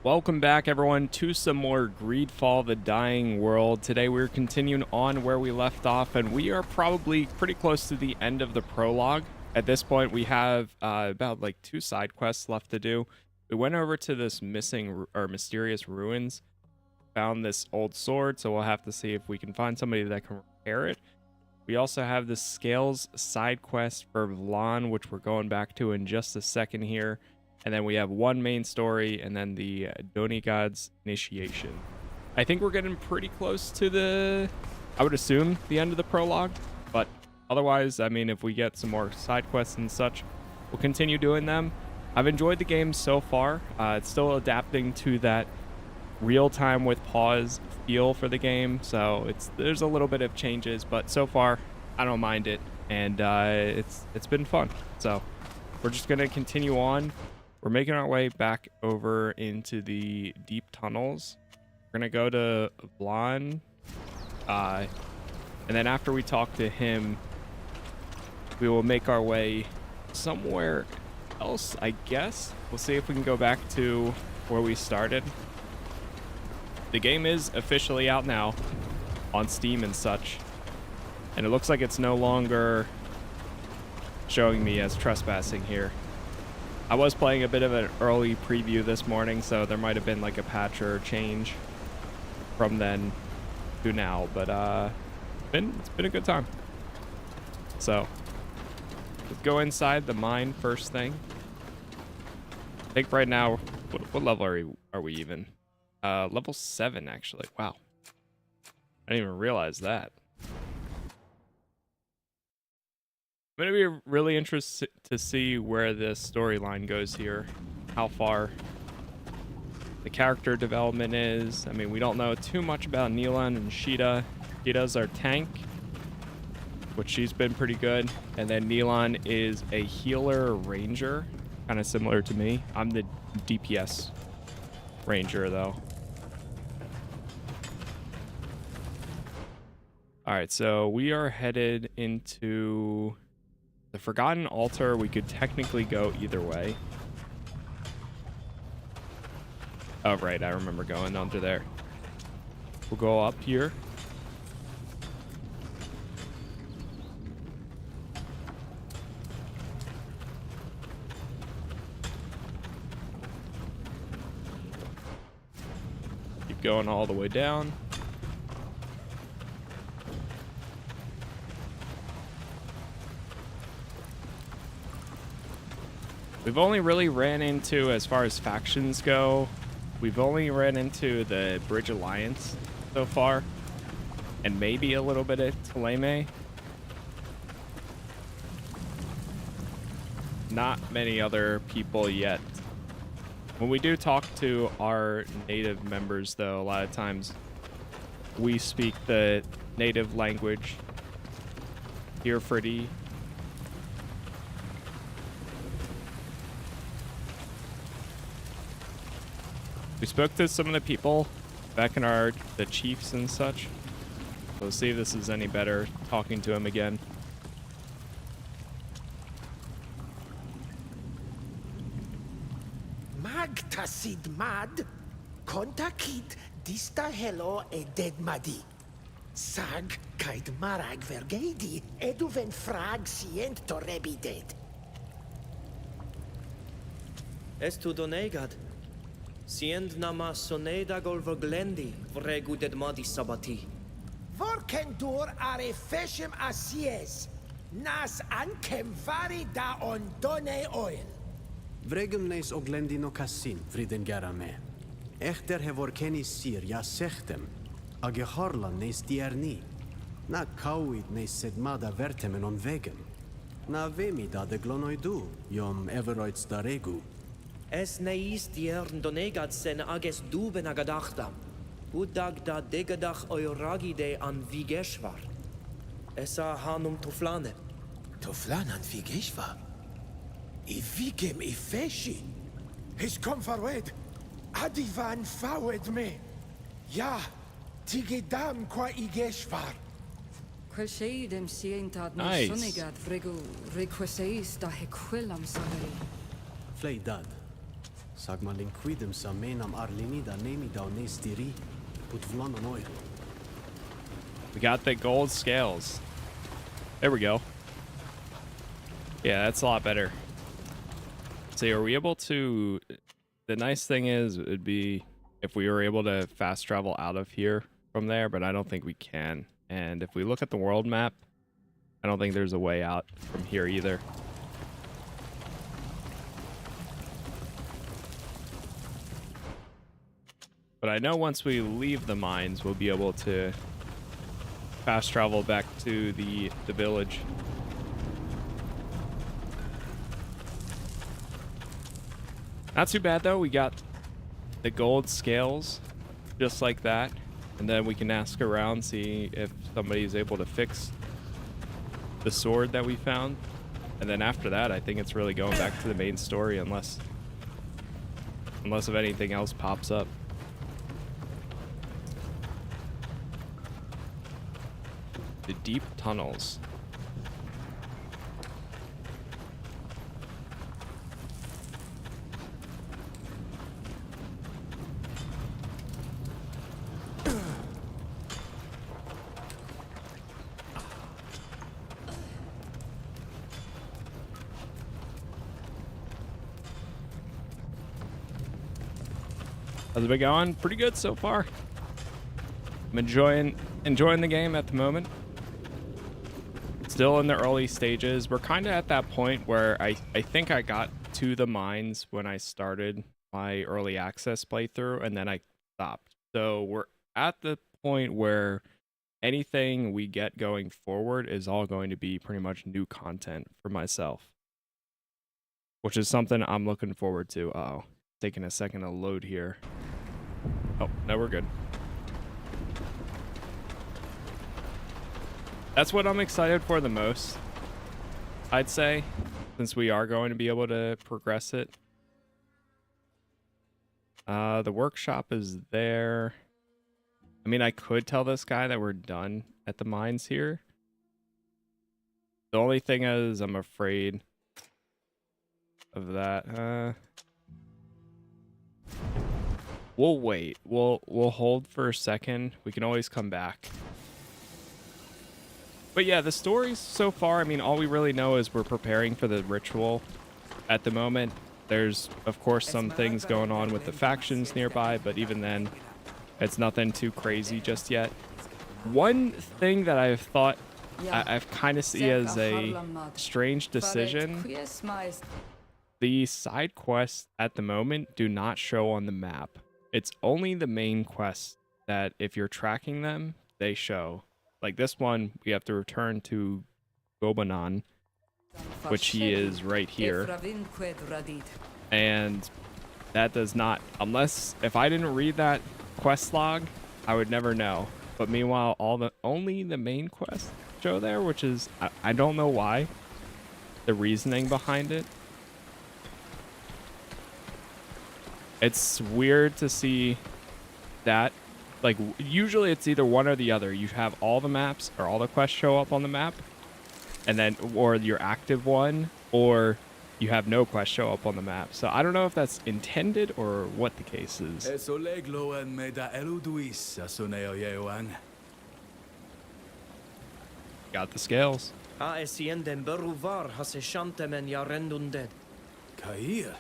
Welcome back, everyone, to some more GreedFall, the Dying World. Today we're continuing on where we left off, and we are probably pretty close to the end of the prologue. At this point, we have about like 2 side quests left to do. We went over to this mysterious ruins, found this old sword, so we'll have to see if we can find somebody that can repair it. We also have the Scales side quest for Vlan, which we're going back to in just a second here. And then we have one main story, and then the Doni God's initiation. I think we're getting pretty close to the, I would assume, the end of the prologue. But otherwise, I mean, if we get some more side quests and such, we'll continue doing them. I've enjoyed the game so far. It's still adapting to that real-time with pause feel for the game. So there's a little bit of changes, but so far, I don't mind it. And it's been fun. So we're just going to continue on. We're making our way back over into the deep tunnels. We're going to go to Vlan. And then after we talk to him, we will make our way somewhere else, I guess. We'll see if we can go back to where we started. The game is officially out now on Steam and such. And it looks like it's no longer showing me as trespassing here. I was playing a bit of an early preview this morning, so there might have been like a patch or a change from then to now, but it's been a good time. So let's go inside the mine first thing. I think right now, what level are we even? Level 7 actually. Wow, I didn't even realize that. I'm going to be really interested to see where this storyline goes here, how far the character development is. I mean, we don't know too much about Neelan and Sheeta. Sheeta's our tank, which she's been pretty good. And then Neelan is a healer ranger, kind of similar to me. I'm the DPS ranger, though. All right, so we are headed into the Forgotten Altar. We could technically go either way. Oh, right. I remember going under there. We'll go up here. Keep going all the way down. We've only really ran into, as far as factions go, we've only ran into the Bridge Alliance so far, and maybe a little bit of Taleme. Not many other people yet. When we do talk to our native members, though, a lot of times we speak the native language here, Freddy. We spoke to some of the people back in the chiefs and such. We'll see if this is any better talking to him again. Magtasid mad, kontakit dista hello e dead madi. Sag kaid marag vergeidi eduven frag sient torrebi dead. Estu donegad. Siend nama soneda golvoglendi, vregu ded madi sabati. Vorkendur are feshem asies, nas ankem vari da on done oil. Vregum nes oglendi no kassin, vriden garame. Echter hevor kenis sir, ja sechtem. Age harlan nes dierni. Na kauid nes sedmada vertemen on vegem. Na vemi da de glonoidu, jom everoids da regu. Es neis diern donegad sen ages duben agadachtam. Udag da degadach euragide an vigeshvar. Esa hanum tuflane. Tuflan an vigeshvar? I vigem I feshi. His comfarwed. Adivan fawed me. Ja, tigedam qua igeshvar. Quashadem sientad no Nice. sonegad vrego requeseis da hequilam sagari. Flay dad. Sagmalin quidem sa menam arlinida nemida nestiri, put vlan on oil. We got the gold scales. There we go. Yeah, that's a lot better. So are we able to... The nice thing is, it would be if we were able to fast travel out of here from there, but I don't think we can. And if we look at the world map, I don't think there's a way out from here either. But I know once we leave the mines, we'll be able to fast travel back to the village. Not too bad though. We got the gold scales just like that, and then we can ask around, see if somebody's able to fix the sword that we found. And then after that, I think it's really going back to the main story, unless if anything else pops up. The deep tunnels. How's it been going? Pretty good so far. I'm enjoying the game at the moment. Still in the early stages. We're kind of at that point where I think I got to the mines when I started my early access playthrough, and then I stopped. So we're at the point where anything we get going forward is all going to be pretty much new content for myself, which is something I'm looking forward to. Uh-oh, taking a second to load here. Oh, no, we're good. That's what I'm excited for the most, I'd say, since we are going to be able to progress it. The workshop is there. I mean, I could tell this guy that we're done at the mines here. The only thing is, I'm afraid of that. We'll wait. We'll hold for a second. We can always come back. But yeah, the stories so far, I mean, all we really know is we're preparing for the ritual at the moment. There's, of course, some things going on with the factions nearby, but even then, it's nothing too crazy just yet. One thing that I've thought, I've kind of see as a strange decision, the side quests at the moment do not show on the map. It's only the main quests that if you're tracking them, they show. Like this one, we have to return to Gobanon, which he is right here. And that does not, unless, if I didn't read that quest log, I would never know. But meanwhile, only the main quests show there, which is, I don't know why. The reasoning behind it. It's weird to see that. Like, usually it's either one or the other. You have all the maps or all the quests show up on the map, and then, or your active one, or you have no quests show up on the map. So I don't know if that's intended or what the case is. Got the scales. Kair,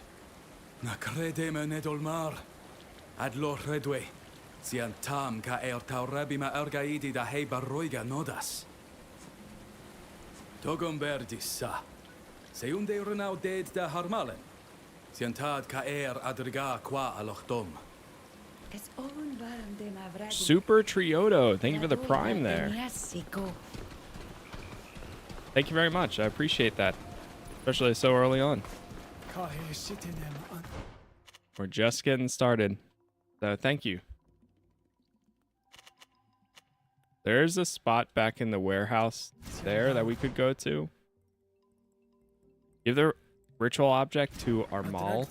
na crede me nedolmar, adlo redwe. Sian tam ka taurabi ma ergaidi da hei barroiga nodas. Togum verdis sa. Se unde renau deed da harmalen. Sian tad ka adriga qua alochtom. Super Triodo, thank you for the prime there. Thank you very much. I appreciate that, especially so early on. We're just getting started, so thank you. There's a spot back in the warehouse there that we could go to. Give the ritual object to Armell.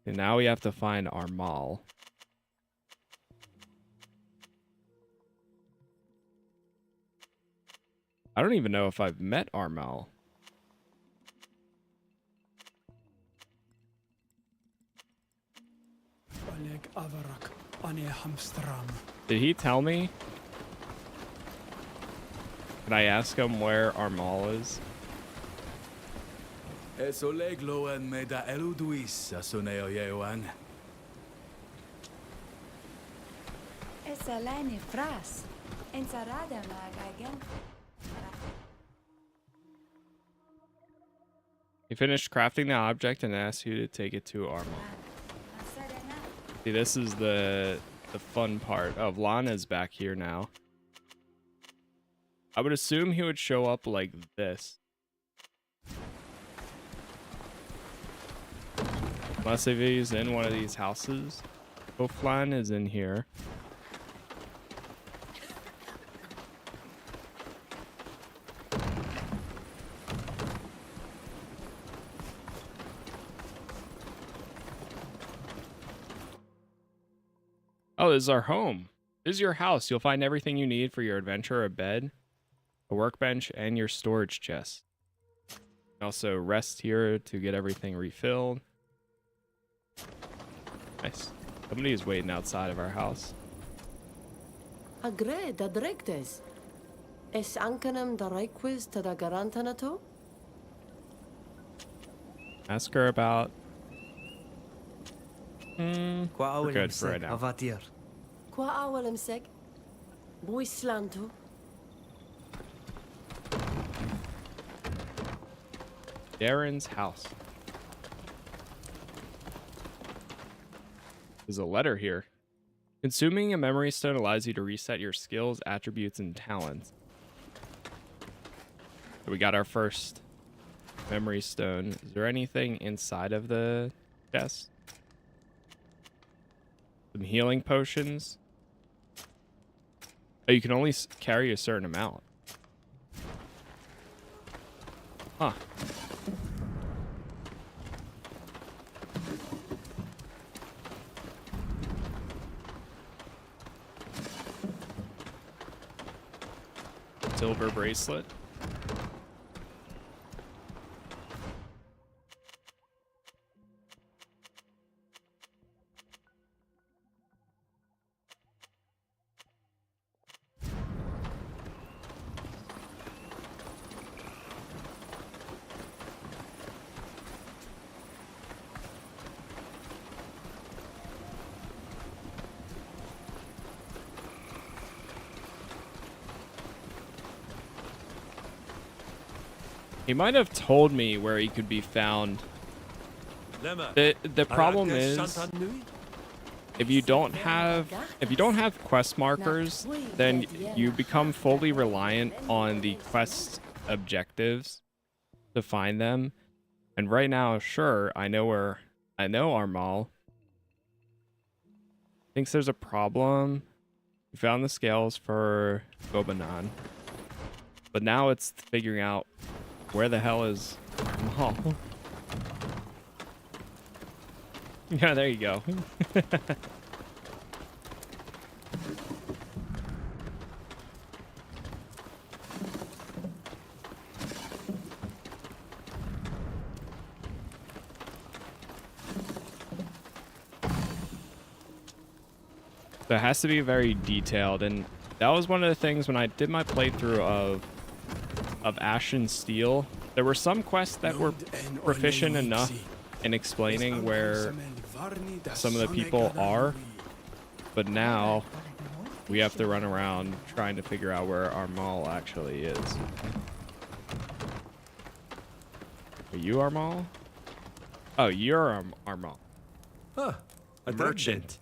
And now we have to find Armell. I don't even know if I've met Armell. Did he tell me? Can I ask him where Armell is? Esoleglo en me da eluduis asuneo yewan. Esa line fras. Ensalada magagen. He finished crafting the object and asked you to take it to Armell. See, this is the fun part. Oh, Lana's back here now. I would assume he would show up like this. Unless if he's in one of these houses. Oh, Flan is in here. Oh, this is our home. This is your house. You'll find everything you need for your adventure: a bed, a workbench, and your storage chest. Also rest here to get everything refilled. Nice. Somebody is waiting outside of our house. Agre da dregtes. Es ankenam da requis ta da garantanato? Ask her about... we're good for right now. Avatir. Qua awalem seg? Buislanto? Darren's house. There's a letter here. Consuming a memory stone allows you to reset your skills, attributes, and talents. So we got our first memory stone. Is there anything inside of the chest? Some healing potions. Oh, you can only carry a certain amount. Huh. Silver bracelet. He might have told me where he could be found. The problem is if you don't have quest markers, then you become fully reliant on the quest objectives to find them. And right now, sure, I know Armell thinks there's a problem. We found the scales for Gobanon. But now it's figuring out where the hell is Armell? Yeah, there you go. So it has to be very detailed, and that was one of the things when I did my playthrough of Ashen Steel. There were some quests that were proficient enough in explaining where some of the people are, but now we have to run around trying to figure out where Armell actually is. Are you Armell? Oh, you're Armell. Ah, a merchant.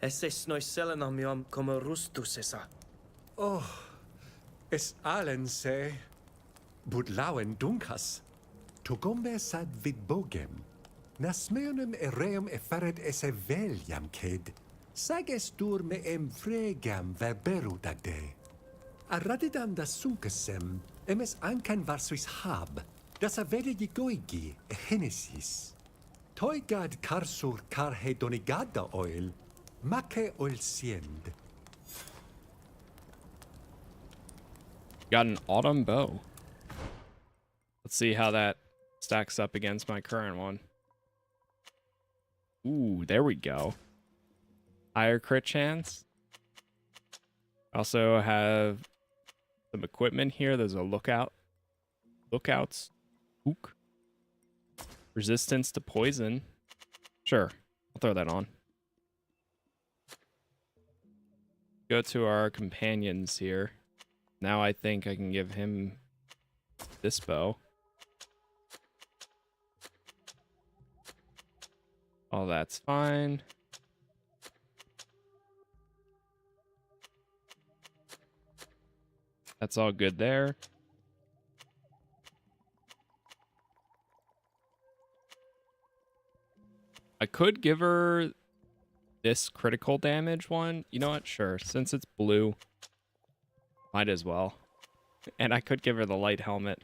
Esse snoiselenam iam como rustus esa. Oh, es allen se budlauen dunkas. Togombe sad vid bogem. Nasmeonem ereum eferet esse veliam ked. Sages dur me fregam verberu dagde. Aradidam da sunkesem, emes ancan varsuis hab, das avede digoigi e genesis. Toigad carsur carhe donigada oil, make oil siend. Got an autumn bow. Let's see how that stacks up against my current one. Ooh, there we go. Higher crit chance. Also have some equipment here. There's a lookouts. Ook. Resistance to poison. Sure, I'll throw that on. Go to our companions here. Now I think I can give him this bow. All that's fine. That's all good there. I could give her this critical damage one. You know what? Sure. Since it's blue, might as well. And I could give her the light helmet.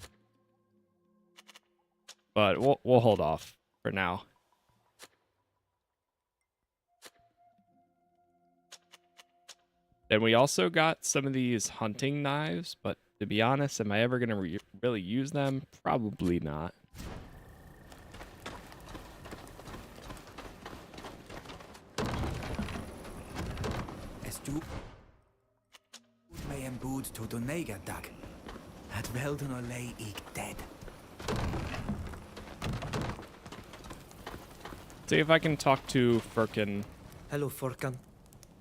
But we'll hold off for now. Then we also got some of these hunting knives, but to be honest, am I ever going to really use them? Probably not. Es du may embod to donega dag. At velden or lay ik dead. See if I can talk to Furkan. Hello, Furkan.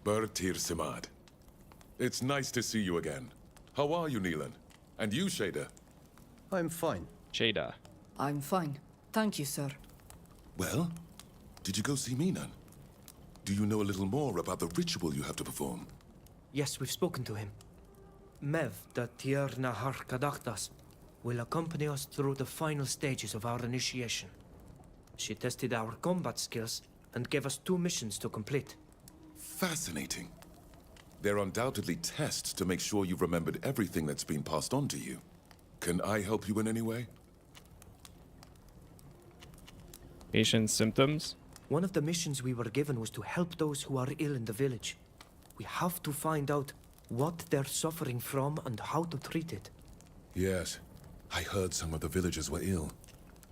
Bertir Simad. It's nice to see you again. How are you, Neelan? And you, Shada? I'm fine. Shada. I'm fine. Thank you, sir. Well, did you go see Minan? Do you know a little more about the ritual you have to perform? Yes, we've spoken to him. Mev, the Tier Nahar Kadachtas, will accompany us through the final stages of our initiation. She tested our combat skills and gave us 2 missions to complete. Fascinating. They're undoubtedly tests to make sure you've remembered everything that's been passed on to you. Can I help you in any way? Patient symptoms. One of the missions we were given was to help those who are ill in the village. We have to find out what they're suffering from and how to treat it. Yes. I heard some of the villagers were ill.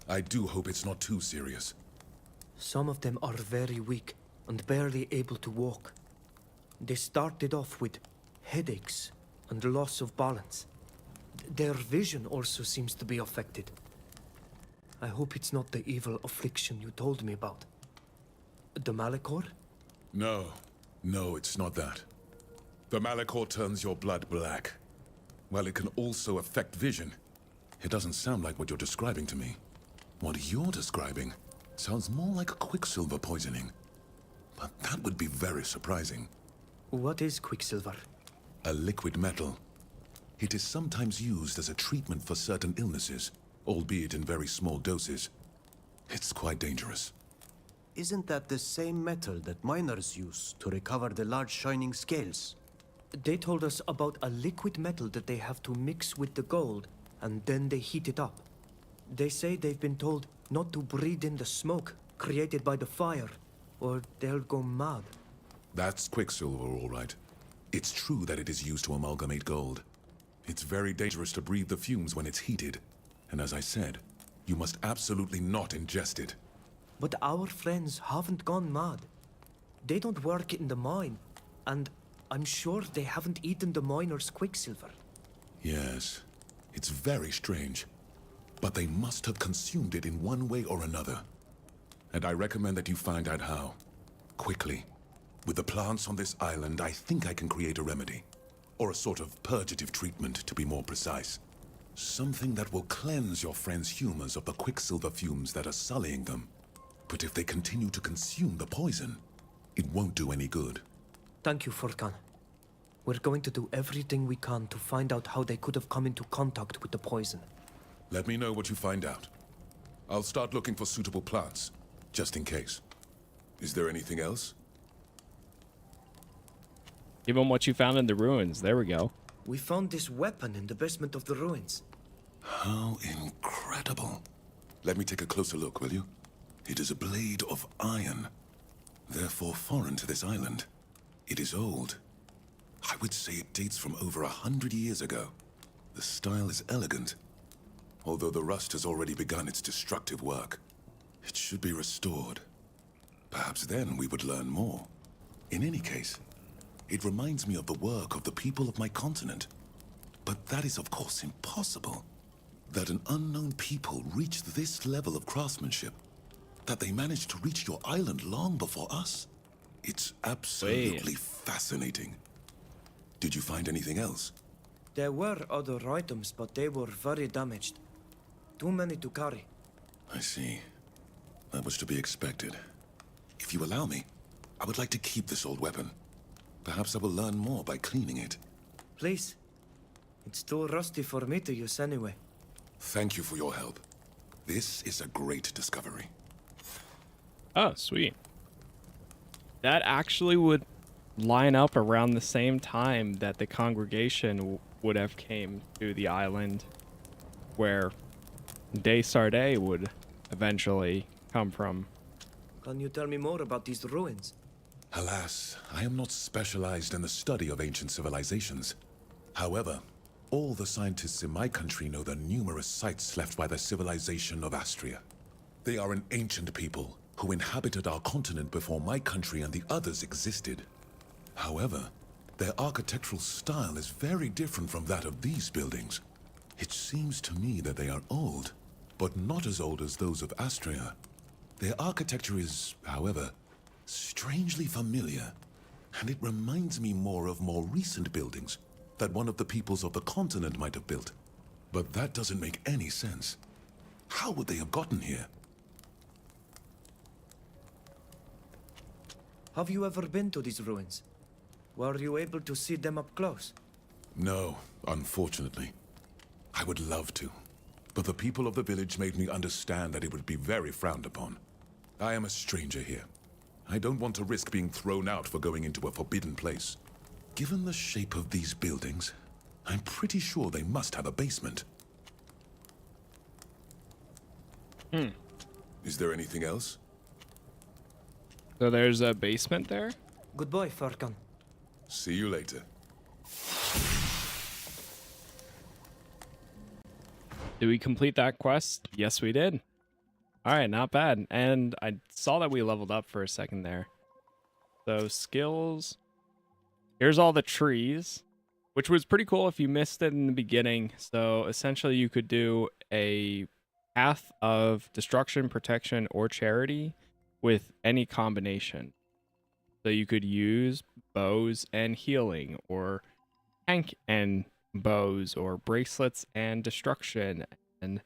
I do hope it's not too serious. Some of them are very weak and barely able to walk. They started off with headaches and loss of balance. Their vision also seems to be affected. I hope it's not the evil affliction you told me about. The Malachor? No, it's not that. The Malachor turns your blood black. While it can also affect vision, it doesn't sound like what you're describing to me. What you're describing sounds more like Quicksilver poisoning. But that would be very surprising. What is Quicksilver? A liquid metal. It is sometimes used as a treatment for certain illnesses, albeit in very small doses. It's quite dangerous. Isn't that the same metal that miners use to recover the large shining scales? They told us about a liquid metal that they have to mix with the gold, and then they heat it up. They say they've been told not to breathe in the smoke created by the fire, or they'll go mad. That's Quicksilver, all right. It's true that it is used to amalgamate gold. It's very dangerous to breathe the fumes when it's heated. And as I said, you must absolutely not ingest it. But our friends haven't gone mad. They don't work in the mine, and I'm sure they haven't eaten the miners' Quicksilver. Yes, it's very strange. But they must have consumed it in one way or another. And I recommend that you find out how. Quickly. With the plants on this island, I think I can create a remedy. Or a sort of purgative treatment, to be more precise. Something that will cleanse your friends' humors of the Quicksilver fumes that are sullying them. But if they continue to consume the poison, it won't do any good. Thank you, Furkan. We're going to do everything we can to find out how they could have come into contact with the poison. Let me know what you find out. I'll start looking for suitable plants, just in case. Is there anything else? Give them what you found in the ruins. There we go. We found this weapon in the basement of the ruins. How incredible. Let me take a closer look, will you? It is a blade of iron. Therefore foreign to this island. It is old. I would say it dates from over 100 years ago. The style is elegant. Although the rust has already begun its destructive work. It should be restored. Perhaps then we would learn more. In any case, it reminds me of the work of the people of my continent. But that is of course impossible. That an unknown people reached this level of craftsmanship. That they managed to reach your island long before us. It's absolutely fascinating. Did you find anything else? There were other items, but they were very damaged. Too many to carry. I see. That was to be expected. If you allow me, I would like to keep this old weapon. Perhaps I will learn more by cleaning it. Please. It's too rusty for me to use anyway. Thank you for your help. This is a great discovery. Oh, sweet. That actually would line up around the same time that the congregation would have came to the island where De Sardet would eventually come from. Can you tell me more about these ruins? Alas, I am not specialized in the study of ancient civilizations. However, all the scientists in my country know the numerous sites left by the civilization of Astria. They are an ancient people who inhabited our continent before my country and the others existed. However, their architectural style is very different from that of these buildings. It seems to me that they are old, but not as old as those of Astria. Their architecture is, however, strangely familiar, and it reminds me more of more recent buildings that one of the peoples of the continent might have built. But that doesn't make any sense. How would they have gotten here? Have you ever been to these ruins? Were you able to see them up close? No, unfortunately. I would love to, but the people of the village made me understand that it would be very frowned upon. I am a stranger here. I don't want to risk being thrown out for going into a forbidden place. Given the shape of these buildings, I'm pretty sure they must have a basement. Is there anything else? So there's a basement there? Goodbye, Farkan. See you later. Did we complete that quest? Yes, we did. All right, not bad. And I saw that we leveled up for a second there. So skills. Here's all the trees, which was pretty cool if you missed it in the beginning. So essentially you could do a path of destruction, protection, or charity with any combination. So you could use bows and healing, or tank and bows, or bracelets and destruction, and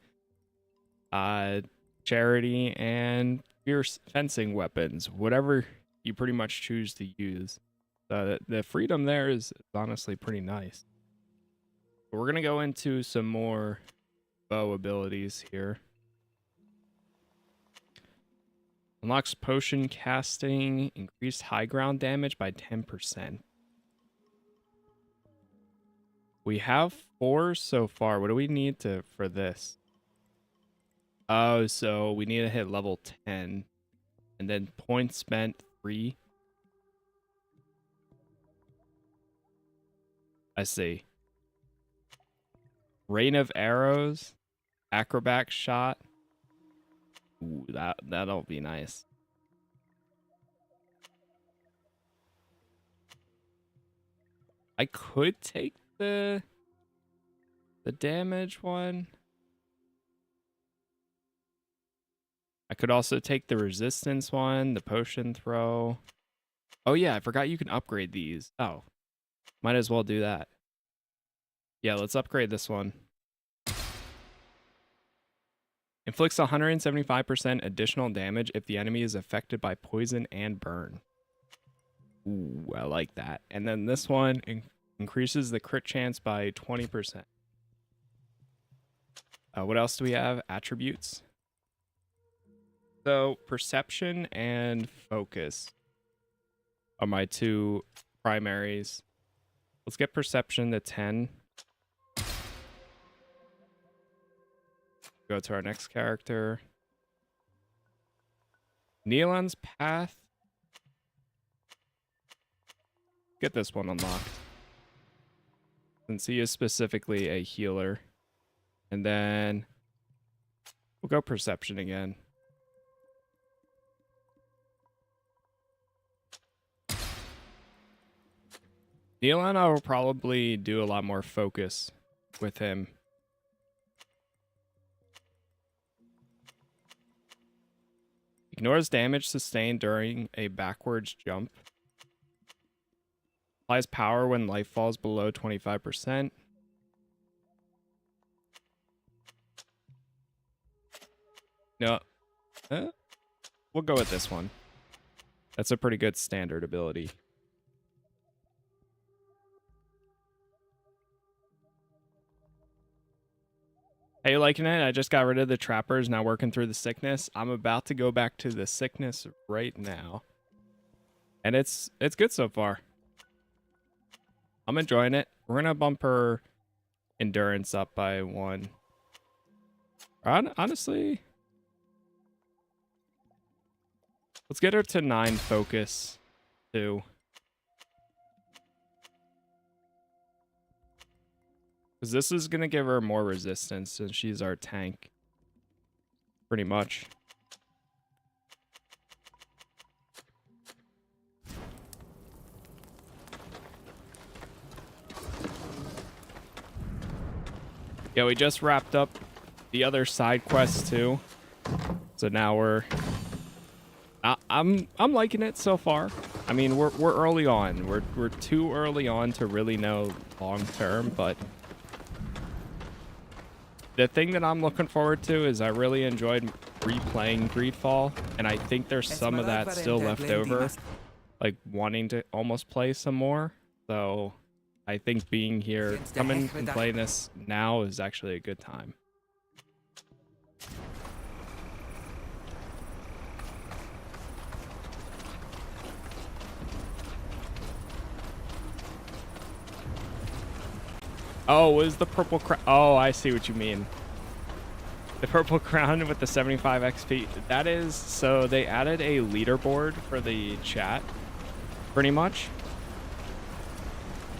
charity and fierce fencing weapons, whatever you pretty much choose to use. So the freedom there is honestly pretty nice. We're gonna go into some more bow abilities here. Unlocks potion casting, increased high ground damage by 10%. We have 4 so far. What do we need for this? Oh, so we need to hit level 10. And then points spent 3. I see. Rain of arrows, acrobat shot. Ooh, that'll be nice. I could take the damage one. I could also take the resistance one, the potion throw. Oh yeah, I forgot you can upgrade these. Oh, might as well do that. Yeah, let's upgrade this one. Inflicts 175% additional damage if the enemy is affected by poison and burn. Ooh, I like that. And then this one increases the crit chance by 20%. What else do we have? Attributes. So perception and focus are my 2 primaries. Let's get perception to 10. Go to our next character. Neelan's Path. Get this one unlocked, since he is specifically a healer. And then we'll go perception again. Neil and I will probably do a lot more focus with him. Ignores damage sustained during a backwards jump. Applies power when life falls below 25%. No. We'll go with this one. That's a pretty good standard ability. How you liking it? I just got rid of the trappers, now working through the sickness. I'm about to go back to the sickness right now. And it's good so far. I'm enjoying it. We're going to bump her endurance up by 1. Honestly, let's get her to 9 focus, too. Because this is going to give her more resistance since she's our tank. Pretty much. Yeah, we just wrapped up the other side quests too. So now we're I'm liking it so far. I mean, we're early on. We're too early on to really know long term, but the thing that I'm looking forward to is I really enjoyed replaying GreedFall, and I think there's some of that still left over, like wanting to almost play some more. So I think being here, coming and playing this now is actually a good time. Oh, was the purple crown? Oh, I see what you mean. The purple crown with the 75 XP. That is, so they added a leaderboard for the chat, pretty much,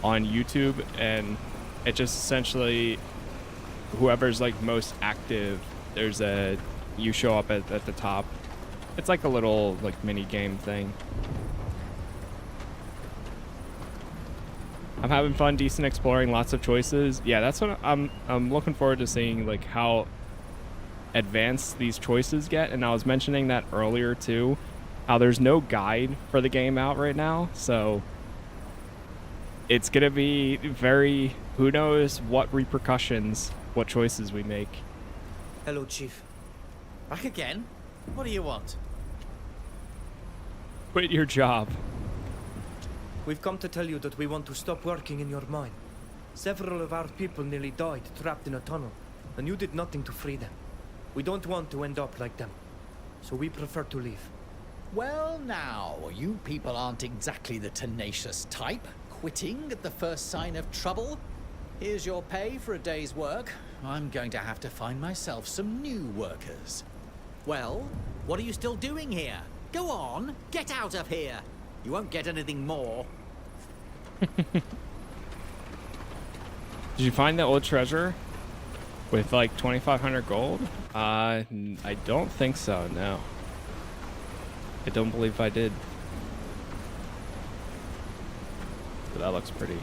on YouTube, and it just essentially, whoever's like most active, there's a, you show up at the top. It's like a little like mini game thing. I'm having fun, decent exploring, lots of choices. Yeah, that's what I'm looking forward to seeing, like how advanced these choices get. And I was mentioning that earlier too, how there's no guide for the game out right now. So it's gonna be very, who knows what repercussions, what choices we make. Hello, Chief. Back again? What do you want? Quit your job. We've come to tell you that we want to stop working in your mine. Several of our people nearly died trapped in a tunnel, and you did nothing to free them. We don't want to end up like them, so we prefer to leave. Well now, you people aren't exactly the tenacious type, quitting at the first sign of trouble. Here's your pay for a day's work. I'm going to have to find myself some new workers. Well, what are you still doing here? Go on, get out of here. You won't get anything more. Did you find the old treasure with like 2,500 gold? I don't think so, no. I don't believe I did. But that looks pretty.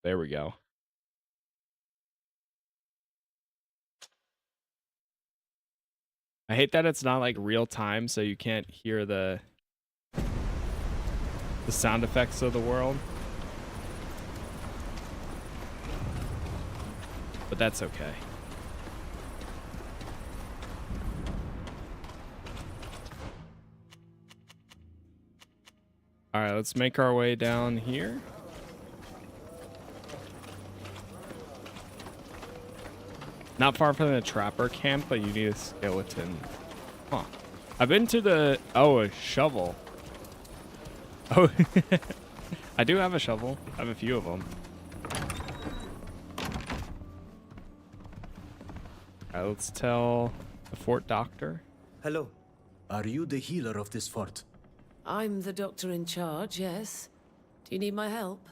There we go. I hate that it's not like real time, so you can't hear the sound effects of the world. But that's okay. All right, let's make our way down here. Not far from the trapper camp, but you need a skeleton. Huh. I've been to the... Oh, a shovel. Oh, I do have a shovel. I have a few of them. All right, let's tell the fort doctor. Hello. Are you the healer of this fort? I'm the doctor in charge, yes. Do you need my help?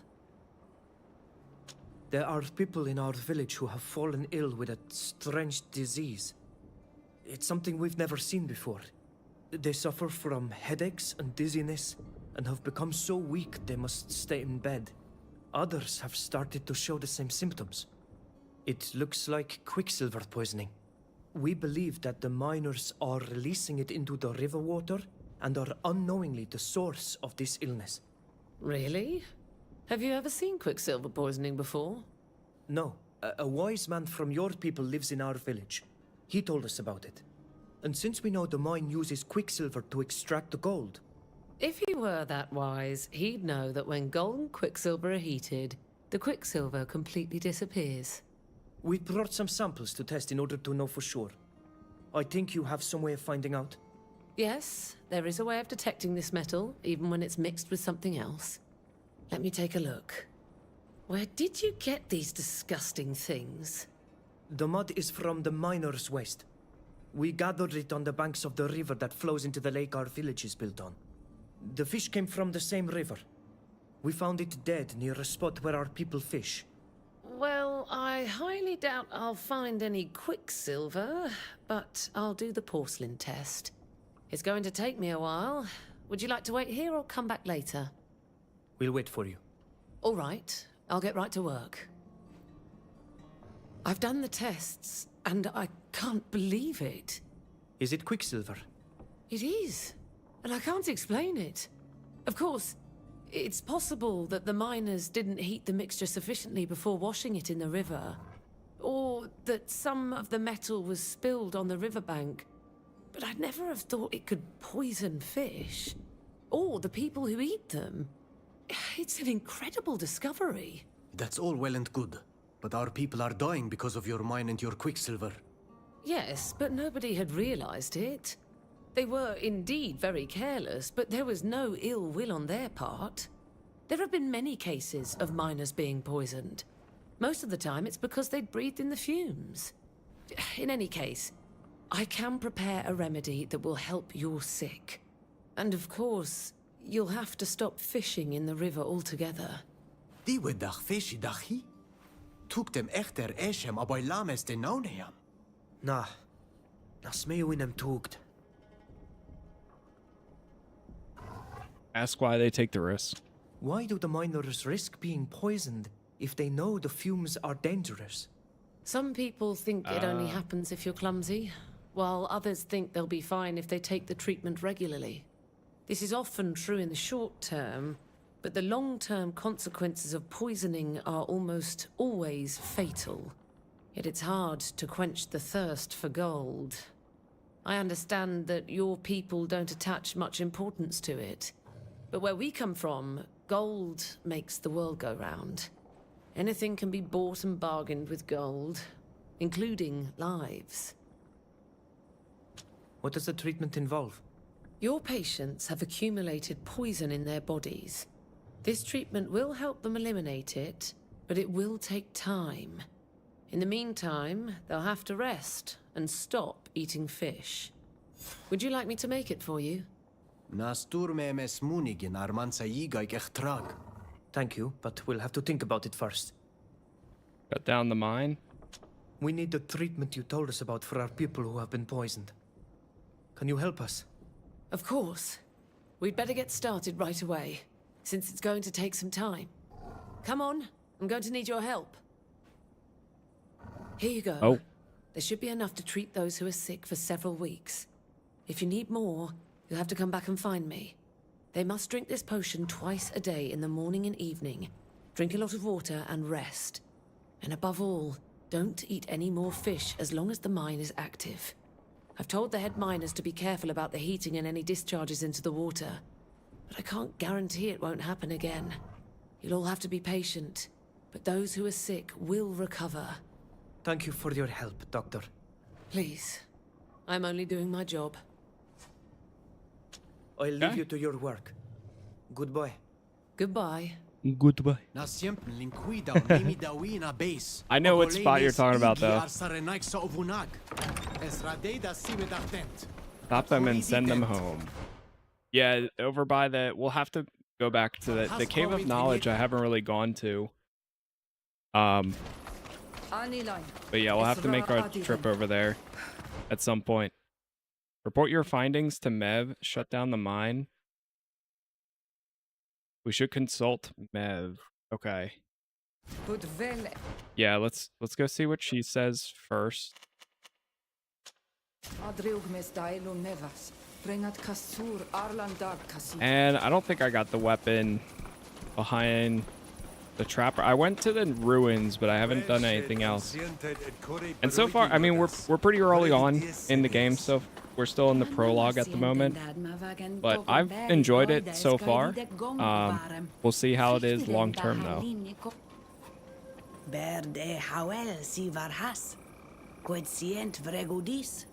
There are people in our village who have fallen ill with a strange disease. It's something we've never seen before. They suffer from headaches and dizziness, and have become so weak they must stay in bed. Others have started to show the same symptoms. It looks like Quicksilver poisoning. We believe that the miners are releasing it into the river water and are unknowingly the source of this illness. Really? Have you ever seen Quicksilver poisoning before? No. A wise man from your people lives in our village. He told us about it. And since we know the mine uses Quicksilver to extract the gold... If he were that wise, he'd know that when gold and Quicksilver are heated, the Quicksilver completely disappears. We brought some samples to test in order to know for sure. I think you have some way of finding out. Yes, there is a way of detecting this metal, even when it's mixed with something else. Let me take a look. Where did you get these disgusting things? The mud is from the miner's waste. We gathered it on the banks of the river that flows into the lake our village is built on. The fish came from the same river. We found it dead near a spot where our people fish. Well, I highly doubt I'll find any Quicksilver, but I'll do the porcelain test. It's going to take me a while. Would you like to wait here or come back later? We'll wait for you. All right, I'll get right to work. I've done the tests, and I can't believe it. Is it Quicksilver? It is, and I can't explain it. Of course, it's possible that the miners didn't heat the mixture sufficiently before washing it in the river, or that some of the metal was spilled on the riverbank. But I'd never have thought it could poison fish, or the people who eat them. It's an incredible discovery. That's all well and good, but our people are dying because of your mine and your Quicksilver. Yes, but nobody had realized it. They were indeed very careless, but there was no ill will on their part. There have been many cases of miners being poisoned. Most of the time it's because they'd breathed in the fumes. In any case, I can prepare a remedy that will help your sick. And of course, you'll have to stop fishing in the river altogether. Die we dag fish dachi? Took them echter eshem aboy lames de nauneam. Nah. Nas me winem toogd. Ask why they take the risk. Why do the miners risk being poisoned if they know the fumes are dangerous? Some people think it only happens if you're clumsy, while others think they'll be fine if they take the treatment regularly. This is often true in the short term, but the long-term consequences of poisoning are almost always fatal. Yet it's hard to quench the thirst for gold. I understand that your people don't attach much importance to it, but where we come from, gold makes the world go round. Anything can be bought and bargained with gold, including lives. What does the treatment involve? Your patients have accumulated poison in their bodies. This treatment will help them eliminate it, but it will take time. In the meantime, they'll have to rest and stop eating fish. Would you like me to make it for you? Thank you, but we'll have to think about it first. Shut down the mine. We need the treatment you told us about for our people who have been poisoned. Can you help us? Of course. We'd better get started right away, since it's going to take some time. Come on, I'm going to need your help. Here you go. Oh. There should be enough to treat those who are sick for several weeks. If you need more, you'll have to come back and find me. They must drink this potion twice a day in the morning and evening. Drink a lot of water and rest. And above all, don't eat any more fish as long as the mine is active. I've told the head miners to be careful about the heating and any discharges into the water, but I can't guarantee it won't happen again. You'll all have to be patient, but those who are sick will recover. Thank you for your help, Doctor. Please. I'm only doing my job. I'll leave you to your work. Goodbye. Goodbye. Goodbye. I know what spot you're talking about, though. Stop them and send them home. Yeah, over by the... We'll have to go back to the Cave of Knowledge I haven't really gone to. But yeah, we'll have to make our trip over there at some point. Report your findings to Mev. Shut down the mine. We should consult Mev. Okay. But well, Yeah, let's go see what she says first. Adriug mesdailo nevas. Brengat kasur Arlandar kasi. And I don't think I got the weapon behind the trapper. I went to the ruins, but I haven't done anything else. And so far, I mean, we're pretty early on in the game, so we're still in the prologue at the moment. But I've enjoyed it so far. We'll see how it is long term, though. Berde hawel si varhas. Quetsient vregudis.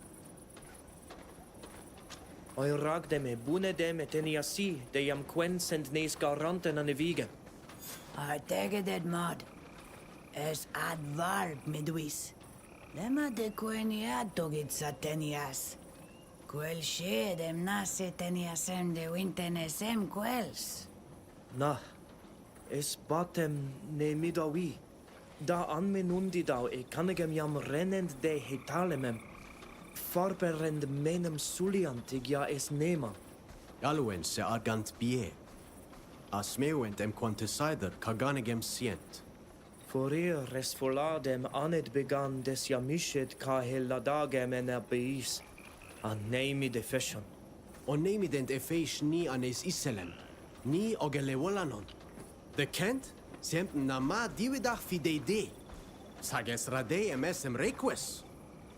I rag dem e bune dem et eniasi, de jam quen send nes garanten an evige. I take it mod. Es advarp midwis. Lema de queniat dogit satenias. Quel she dem nase teniasem de wintenesem quels. Na, es batem ne midawi. Da an menundi dau e kannegem jam rennend de hetalemem. Farberend menem suliantig ja es nema. Alwen se argant bie. Asmeuent em quantesider kaganegem sient. For res voladem anet began des jamishet ka heladagem en beis. An neimi de fashion. On neemi dent efeish ni anes iselem. Ni ogelewolanon. De kent? Semp nama diwidach fidede. Sages rade emesem reques.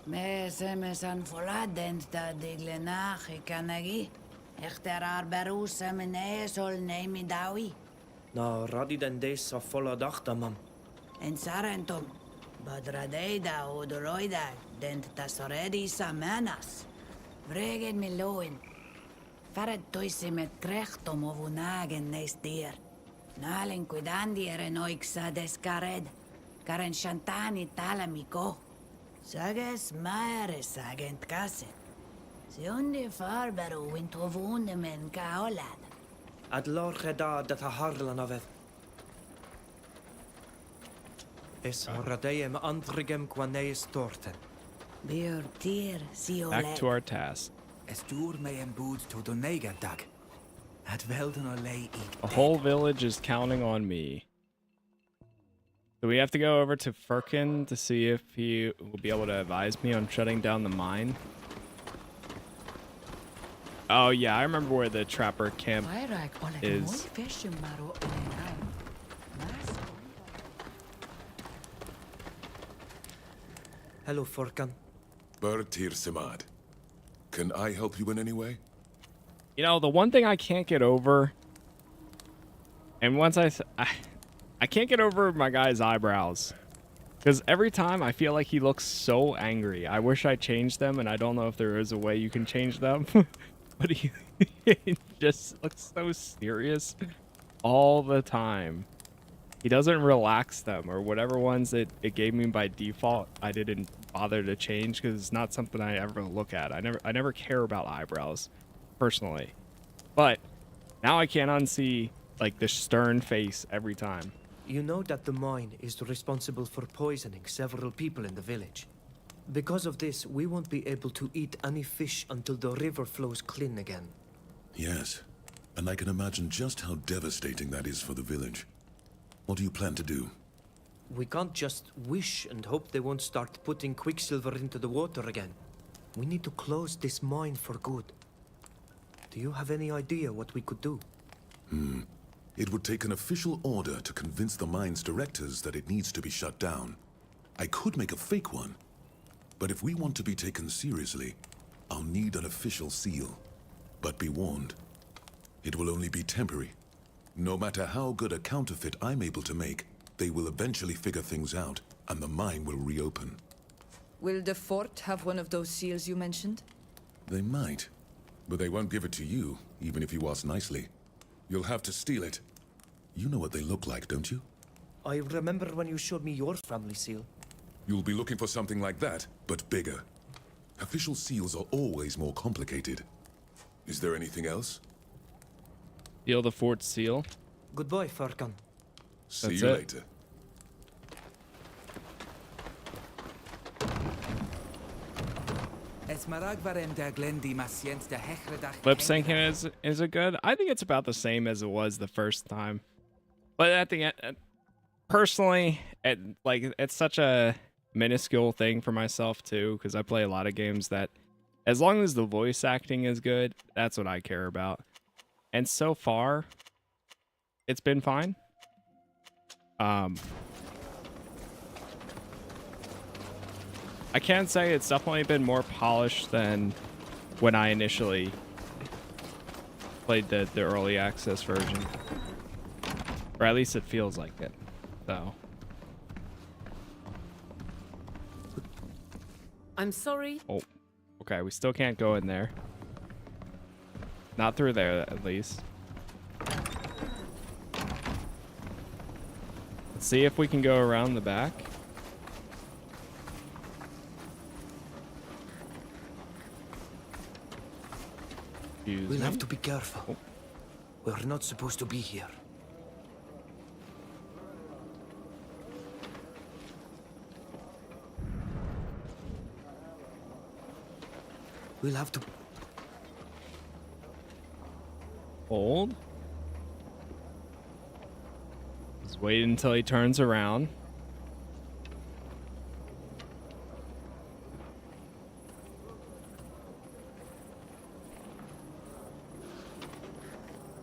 Mesemes an voladent da diglenach ikanagi. Echter arberusem en esol neemi dawi. Na radiden des a volla dachtamam. En sarentum. Badradeida odoroida dent tasoredi samenas. Vregen me loin. Faret toisi met krechtom ovunagen neis dier. Nalen cuidandi erenoixa descared. Karen shantani talamiko. Sages maere sagent kasen. Se undi farberu wintovune men kaolad. Ad lor geda dat a harlan aved. Es radeem antrigem quaneis torten. Biur tier si Back to our task. Es dur me en bood to donega dag. At velden olay The whole village is counting on me. So we have to go over to Firkin to see if he will be able to advise me on shutting down the mine. Oh yeah, I remember where the trapper camp is. Hello, Forkan. Bertir Simad. Can I help you in any way? You know, the one thing I can't get over, and once I can't get over my guy's eyebrows. Because every time I feel like he looks so angry. I wish I changed them, and I don't know if there is a way you can change them. But he just looks so serious all the time. He doesn't relax them, or whatever ones it gave me by default, I didn't bother to change because it's not something I ever look at. I never care about eyebrows, personally. But now I can't unsee like the stern face every time. You know that the mine is responsible for poisoning several people in the village. Because of this, we won't be able to eat any fish until the river flows clean again. Yes, and I can imagine just how devastating that is for the village. What do you plan to do? We can't just wish and hope they won't start putting Quicksilver into the water again. We need to close this mine for good. Do you have any idea what we could do? It would take an official order to convince the mine's directors that it needs to be shut down. I could make a fake one, but if we want to be taken seriously, I'll need an official seal. But be warned, it will only be temporary. No matter how good a counterfeit I'm able to make, they will eventually figure things out, and the mine will reopen. Will the fort have one of those seals you mentioned? They might, but they won't give it to you, even if you ask nicely. You'll have to steal it. You know what they look like, don't you? I remember when you showed me your family seal. You'll be looking for something like that, but bigger. Official seals are always more complicated. Is there anything else? Steal the fort seal. Goodbye, Farkan. See That's you it. later. Lip syncing is it good? I think it's about the same as it was the first time. But at the end, personally, it's such a minuscule thing for myself too, because I play a lot of games that, as long as the voice acting is good, that's what I care about. And so far, it's been fine. I can say it's definitely been more polished than when I initially played the early access version. Or at least it feels like it. So. I'm sorry. Oh, okay. We still can't go in there. Not through there, at least. Let's see if we can go around the back. We'll have to be careful. Oh. We're not supposed to be here. We'll have to... Hold. Just wait until he turns around.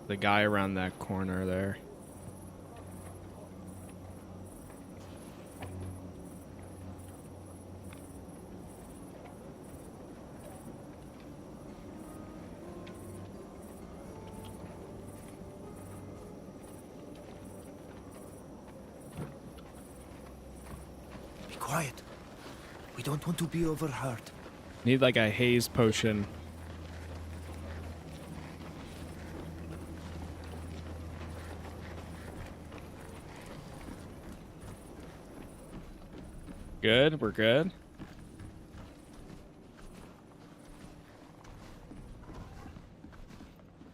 The guy around that corner there. Be quiet. We don't want to be overheard. Need like a haze potion. Good, we're good.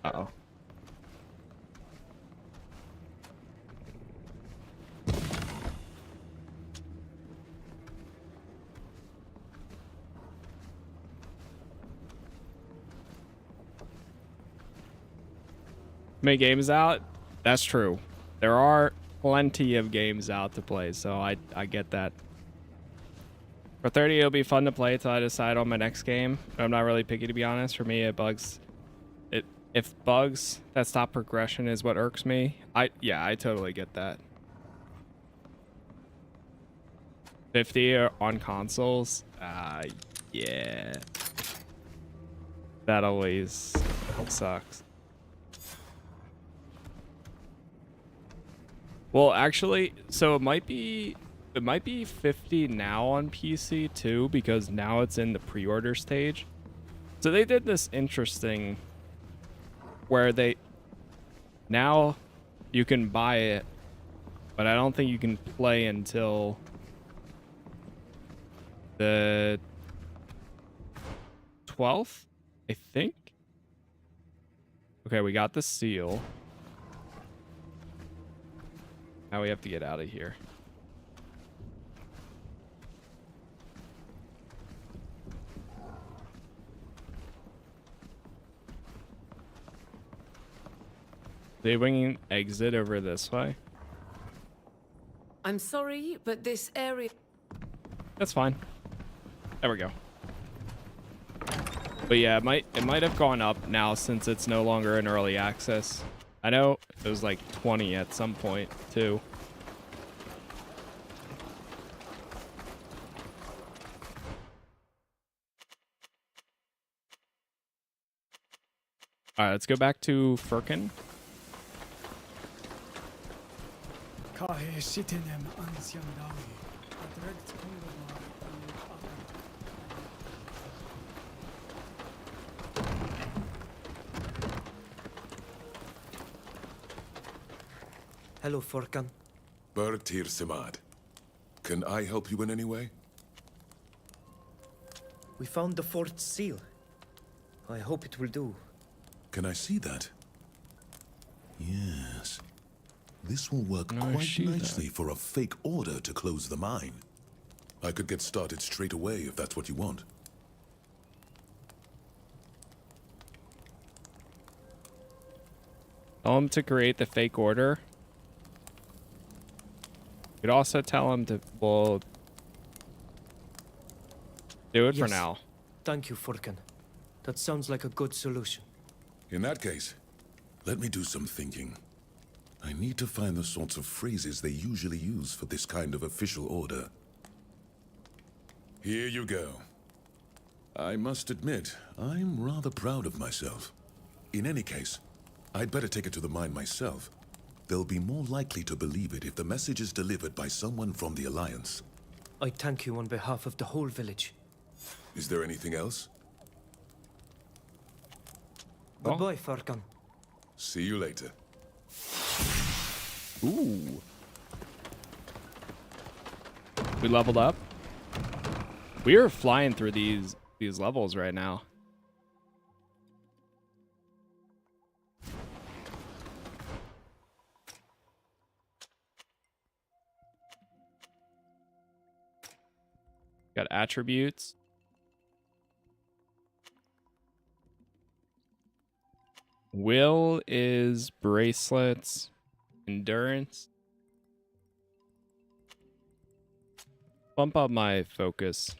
Uh-oh. Many games out? That's true. There are plenty of games out to play, so I get that. For 30, it'll be fun to play till I decide on my next game. I'm not really picky, to be honest. For me, if bugs that stop progression is what irks me, I totally get that. 50 on consoles, yeah, that always sucks. Well, actually, so it might be 50 now on PC too, because now it's in the pre-order stage. So they did this interesting where now you can buy it, but I don't think you can play until the 12th, I think. Okay, we got the seal. Now we have to get out of here. They winging exit over this way. I'm sorry, but this area... That's fine. There we go. But yeah, it might have gone up now since it's no longer in early access. I know it was like 20 at some point too. All right, let's go back to Firkin. Hello, Furkan. Bertir Simad. Can I help you in any way? We found the fort seal. I hope it will do. Can I see that? Yes. This will work No, quite see nicely for a fake order to close the mine. I could get started straight away if that's what you want. Tell him to create the fake order. You could also tell him to, well, do it for now. Thank you, Furkan. That sounds like a good solution. In that case, let me do some thinking. I need to find the sorts of phrases they usually use for this kind of official order. Here you go. I must admit, I'm rather proud of myself. In any case, I'd better take it to the mine myself. They'll be more likely to believe it if the message is delivered by someone from the Alliance. I thank you on behalf of the whole village. Is there anything else? Goodbye, Furkan. See you later. Ooh. We leveled up. We are flying through these levels right now. Got attributes. Will is bracelets. Endurance. Bump up my focus.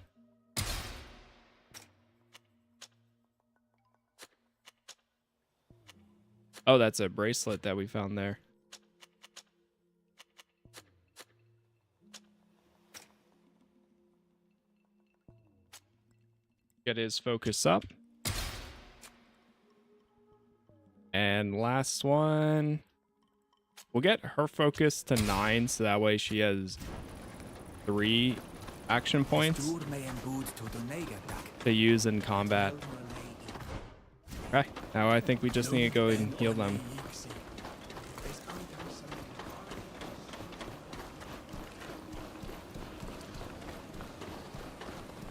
Oh, that's a bracelet that we found there. Get his focus up. And last one. We'll get her focus to 9, so that way she has 3 action points to use in combat. Okay, now I think we just need to go and heal them.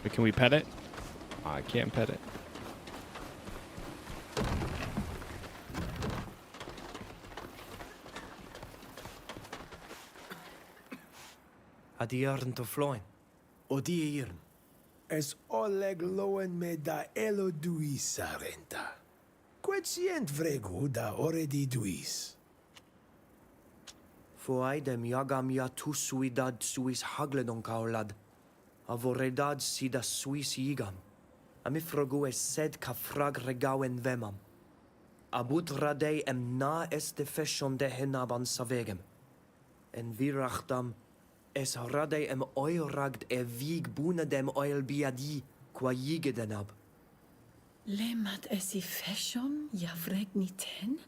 But can we pet it? Oh, I can't pet it. Adi Arn to Floin. Odi Irn. Es Oleg loen me da elo duis sarenta. Quetient vregu da oredi duis. Foaidem yagam ya tu suidad suis hagledon kaolad. Avoredad sida suis yigam. Amifrogu es sed ka frag regawen vemam. Abut radei em na este feshon de henaban savegem. En virachdam es radei em oilragd vig buna dem oil biadi qua yigedenab. Lemat esi feshon, ja vreg niten?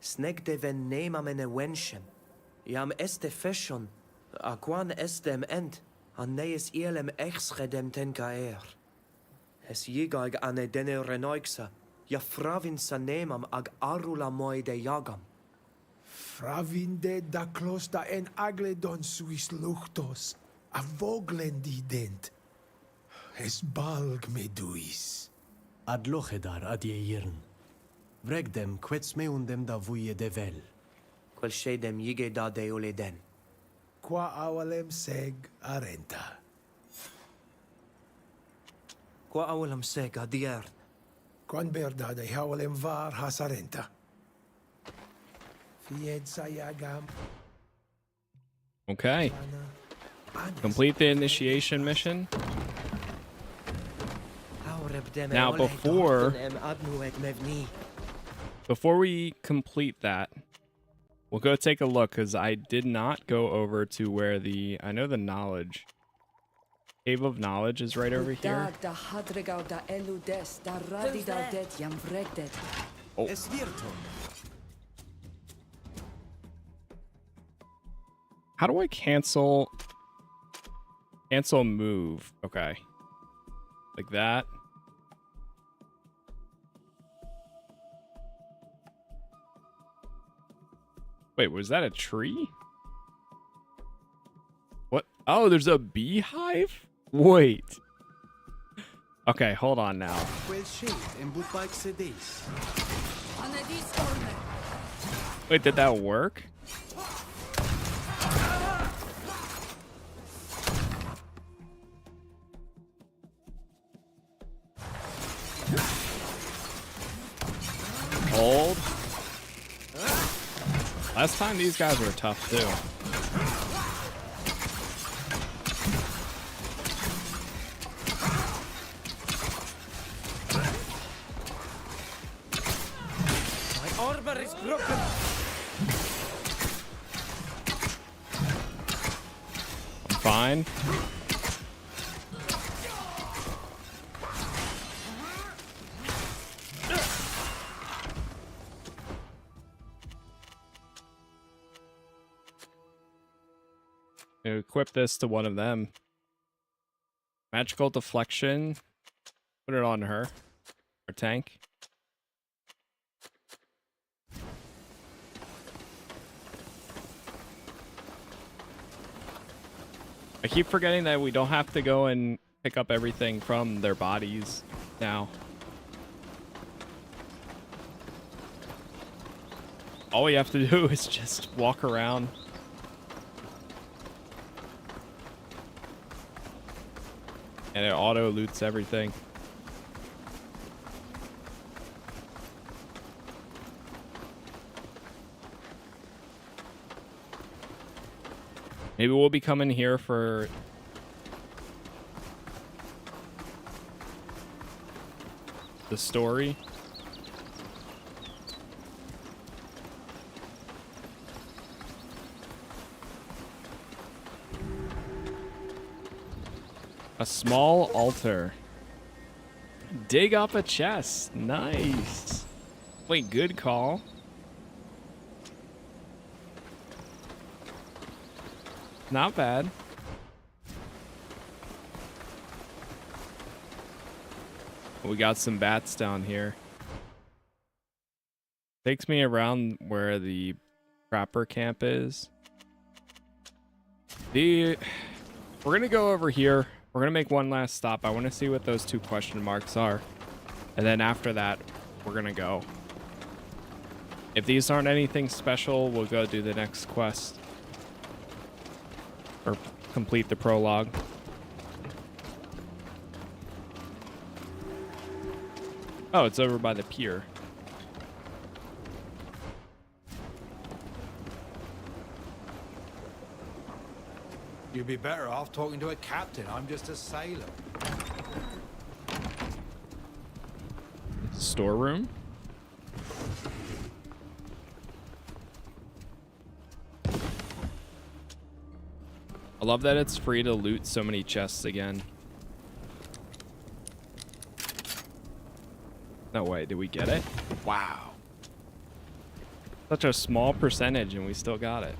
Snegde ven nemamene wenshem. Jam este feshon, aquan estem ent, an nees ielem exredem tenkaer. Es jigag ane dene renoixa, ja fravin sa nemam ag arula moi de jagam. Fravinde da closta en agledon suis luchtos, a voglendi dent. Es balg me duis. Ad lochedar adi Irn. Vregdem quets meundem da vuie de vel. Quel shedem jige da de oleden. Qua awalem seg arenta. Qua awalam seg adier. Quan berda de awalem var hasarenta. Fied sayagam. Okay. Complete the initiation mission. Now before we complete that, we'll go take a look, because I did not go over to where I know the knowledge. Cave of Knowledge is right over here. Oh. How do I cancel move? Okay. Like that. Wait, was that a tree? What? Oh, there's a beehive? Wait. Okay, hold on now. Wait, did that work? Hold. Last time these guys were tough too. My armor is broken. I'm fine. Equip this to one of them. Magical deflection. Put it on her. Our tank. I keep forgetting that we don't have to go and pick up everything from their bodies now. All we have to do is just walk around. And it auto loots everything. Maybe we'll be coming here for the story. A small altar. Dig up a chest. Nice. Wait, good call. Not bad. We got some bats down here. Takes me around where the trapper camp is. We're gonna go over here. We're gonna make one last stop. I want to see what those 2 question marks are. And then after that, we're gonna go. If these aren't anything special, we'll go do the next quest. Or complete the prologue. Oh, it's over by the pier. You'd be better off talking to a captain. I'm just a sailor. Storeroom. I love that it's free to loot so many chests again. No way, did we get it? Wow. Such a small percentage and we still got it.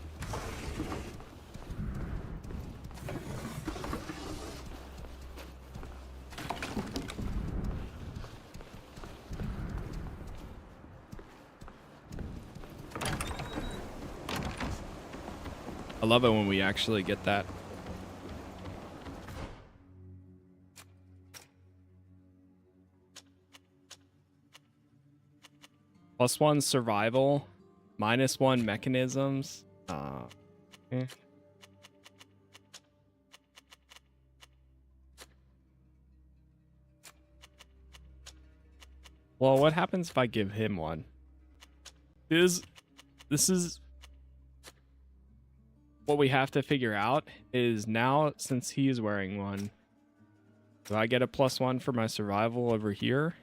I love it when we actually get that. +1 survival, -1 mechanisms. Eh. Well, what happens if I give him one? This is what we have to figure out is now, since he is wearing one, do I get a +1 for my survival over here?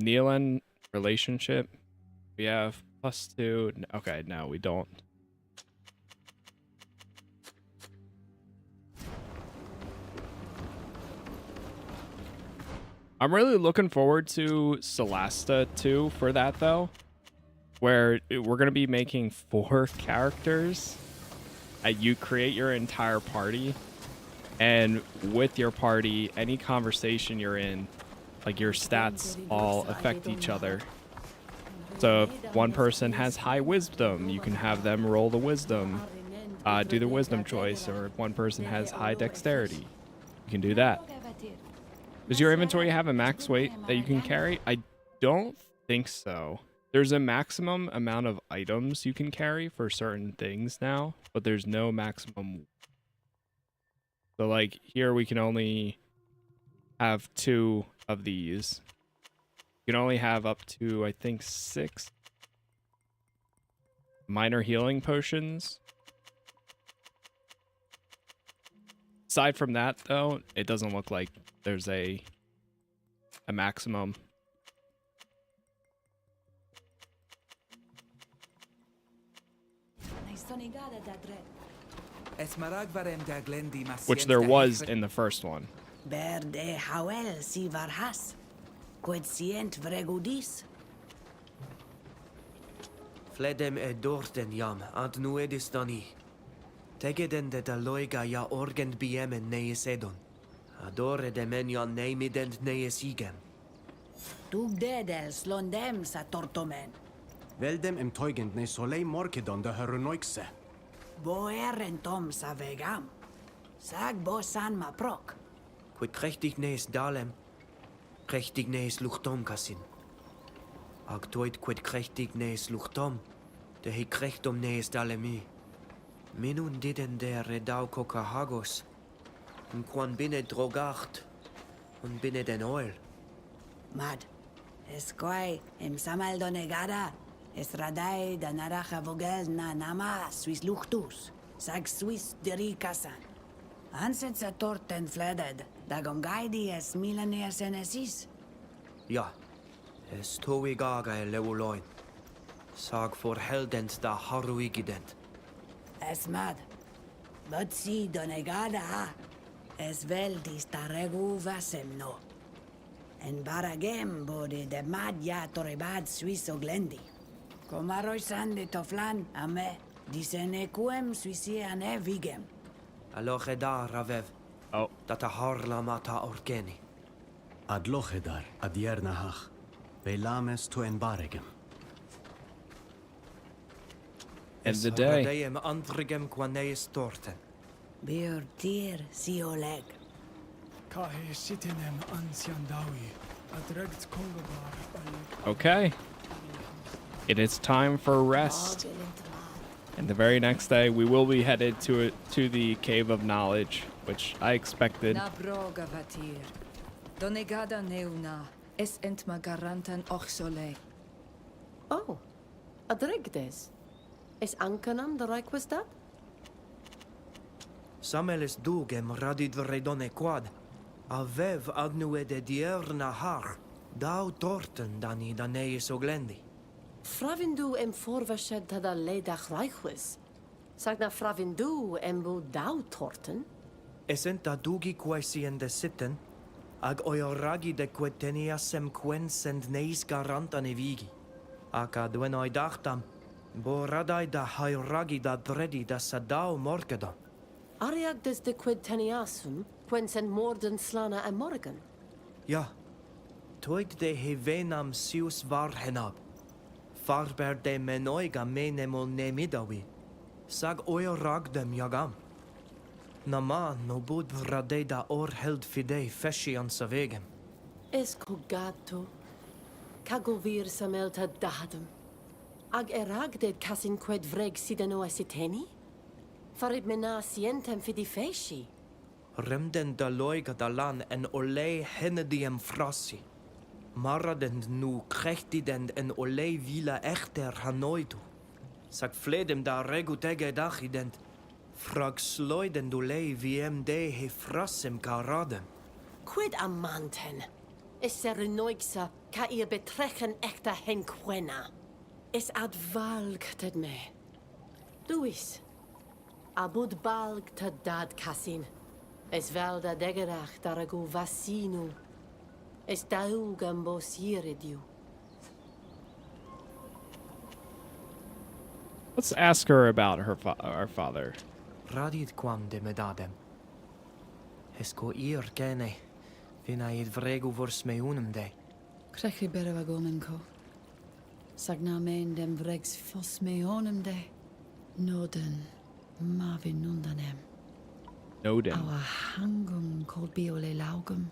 Nealon relationship. We have +2. Okay, no, we don't. I'm really looking forward to Celasta 2 for that, though, where we're going to be making 4 characters. You create your entire party, and with your party, any conversation you're in, like your stats all affect each other. So if one person has high wisdom, you can have them roll the wisdom, do the wisdom choice, or if one person has high dexterity, you can do that. Does your inventory have a max weight that you can carry? I don't think so. There's a maximum amount of items you can carry for certain things now, but there's no maximum. So like here we can only have 2 of these. You can only have up to, I think, 6. Minor healing potions. Aside from that, though, it doesn't look like there's a maximum. Which there was in the first one. Berde hawel si varhas. Quetsient vregudis. Fledem dorten jam, ad nuedis dani. Tegeden de loiga ja orgend biemen neis edon. Adore de menjan neimident neis igem. Tug dedels londem sa tortomen. Veldem em teugend ne solei morkedon de herunoikse. Bo tom sa vegam. Sag bo san ma prok. Quid krechtig neis dalem, krechtig neis luchtom kasin. Ag toit quid krechtig neis luchtom, de he krechtom neis dalemi. Minun diden de redau kokahagos, quan binne drogacht, und binne den oil. Mad, esquai em samal donegada, es radai da naraja vogel na nama suis luchtus, sag suis diri kasan. Anset sa torten fleded, da gomgaidi es milanes enesis. Ja, es toi gaga e leuloin. Sag for heldent da haruigident. Es mad, but si donegada, es veldis ta regu vasem no. En baragem bode de madja torebad suis oglendi. Comaroi sande toflan ame, disene quem suisi ane vigem. Alochedar ravev. Oh. Data harla mata orgeni. Ad lochedar, ad yernahach. Velames to en baregem. End the day. Deem andrigem quaneis torten. Bir tir si oleg. Kahe sitinem ansiandawi. Adregt kolgabar. Okay. It is time for rest. And the very next day, we will be headed to the Cave of Knowledge, which I expected. Nabroga vatir. Donegada neuna. Es entma garantan oxole. Oh, adregdes. Es ankanam the requestat? Sameles dugem radid redone quad. Avev agnue de dierna har. Dau torten dani daneis oglendi. Fravindu em forvashed tada ledach reichwis. Sagna fravindu embu dau torten? Esenta dugi quaesien de sitten, ag oioragi de queteniasem quensend neis garantan evigi. Aka duenoi dachtam, bo radai da hairagi da dredi da sadau morkedon. Ariag des de quid teniasum, quensen morden slana and morgan? Ja, toig de hevenam sius var henab. Farber de menoiga menemol nemidawi. Sag oioragdem jagam. Nama no bud vradeda or held fidei fescian savegem. Escogato. Cagovir samelta dadum. Ag eragded casin qued vreg sideno asiteni? Farid mena sientem fidi fesci. Remden da loiga da lan en olei henediem frassi. Maradend nu krechtidend en olei vila echter hanoidu. Sag fledem da regu tege dachident. Frag sloidend olei viem de he frassem karadem. Quid amanten? Es serenoixa ca ihr betrechen echta henquena. Es ad valgted me. Duis. Abud balgta dad casin. Es valda degerach daragu vassinu. Es daugam bos iridiu. Let's ask her about our father. Radit quam de medadem. Esco ir kene. Vina id vregu vors meunum de. Crechi beravagomenko. Sagna men dem vregs fos meonem de. Noden. Mavin nundanem. Noden. Our hangum called biole laugum.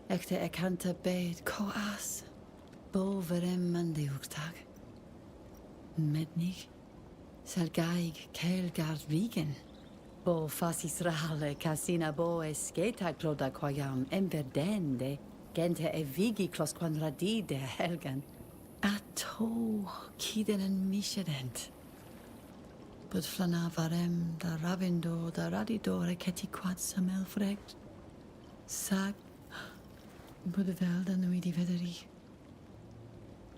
Echte ekanta bed koas. Bo verem mandeugtag. Mednig. Salgaig kelgard vigen. Bo fasis rale casina bo esceta cloda quayam emberdende. Gente e vigi clos quan radide helgan. Ato kiden en misedent. But flana varem da ravindo da radidore keti quad samel fregt. Sag. Bude velda nui di vederi.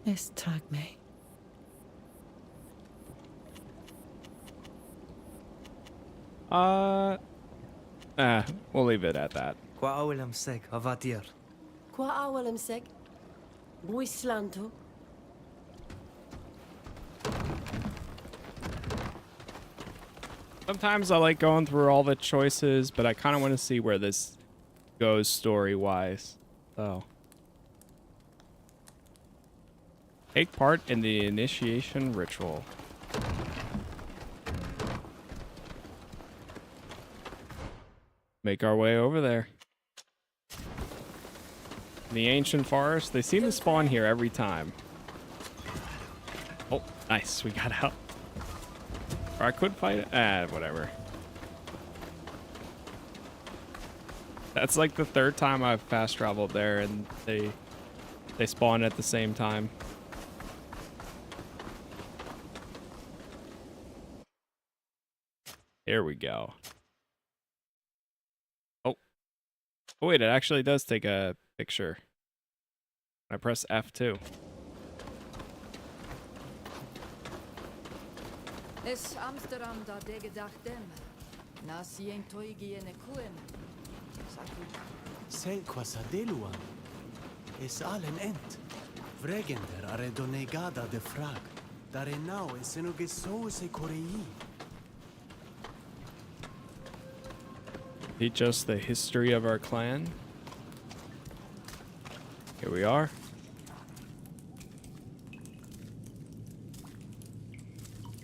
Es trag me. We'll leave it at that. Qua awelam seg avatir. Qua awalem seg. Buislanto. Sometimes I like going through all the choices, but I kind of want to see where this goes story-wise. So, take part in the initiation ritual. Make our way over there. The ancient forest, they seem to spawn here every time. Oh, nice, we got out. Or I could fight it. Whatever. That's like the third time I've fast traveled there, and they spawn at the same time. Here we go. Oh. Oh wait, it actually does take a picture. I press F2. Es Amsterdam da de gedachtem. Nas jen toigi ene kuem. Sel quasadeluan. Es allen ent. Vregender are donegada de frag. Dare now es enogeso se korei. Teach us the history of our clan. Here we are.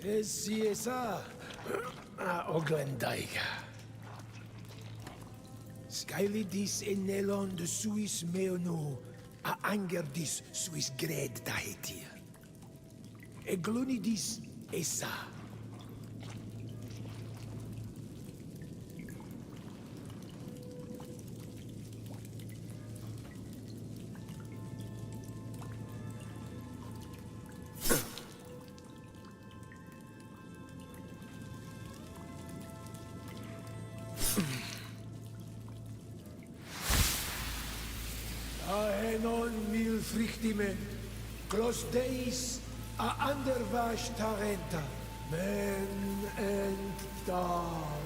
Esa Oglandaiga. Skylidis enelon de Suis meono a angerdis Suis gred dahetir. Eglunidis esa. Aenon mil frichtime, clos deis a andervash tarenta, men and dog.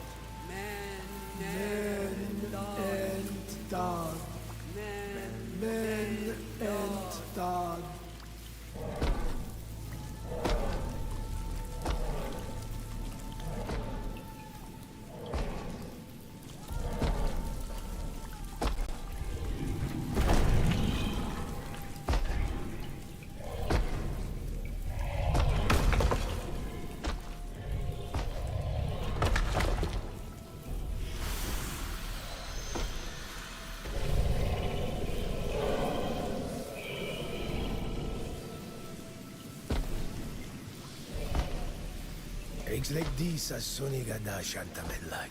Men and dog. Men and dog. Exrec dis a sonigada shantamellag.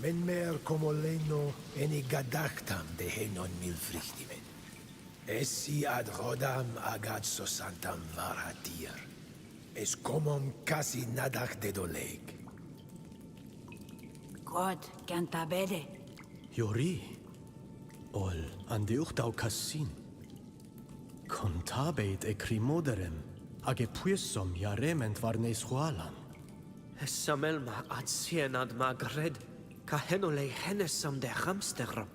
Men mer como leno eni gadachtam de henon mil frichtimen. Essi ad rodam agad sosantam varatir. Es comom casi nadach de doleg. God, cantabede. Yori. Ol andeuchtau cassin. Contabeit e crimoderem. Age puisom yarement varnes hualan. Samelma ad sien ad magred. Kahenole henesam de hamsteram.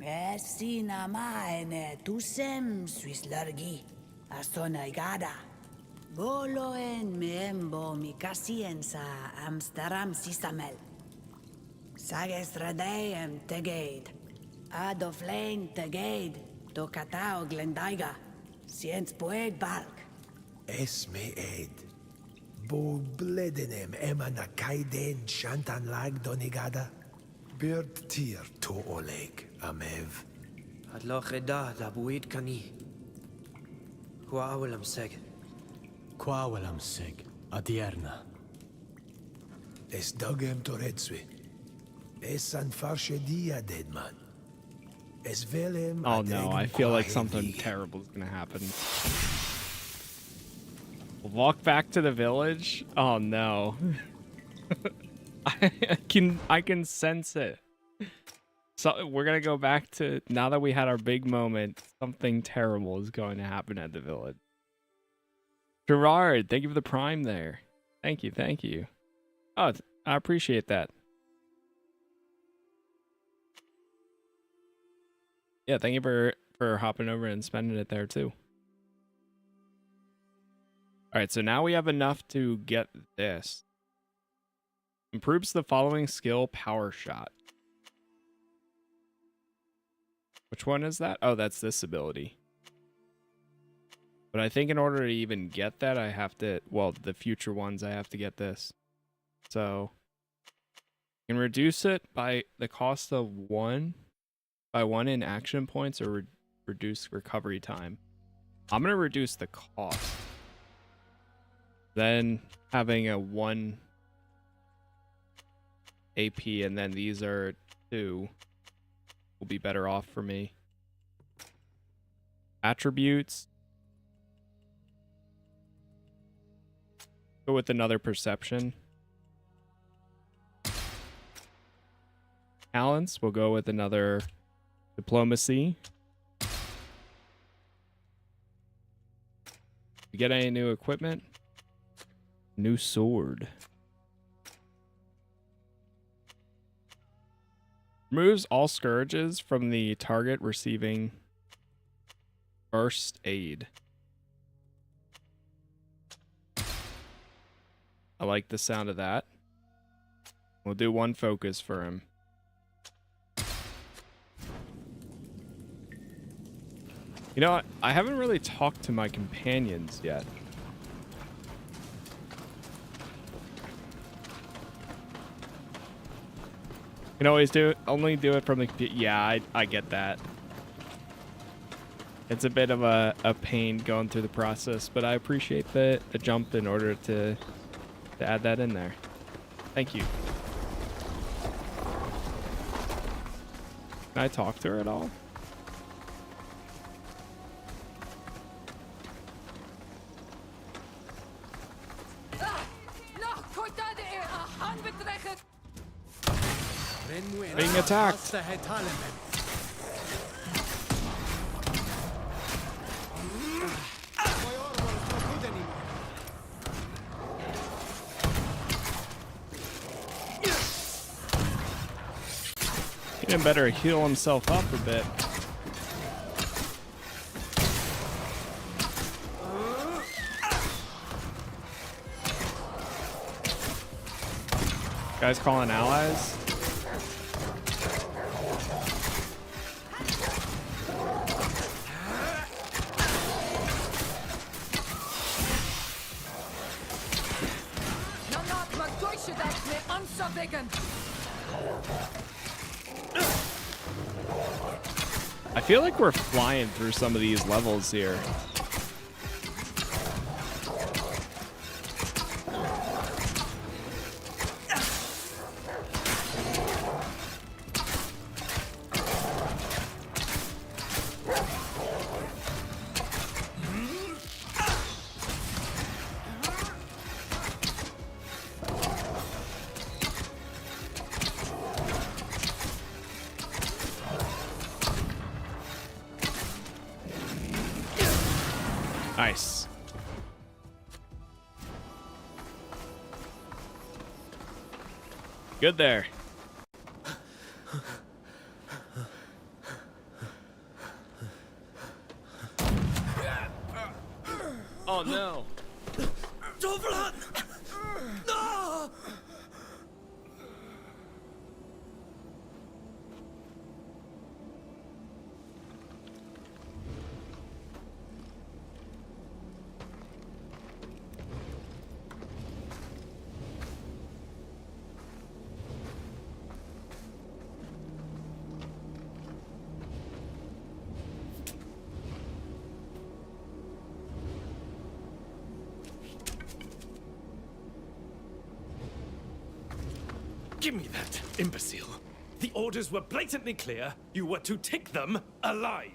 Essina maene tusem suis largi. Astonaigada. Boloen meembo mi casienza Amsterdam sisamel. Sages radeem tegeid. Adoflein tegeid. Do katao glendaiga. Siens poeg balk. Es me ed. Bo bledenem emana kaiden shantan lag donigada. Bird tier to oleg, amev. Ad locheda da buid kani. Qua awelam seg. Quawelam seg, adierna. Es dogem toretswe. Es an farshe dia deadman. Es velem. Oh no, I feel like something terrible is gonna happen. Walk back to the village? Oh no. I can sense it. So we're gonna go back to, now that we had our big moment, something terrible is going to happen at the village. Gerard, thank you for the prime there. Thank you, thank you. Oh, I appreciate that. Yeah, thank you for hopping over and spending it there too. All right, so now we have enough to get this. Improves the following skill, power shot. Which one is that? Oh, that's this ability. But I think in order to even get that, I have to, well, the future ones, I have to get this. So, you can reduce it by the cost of 1 in action points, or reduce recovery time. I'm going to reduce the cost. Then having a 1 AP, and then these are 2, will be better off for me. Attributes. Go with another perception. Talents, we'll go with another diplomacy. You get any new equipment? New sword. Removes all scourges from the target receiving first aid. I like the sound of that. We'll do 1 focus for him. You know what? I haven't really talked to my companions yet. You can always only do it from the computer. Yeah, I get that. It's a bit of a pain going through the process, but I appreciate the jump in order to add that in there. Thank you. Can I talk to her at all? Being attacked. He better heal himself up a bit. Guys calling allies? I feel like we're flying through some of these levels here. Nice. Good there. Oh no. No! Give me that, imbecile. The orders were blatantly clear. You were to take them alive.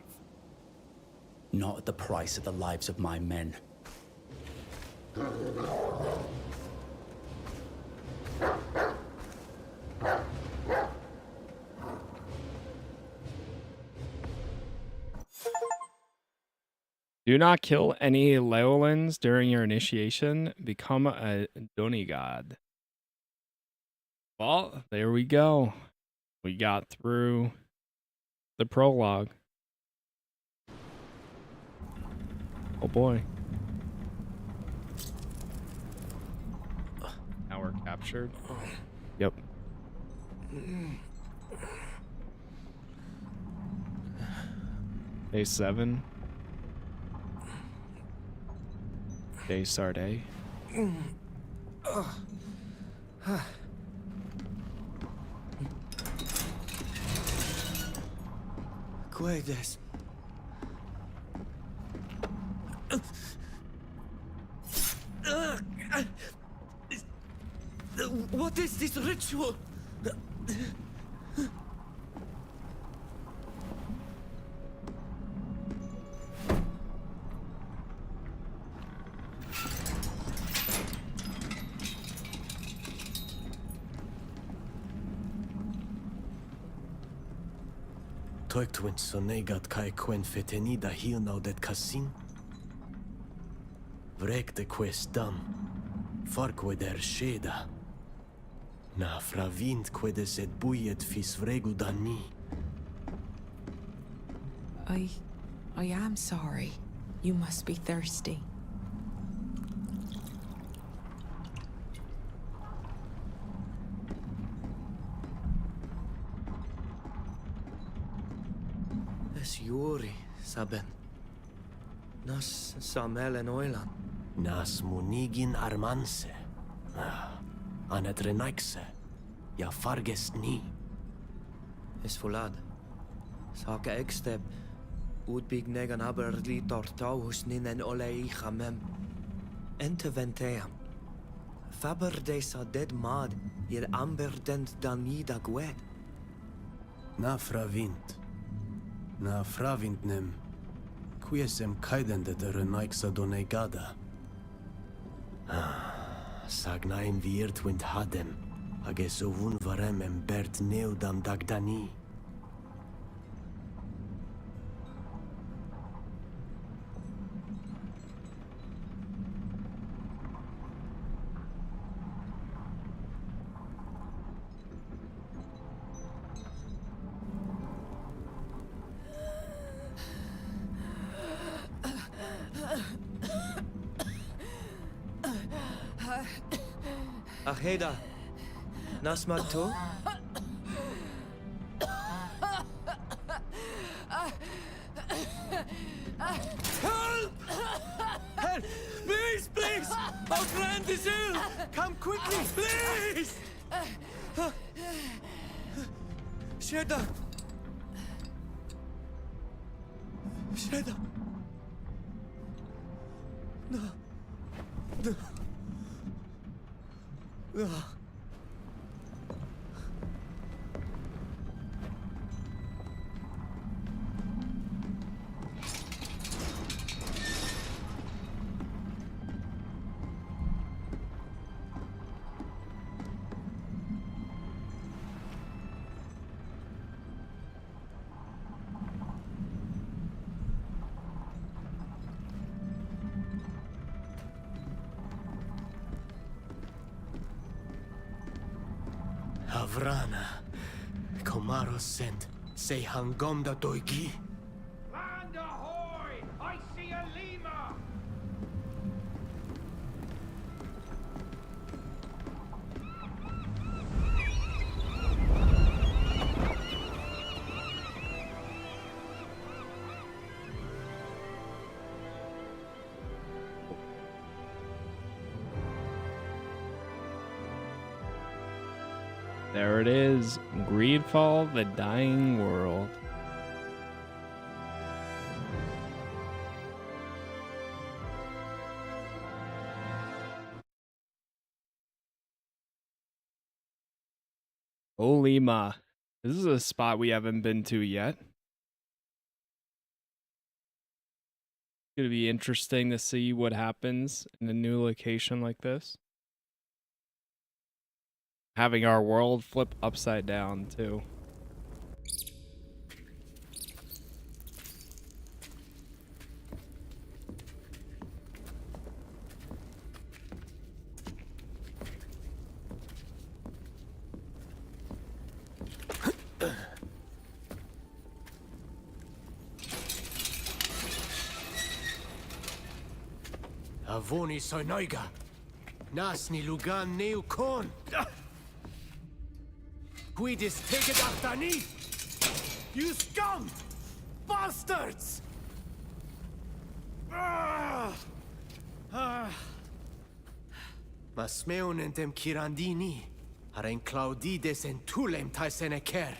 Not at the price of the lives of my men. Do not kill any Leolans during your initiation. Become a Donigod. Well, there we go. We got through the prologue. Oh boy. Now we're captured. Yep. Day 7. Day Sarday. Cuedes. What is this ritual? Toiktwin sonegat kai quen fetenida hilnau det cassin. Vrekte questam, farque der sheda. Na fravint quedes et buiet fis vregu dani. I am sorry. You must be thirsty. Es Yuri, Saben. Nas Samel en Oilan. Nas munigin armanse. Anet renaikse. Ja fargest ni. Es volad. Sake eksteb. Udbig negan aber litor tauhus ninen ole ichamem. Ente venteam. Faber de sa dead mad. Ir amber dent danida gued. Na fravint. Na fravint nem. Quiesem kaidende de renaiksa donegada. Sagnaim viert wind hadem. Ages ovun varem bert neudam dagdani. Aheda. Nasmat to? Help! Help! Please, please! Our friend is ill! Come quickly, please! Sheda! Sheda! No. No. No. Havrana. Komaro sent. Se hangom da doigi. Land ahoy! I see a lemur! There it is. GreedFall, the dying world. Olima. This is a spot we haven't been to yet. Gonna be interesting to see what happens in a new location like this. Having our world flip upside down too. Avoni soinoiga. Nasni lugan neu kon. Quidis take it aftani. You scum! Bastards! Masmeon entem kirandini. Haren claudides en tulem taiseneker.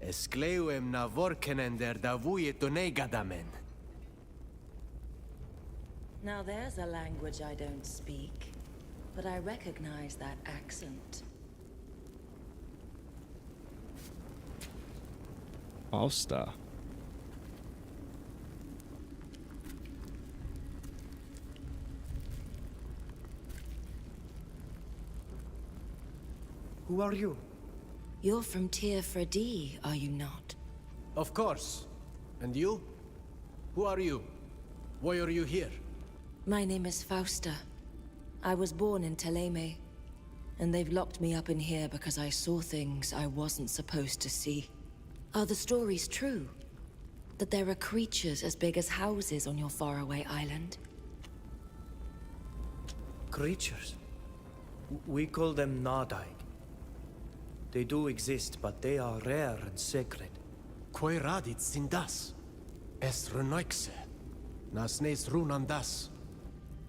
Escleuem navorkenen der davuye donegadamen. Now there's a language I don't speak, but I recognize that accent. Alsta. Who are you? You're from Tier Fredi, are you not? Of course. And you? Who are you? Why are you here? My name is Fausta. I was born in Teleme, and they've locked me up in here because I saw things I wasn't supposed to see. Are the stories true? That there are creatures as big as houses on your faraway island? Creatures? We call them Nadaig. They do exist, but they are rare and sacred. Quae radit sindas? Es runoixe. Nasnes runandas.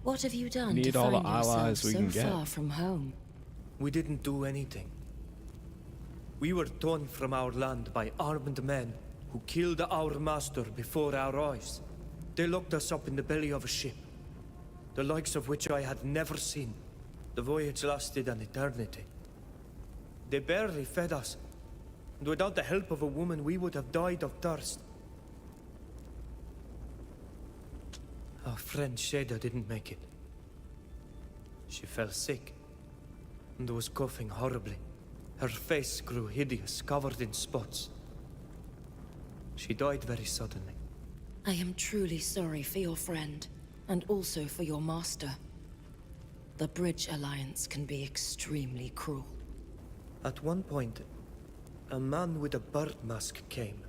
What have you done Need to all find the yourself allies we so can get. far from home? We didn't do anything. We were torn from our land by armed men who killed our master before our eyes. They locked us up in the belly of a ship, the likes of which I had never seen. The voyage lasted an eternity. They barely fed us, and without the help of a woman, we would have died of thirst. Our friend Shada didn't make it. She fell sick, and was coughing horribly. Her face grew hideous, covered in spots. She died very suddenly. I am truly sorry for your friend, and also for your master. The Bridge Alliance can be extremely cruel. At one point, a man with a bird mask came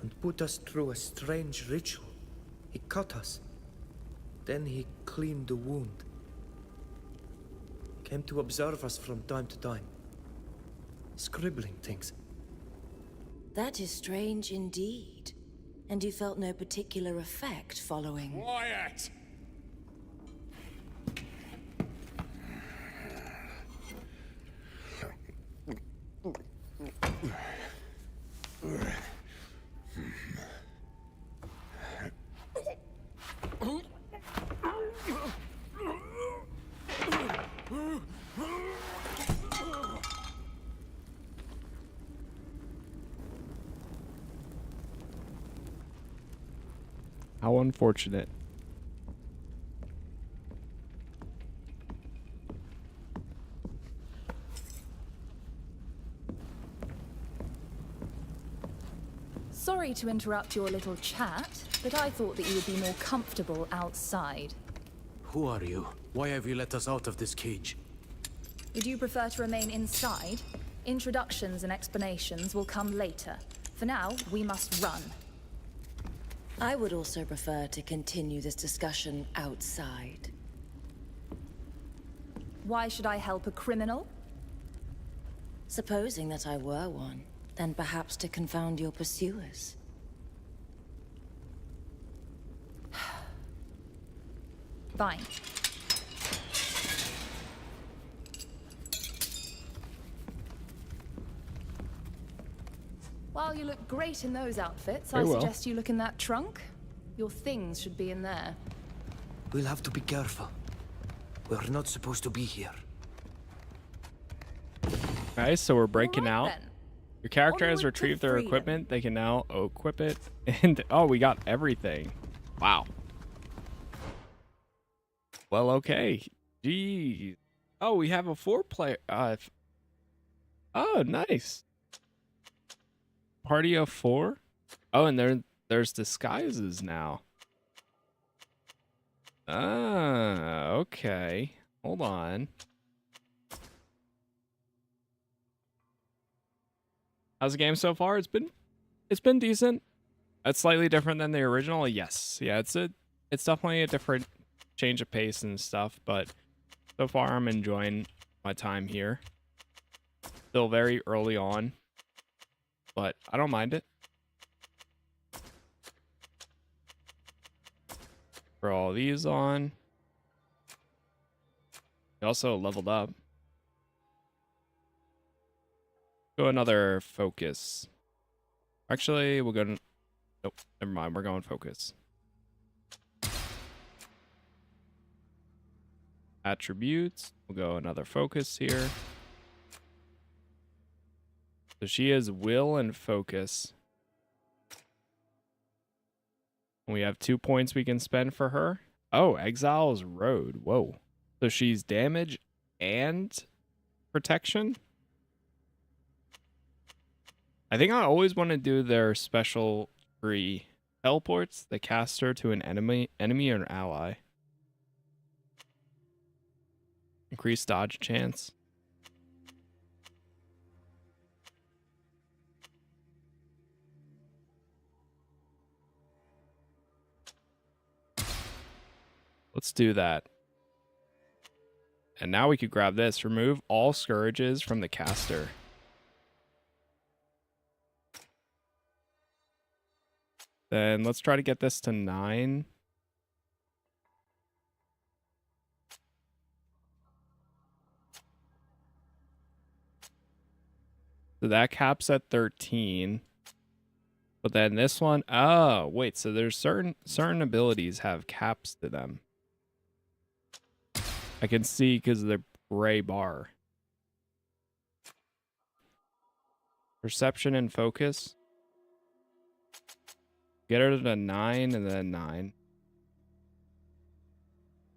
and put us through a strange ritual. He cut us. Then he cleaned the wound. Came to observe us from time to time, scribbling things. That is strange indeed. And you felt no particular effect following... Quiet! How unfortunate. Sorry to interrupt your little chat, but I thought that you would be more comfortable outside. Who are you? Why have you let us out of this cage? Would you prefer to remain inside? Introductions and explanations will come later. For now, we must run. I would also prefer to continue this discussion outside. Why should I help a criminal? Supposing that I were one, then perhaps to confound your pursuers. Fine. While you look great in those outfits, I suggest you look in that trunk. Your things should be in there. We'll have to be careful. We're not supposed to be here. Okay, so we're breaking out. Then. Your character has Onward to retrieved their freedom. equipment. They can now equip it. And oh, we got everything. Wow. Well, okay. Jeez. Oh, we have a 4-player. Oh, nice. Party of 4. Oh, and there's disguises now. Ah, okay. Hold on. How's the game so far? It's been decent. It's slightly different than the original. Yes. Yeah, it's definitely a different change of pace and stuff, but so far I'm enjoying my time here. Still very early on, but I don't mind it. Throw all these on. We also leveled up. Go another focus. Actually, we'll go to... Nope, never mind. We're going focus. Attributes. We'll go another focus here. So she is will and focus. We have 2 points we can spend for her. Oh, Exile's Road. Whoa. So she's damage and protection? I think I always want to do their special tree. Teleports the caster to an enemy or an ally. Increase dodge chance. Let's do that. And now we could grab this. Remove all scourges from the caster. Then let's try to get this to 9. So that caps at 13. But then this one, oh, wait, so there's certain abilities have caps to them. I can see because of the gray bar. Perception and focus. Get her to 9 and then 9.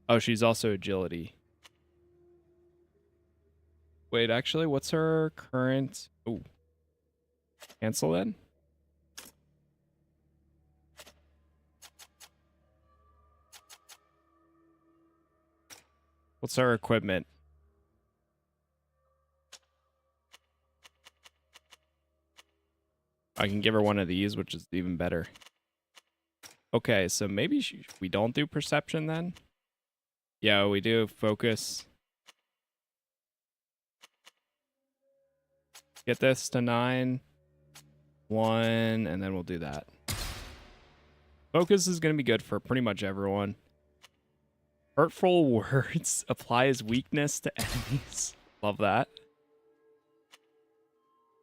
Oh, she's also agility. Wait, actually, what's her current... Oh. Cancel then? What's her equipment? I can give her one of these, which is even better. Okay, so maybe we don't do perception then? Yeah, we do focus. Get this to 9. 1, and then we'll do that. Focus is going to be good for pretty much everyone. Hurtful words applies weakness to enemies. Love that.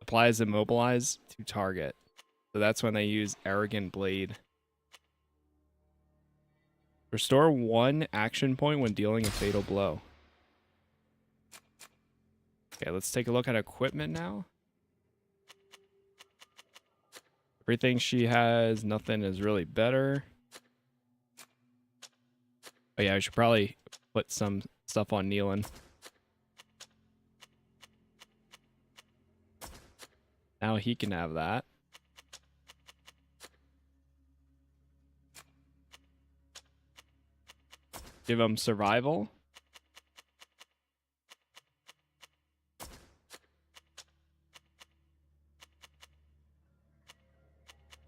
Applies immobilize to target. So that's when they use Arrogant Blade. Restore 1 action point when dealing a fatal blow. Okay, let's take a look at equipment now. Everything she has, nothing is really better. Oh yeah, I should probably put some stuff on Nealon. Now he can have that. Give him survival.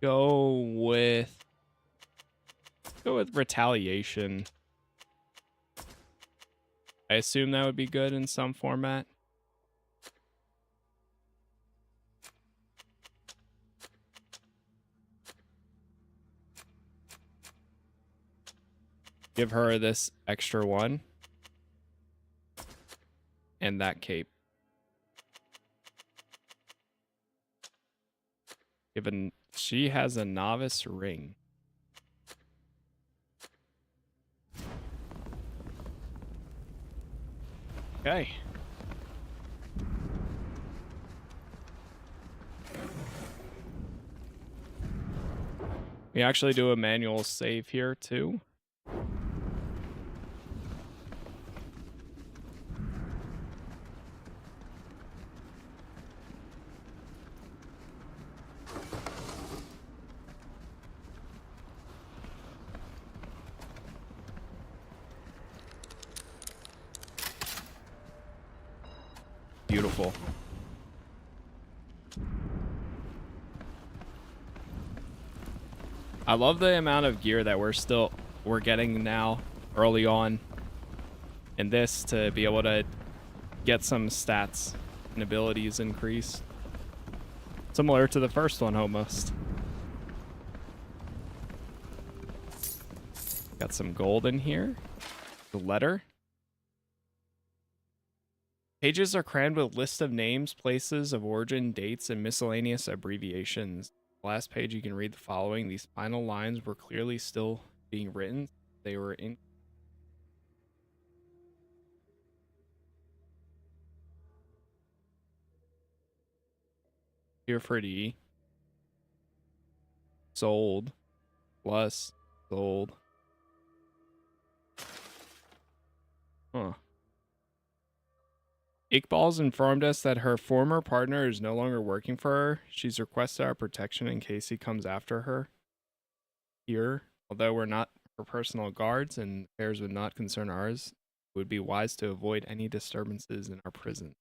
Go with retaliation. I assume that would be good in some format. Give her this extra 1. And that cape. She has a novice ring. Okay. We actually do a manual save here too. Beautiful. I love the amount of gear that we're getting now early on in this to be able to get some stats and abilities increased. Similar to the first one almost. Got some gold in here. The letter. Pages are crammed with lists of names, places of origin, dates, and miscellaneous abbreviations. Last page you can read the following. These final lines were clearly still being written. They were in here for D. Sold plus sold. Huh. Iqbal's informed us that her former partner is no longer working for her. She's requested our protection in case he comes after her. Here, although we're not her personal guards and affairs would not concern ours, it would be wise to avoid any disturbances in our prison.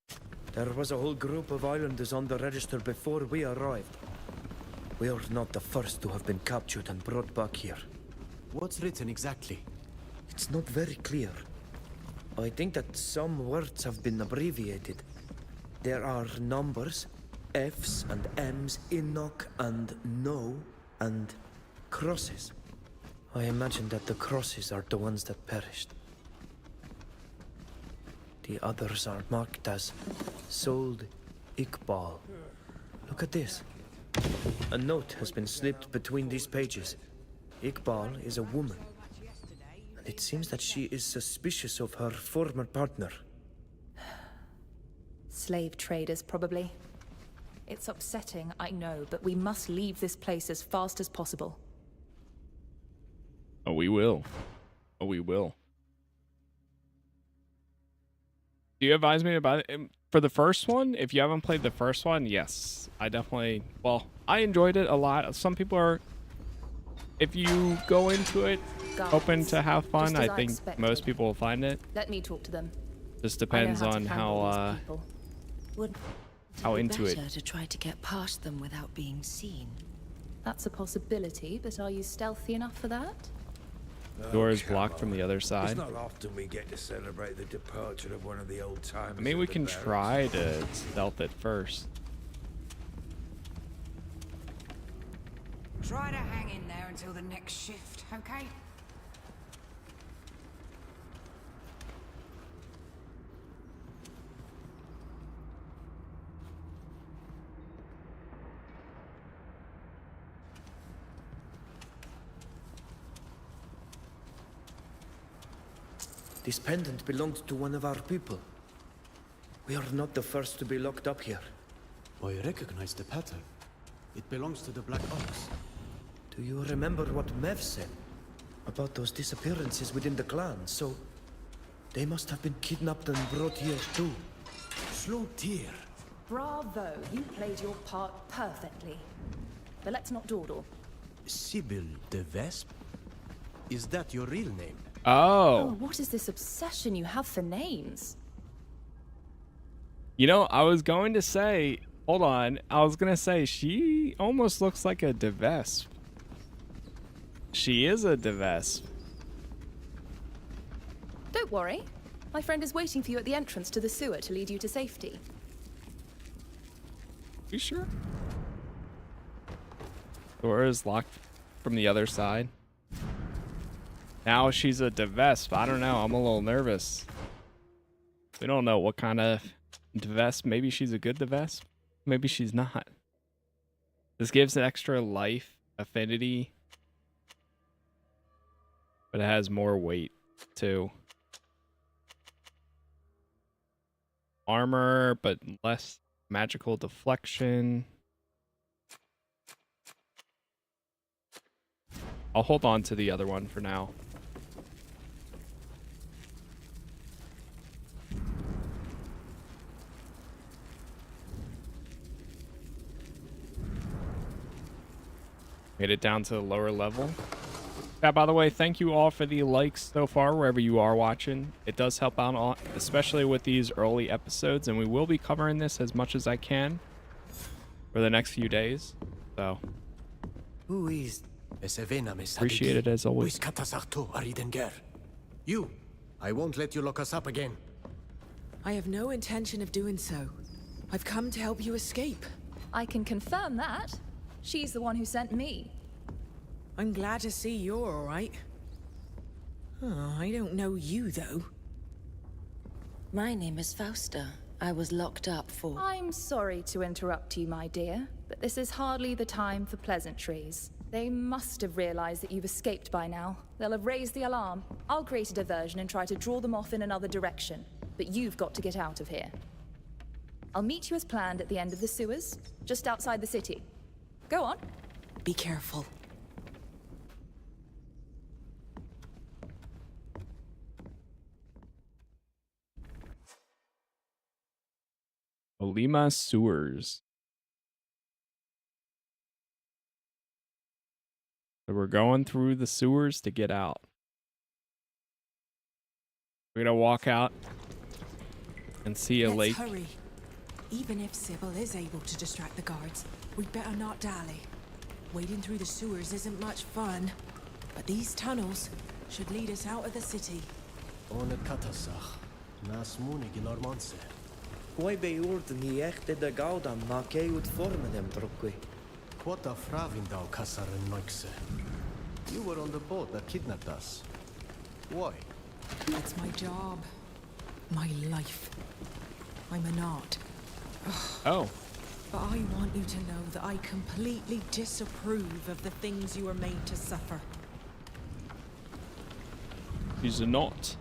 There was a whole group of islanders on the register before we arrived. We are not the first to have been captured and brought back here. What's written exactly? It's not very clear. I think that some words have been abbreviated. There are numbers, F's and M's, Enoch and No, and crosses. I imagine that the crosses are the ones that perished. The others are marked as sold Iqbal. Look at this. A note has been slipped between these pages. Iqbal is a woman. It seems that she is suspicious of her former partner. Slave traders, probably. It's upsetting, I know, but we must leave this place as fast as possible. Oh, we will. Oh, we will. Do you advise me about it? For the first one, if you haven't played the first one, yes. I definitely... Well, I enjoyed it a lot. Some people are... If you go into it open to have fun, I think most people will find it. Let me talk to them. Just depends on how into it. To try to get past them without being seen. That's a possibility, but are you stealthy enough for that? Door is blocked from the other side. It's not often we get to celebrate the departure of one of the old timers. I mean, we can try to stealth it first. Try to hang in there until the next shift, okay? This pendant belonged to one of our people. We are not the first to be locked up here. I recognize the pattern. It belongs to the Black Ox. Do you remember what Mev said about those disappearances within the clan? So, they must have been kidnapped and brought here too. Slow tear. Bravo, you played your part perfectly. But let's not dawdle. Sybil the Vesp? Is that your real name? Oh, what is this obsession you have for names? You know, I was going to say, hold on. I was going to say, she almost looks like a Devesp. She is a Devesp. Don't worry. My friend is waiting for you at the entrance to the sewer to lead you to safety. You sure? Door is locked from the other side. Now she's a Devesp. I don't know. I'm a little nervous. We don't know what kind of Devesp. Maybe she's a good Devesp. Maybe she's not. This gives an extra life affinity. But it has more weight, too. Armor, but less magical deflection. I'll hold on to the other one for now. Made it down to the lower level. Yeah, by the way, thank you all for the likes so far, wherever you are watching. It does help out, especially with these early episodes, and we will be covering this as much as I can for the next few days. So, Who is appreciate it as always. You, I won't let you lock us up again. I have no intention of doing so. I've come to help you escape. I can confirm that. She's the one who sent me. I'm glad to see you're all right. Oh, I don't know you, though. My name is Fausta. I was locked up for... I'm sorry to interrupt you, my dear, but this is hardly the time for pleasantries. They must have realized that you've escaped by now. They'll have raised the alarm. I'll create a diversion and try to draw them off in another direction. But you've got to get out of here. I'll meet you as planned at the end of the sewers, just outside the city. Go on. Be careful. Olima Sewers. So we're going through the sewers to get out. We're gonna walk out and see a lake. Let's hurry. Even if Sybil is able to distract the guards, we'd better not dally. Wading through the sewers isn't much fun, but these tunnels should lead us out of the city. You were on the boat that kidnapped us. Why? It's my job. My life. I'm an art. Oh. But I want you to know that I completely disapprove of the things you are made to suffer. She's not.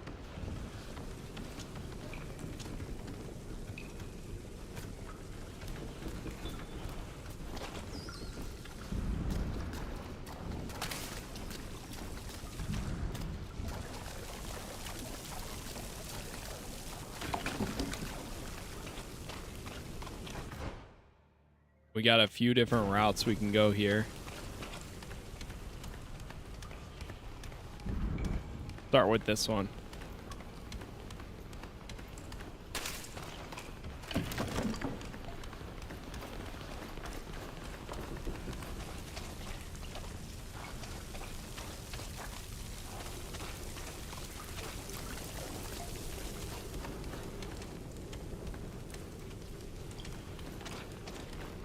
We got a few different routes we can go here. Start with this one.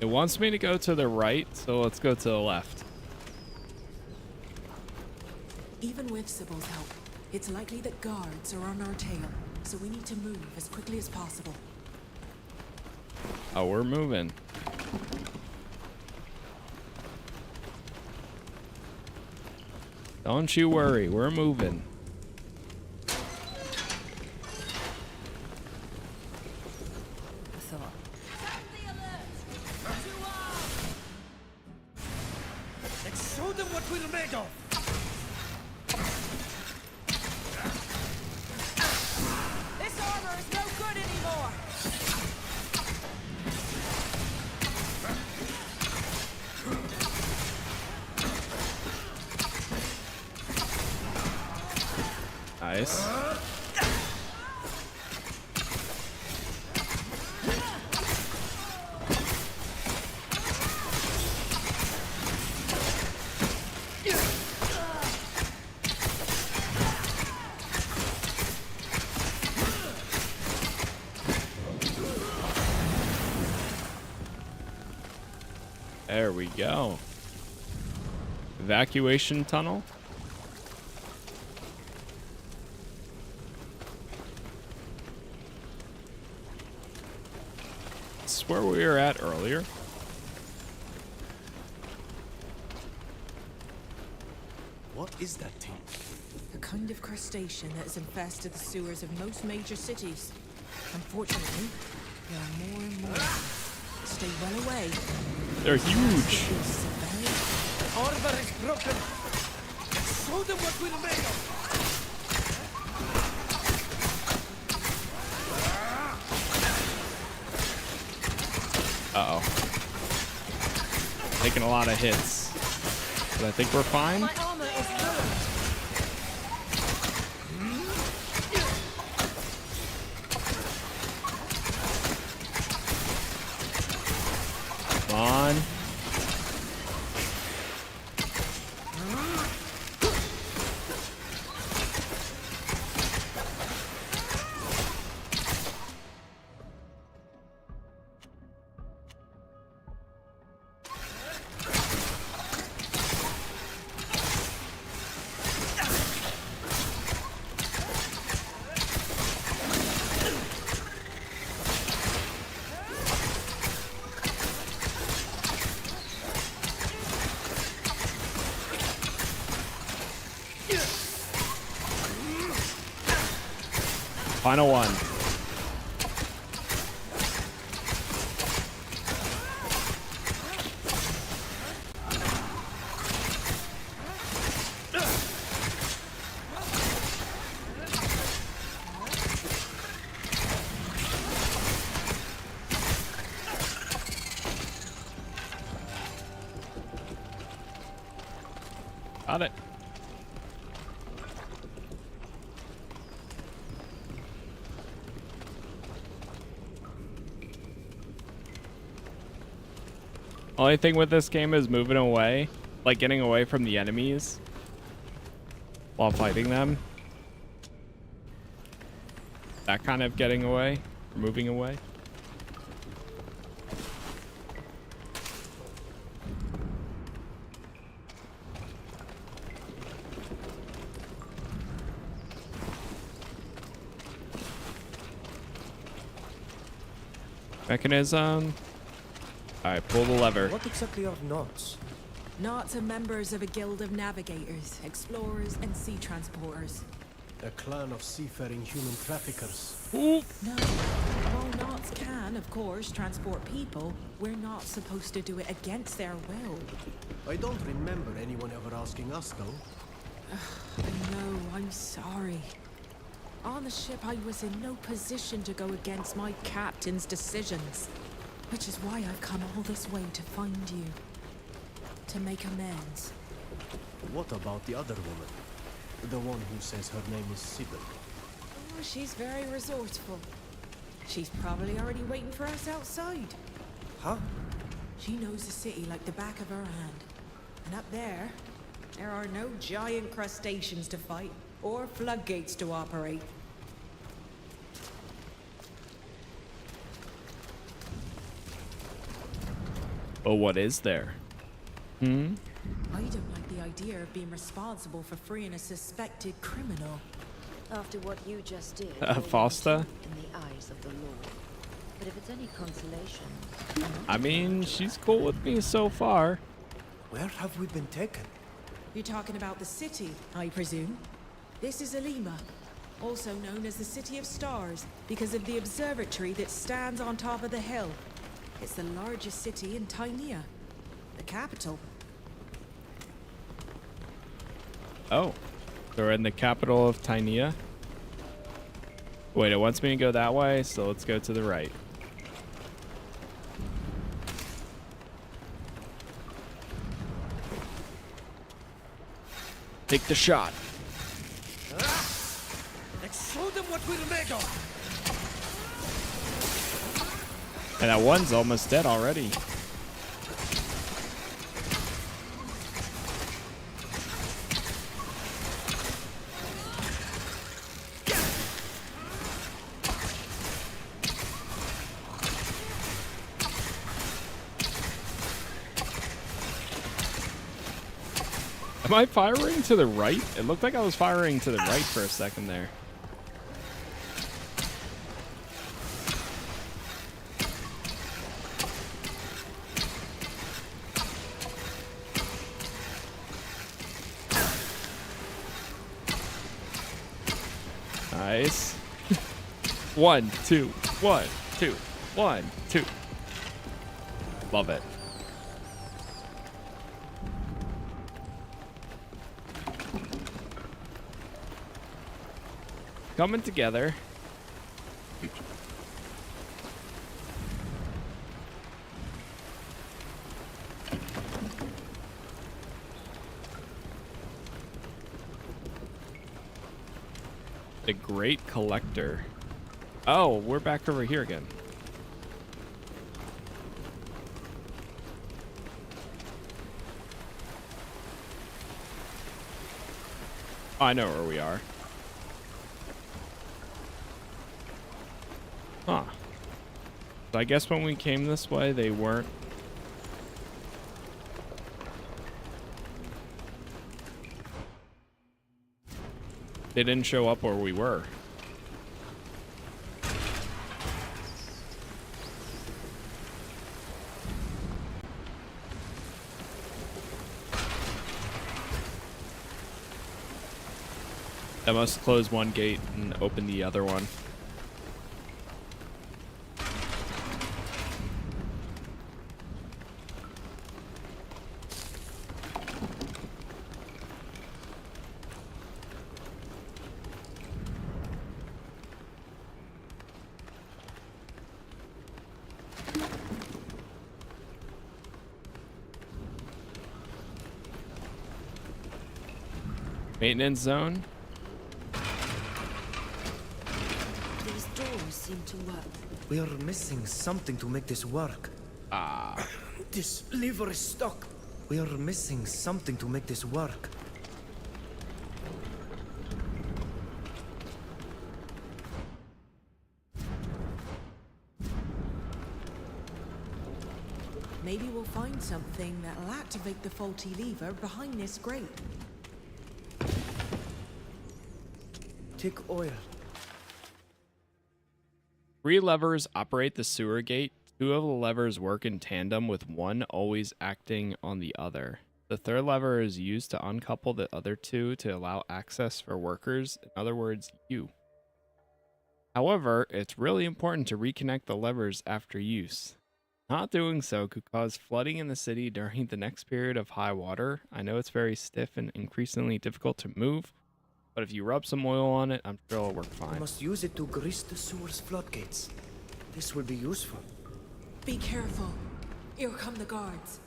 It wants me to go to the right, so let's go to the left. Even with Sybil's help, it's likely that guards are on our tail, so we need to move as quickly as possible. Oh, we're moving. Don't you worry, we're moving. Nice. There we go. Evacuation tunnel. This is where we were at earlier. What is that thing? A kind of crustacean that has infested the sewers of most major cities. Unfortunately, there are more and more. Stay well away. They're huge. Order is broken. show them what we're made of. Uh-oh. Taking a lot of hits. But I think we're fine. My armor is ruined. Come on. Final one. Got it. Only thing with this game is moving away, like getting away from the enemies while fighting them. That kind of getting away, or moving away. Mechanism. Alright, pull the lever. What exactly are knots? Knots are members of a guild of navigators, explorers, and sea transporters. A clan of seafaring human traffickers. No. While knots can, of course, transport people, we're not supposed to do it against their will. I don't remember anyone ever asking us, though. I know, I'm sorry. On the ship, I was in no position to go against my captain's decisions. Which is why I've come all this way to find you. To make amends. What about the other woman? The one who says her name is Sybil. Oh, she's very resourceful. She's probably already waiting for us outside. Huh? She knows the city like the back of her hand. And up there are no giant crustaceans to fight, or floodgates to operate. Oh, what is there? Hmm? I don't like the idea of being responsible for freeing a suspected criminal. After what you just did, Foster? in the eyes of the law. But if it's any consolation, I mean, she's cool with me so far. Where have we been taken? You're talking about the city, I presume? This is Alima, also known as the City of Stars, because of the observatory that stands on top of the hill. It's the largest city in Tynea, the capital. Oh, so we're in the capital of Tynea. Wait, it wants me to go that way, so let's go to the right. Take the shot. Let's show them what we're made of. And that one's almost dead already. Am I firing to the right? It looked like I was firing to the right for a second there. Nice. 1, 2, 1, 2, 1, 2. Love it. coming together. The Great Collector. Oh, we're back over here again. Oh, I know where we are. Huh. So I guess when we came this way, they weren't. They didn't show up where we were. I must close one gate and open the other one. Maintenance zone. These doors seem to work. We are missing something to make this work. Ah. This lever is stuck. We are missing something to make this work. Maybe we'll find something that'll activate the faulty lever behind this grate. Take oil. 3 levers operate the sewer gate. 2 of the levers work in tandem, with one always acting on the other. The third lever is used to uncouple the other 2 to allow access for workers, in other words, you. However, it's really important to reconnect the levers after use. Not doing so could cause flooding in the city during the next period of high water. I know it's very stiff and increasingly difficult to move, but if you rub some oil on it, I'm sure it'll work We fine. must use it to grease the sewer's floodgates. This will be useful. Be careful. Here come the guards.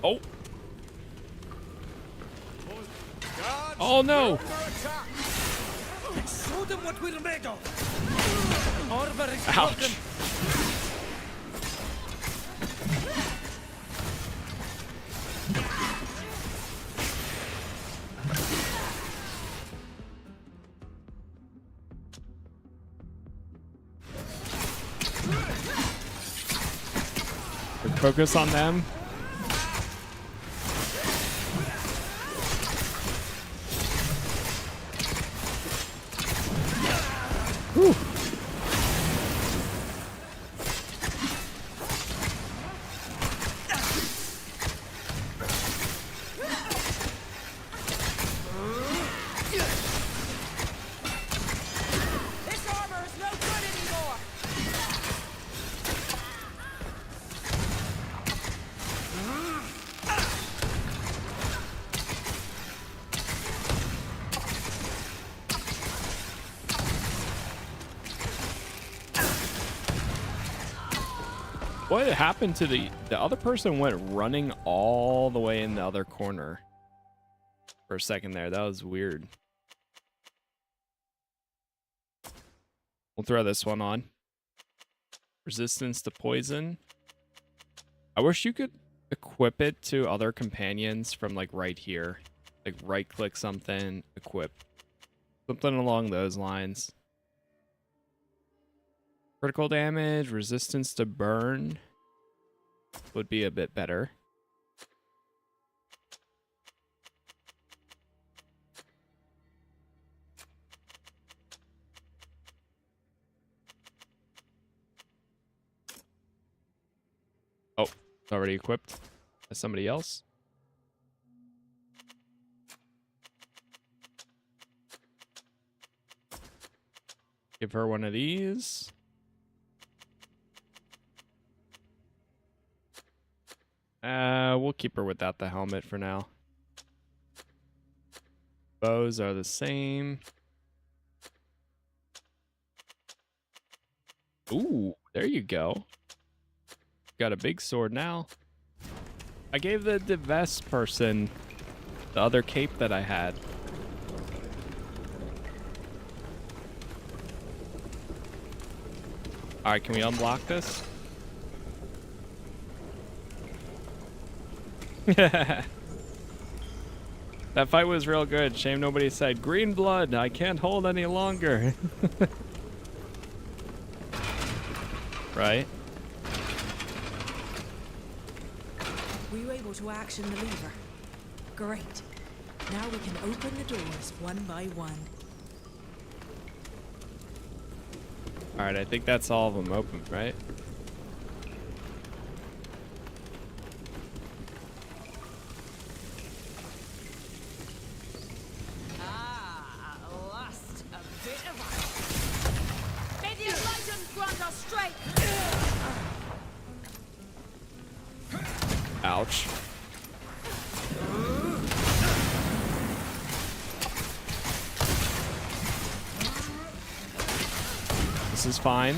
Oh! Oh no! Show them what we're made of! Orber is Ouch. broken! Focus on them. Whew. This armor is no good anymore! What happened to the other person? Went running all the way in the other corner for a second there. That was weird. We'll throw this one on. Resistance to poison. I wish you could equip it to other companions from like right here. Like right click something, equip. Something along those lines. Critical damage, resistance to burn would be a bit better. Oh, it's already equipped by somebody else. Give her one of these. We'll keep her without the helmet for now. Bows are the same. Ooh, there you go. Got a big sword now. I gave the vest person the other cape that I had. All right, can we unblock this? That fight was real good. Shame nobody said, green blood, I can't hold any longer. Right? Were you able to action the lever? Great. Now we can open the doors one by one. Alright, I think that's all of them open, right? Last a bit of ice. May the enlightened grant us strength. Ouch. This is fine.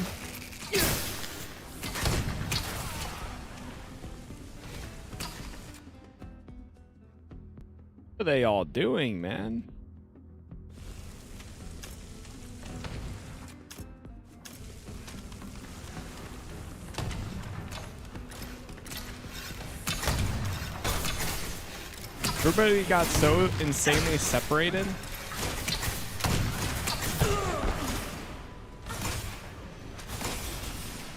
What are they all doing, man? Everybody got so insanely separated.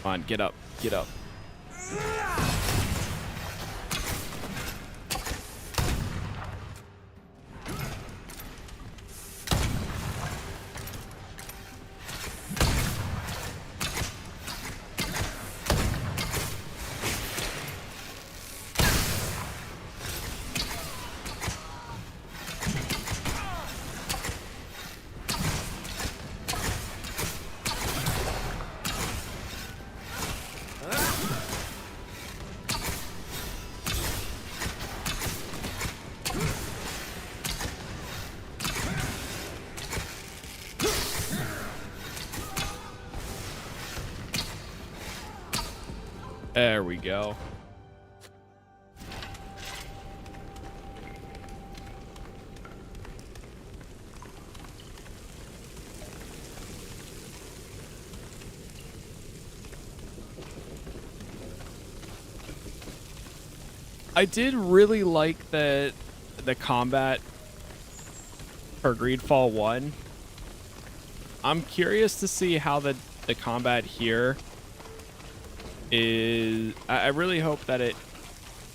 Come on, get up, get up. There we go. I did really like the combat for GreedFall 1. I'm curious to see how the combat here is. I really hope that it,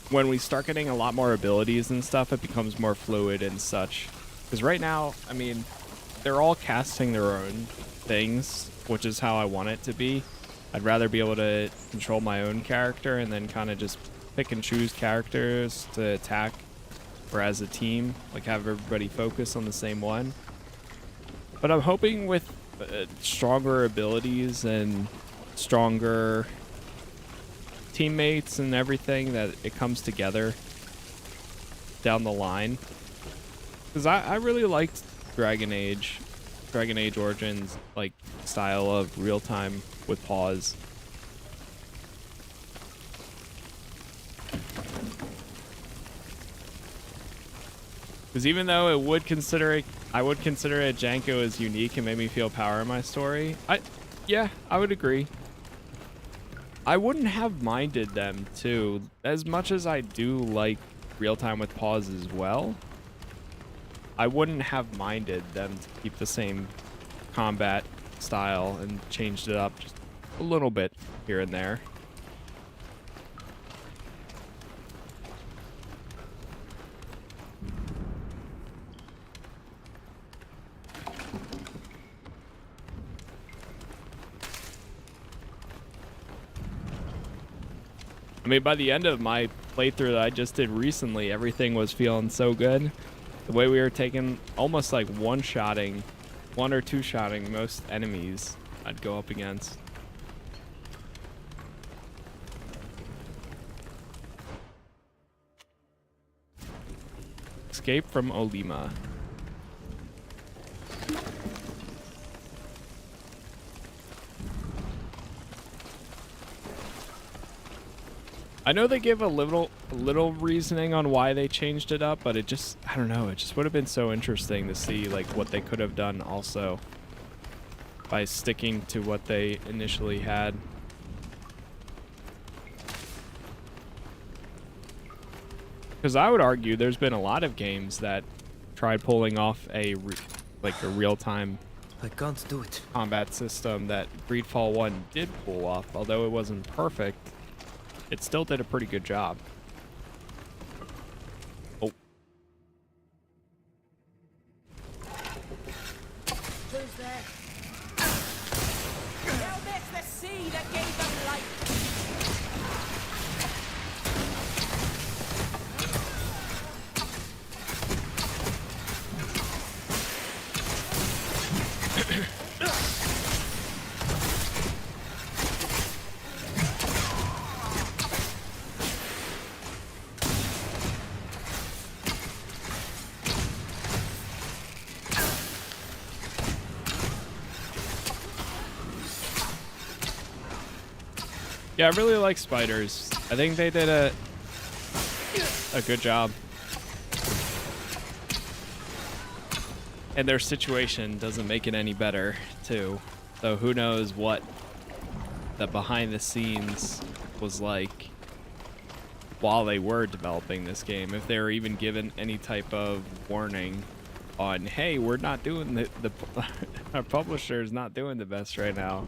when we start getting a lot more abilities and stuff, it becomes more fluid and such. Because right now, I mean, they're all casting their own things, which is how I want it to be. I'd rather be able to control my own character and then kind of just pick and choose characters to attack, or as a team, like have everybody focus on the same one. But I'm hoping with stronger abilities and stronger teammates and everything that it comes together down the line. Because I really liked Dragon Age Origins, like, style of real-time with pause. Because even though I would consider it janko as unique and made me feel power in my story, yeah, I would agree. I wouldn't have minded them too, as much as I do like real-time with pause as well. I wouldn't have minded them to keep the same combat style and changed it up just a little bit here and there. I mean, by the end of my playthrough that I just did recently, everything was feeling so good. The way we were taking almost like one or two shotting most enemies I'd go up against. Escape from Olima. I know they give a little reasoning on why they changed it up, but it just, I don't know, it just would have been so interesting to see like what they could have done also by sticking to what they initially had. Because I would argue there's been a lot of games that tried pulling off a real-time I can't do it. Combat system that GreedFall 1 did pull off, although it wasn't perfect. It still did a pretty good job. Oh. Who's there? Now that's the sea that gave them life. Yeah, I really like spiders. I think they did a good job. And their situation doesn't make it any better, too. So who knows what the behind the scenes was like while they were developing this game. If they were even given any type of warning on, hey, we're not doing our publisher is not doing the best right now.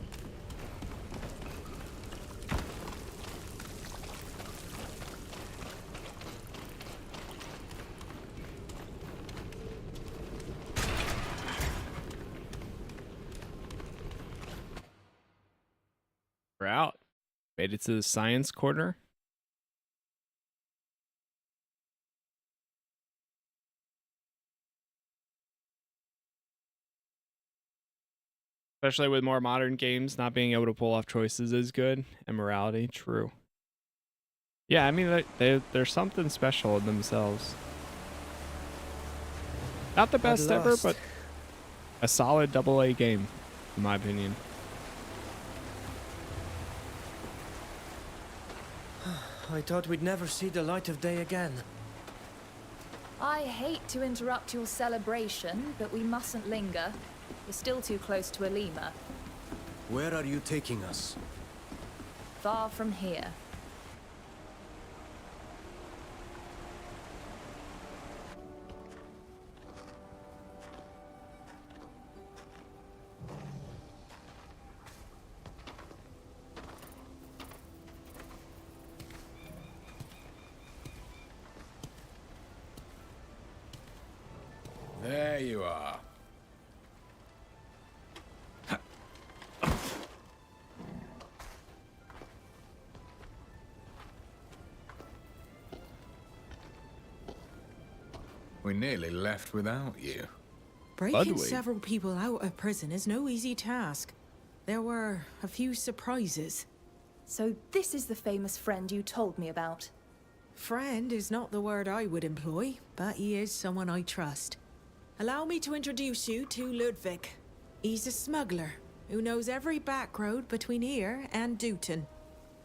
We're out. Made it to the science corner. Especially with more modern games, not being able to pull off choices is good. And morality, true. Yeah, I mean, they're something special in themselves. Not the best ever, but a solid AA game, in my opinion. I thought we'd never see the light of day again. I hate to interrupt your celebration, but we mustn't linger. We're still too close to Olima. Where are you taking us? Far from here. There you are. We nearly left without you. Breaking several people out of prison is no easy task. There were a few surprises. So this is the famous friend you told me about. Friend is not the word I would employ, but he is someone I trust. Allow me to introduce you to Ludwig. He's a smuggler who knows every back road between here and Dutton.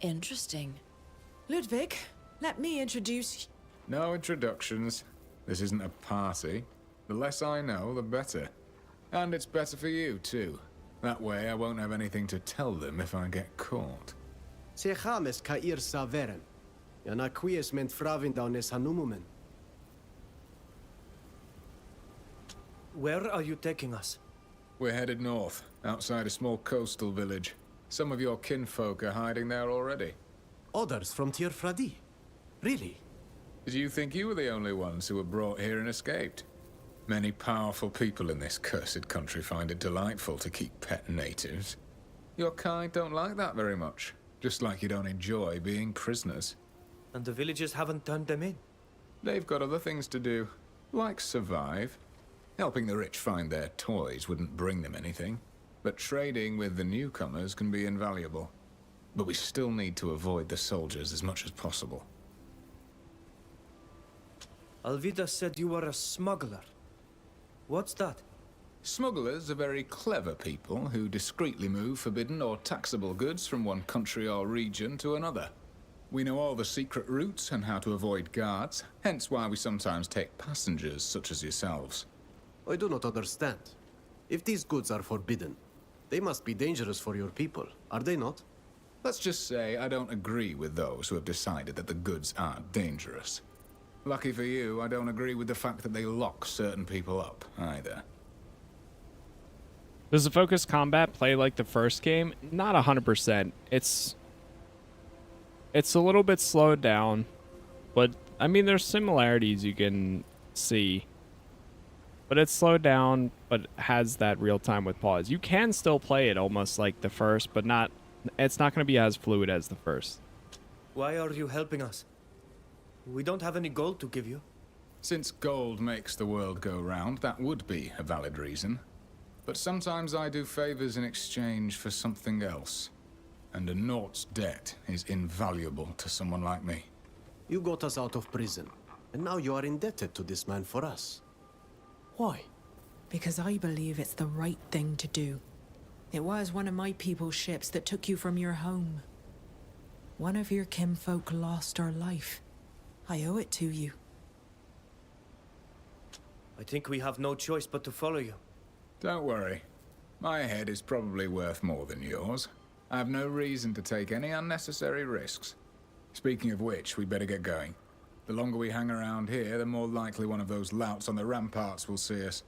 Interesting. Ludwig, let me introduce... No introductions. This isn't a party. The less I know, the better. And it's better for you, too. That way I won't have anything to tell them if I get caught. Se chames ka ir saveren. Yana quies ment fravin daunes hanumumen. Where are you taking us? We're headed north, outside a small coastal village. Some of your kinfolk are hiding there already. Others from Tir Fradi? Really? Did you think you were the only ones who were brought here and escaped? Many powerful people in this cursed country find it delightful to keep pet natives. Your kind don't like that very much, just like you don't enjoy being prisoners. And the villagers haven't turned them in? They've got other things to do, like survive. Helping the rich find their toys wouldn't bring them anything, but trading with the newcomers can be invaluable. But we still need to avoid the soldiers as much as possible. Alvida said you were a smuggler. What's that? Smugglers are very clever people who discreetly move forbidden or taxable goods from one country or region to another. We know all the secret routes and how to avoid guards, hence why we sometimes take passengers such as yourselves. I do not understand. If these goods are forbidden, they must be dangerous for your people, are they not? Let's just say I don't agree with those who have decided that the goods aren't dangerous. Lucky for you, I don't agree with the fact that they lock certain people up, either. Does the focus combat play like the first game? Not 100%. It's a little bit slowed down, but I mean there's similarities you can see. But it's slowed down, but has that real time with pause. You can still play it almost like the first, but it's not going to be as fluid as the first. Why are you helping us? We don't have any gold to give you. Since gold makes the world go round, that would be a valid reason. But sometimes I do favors in exchange for something else. And a Naught's debt is invaluable to someone like me. You got us out of prison, and now you are indebted to this man for us. Why? Because I believe it's the right thing to do. It was one of my people's ships that took you from your home. One of your kinfolk lost her life. I owe it to you. I think we have no choice but to follow you. Don't worry. My head is probably worth more than yours. I have no reason to take any unnecessary risks. Speaking of which, we better get going. The longer we hang around here, the more likely one of those louts on the ramparts will see us.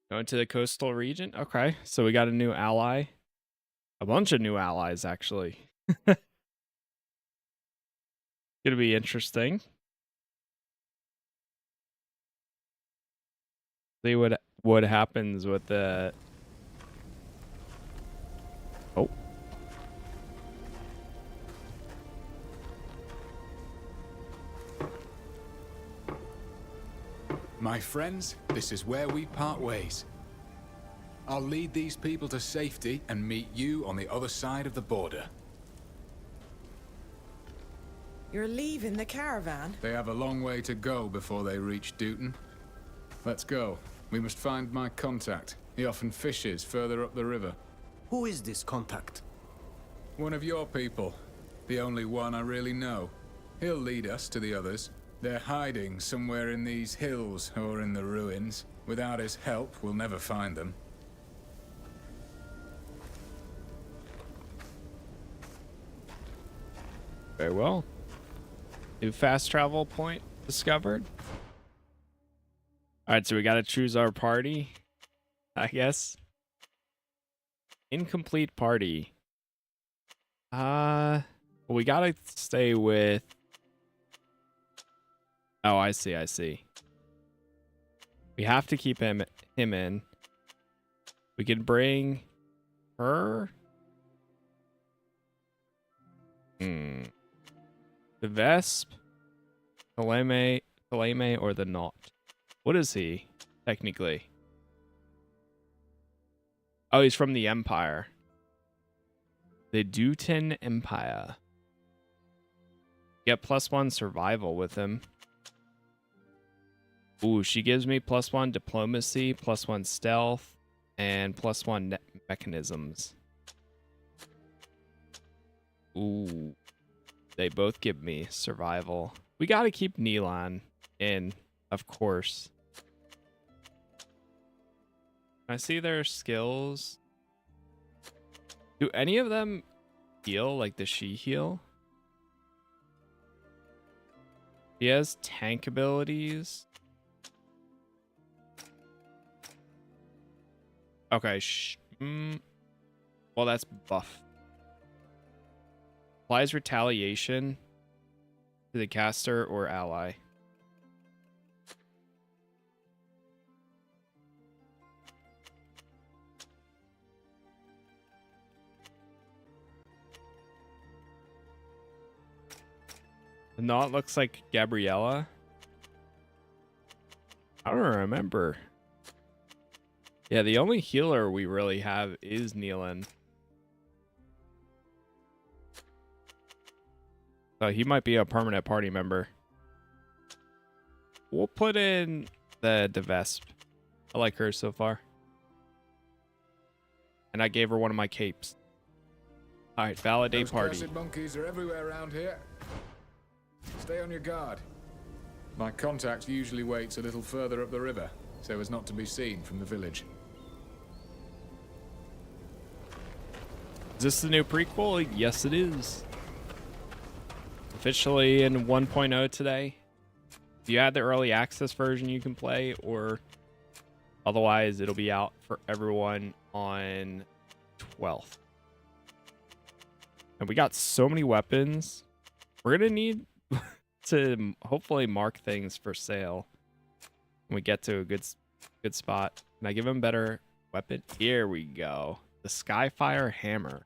Going to the coastal region? Okay, so we got a new ally. A bunch of new allies, actually. Gonna be interesting. See what happens with the... Oh. My friends, this is where we part ways. I'll lead these people to safety and meet you on the other side of the border. You're leaving the caravan? They have a long way to go before they reach Dutton. Let's go. We must find my contact. He often fishes further up the river. Who is this contact? One of your people. The only one I really know. He'll lead us to the others. They're hiding somewhere in these hills or in the ruins. Without his help, we'll never find them. Very well. New fast travel point discovered. All right, so we got to choose our party, I guess. Incomplete party. Well, we got to stay with... Oh, I see. We have to keep him in. We can bring her. The Vesp, Kaleme, or the Knot. What is he, technically? Oh, he's from the Empire. The Dutton Empire. Get +1 survival with him. Ooh, she gives me +1 diplomacy, +1 stealth, and +1 mechanisms. Ooh. They both give me survival. We gotta keep Neelan in, of course. I see their skills. Do any of them heal like the she heal? He has tank abilities. Okay, well, that's buff. Applies retaliation to the caster or ally. The Knot looks like Gabriella. I don't remember. Yeah, the only healer we really have is Neelan. So he might be a permanent party member. We'll put in the Vesp. I like her so far. And I gave her one of my capes. All right, validate Those party. cursed monkeys are everywhere around here. Stay on your guard. My contact usually waits a little further up the river, so as not to be seen from the village. Is this the new prequel? Yes, it is. Officially in 1.0 today. If you had the early access version, you can play, or otherwise it'll be out for everyone on 12th. And we got so many weapons. We're gonna need to hopefully mark things for sale when we get to a good spot. Can I give him better weapon? Here we go. The Skyfire Hammer.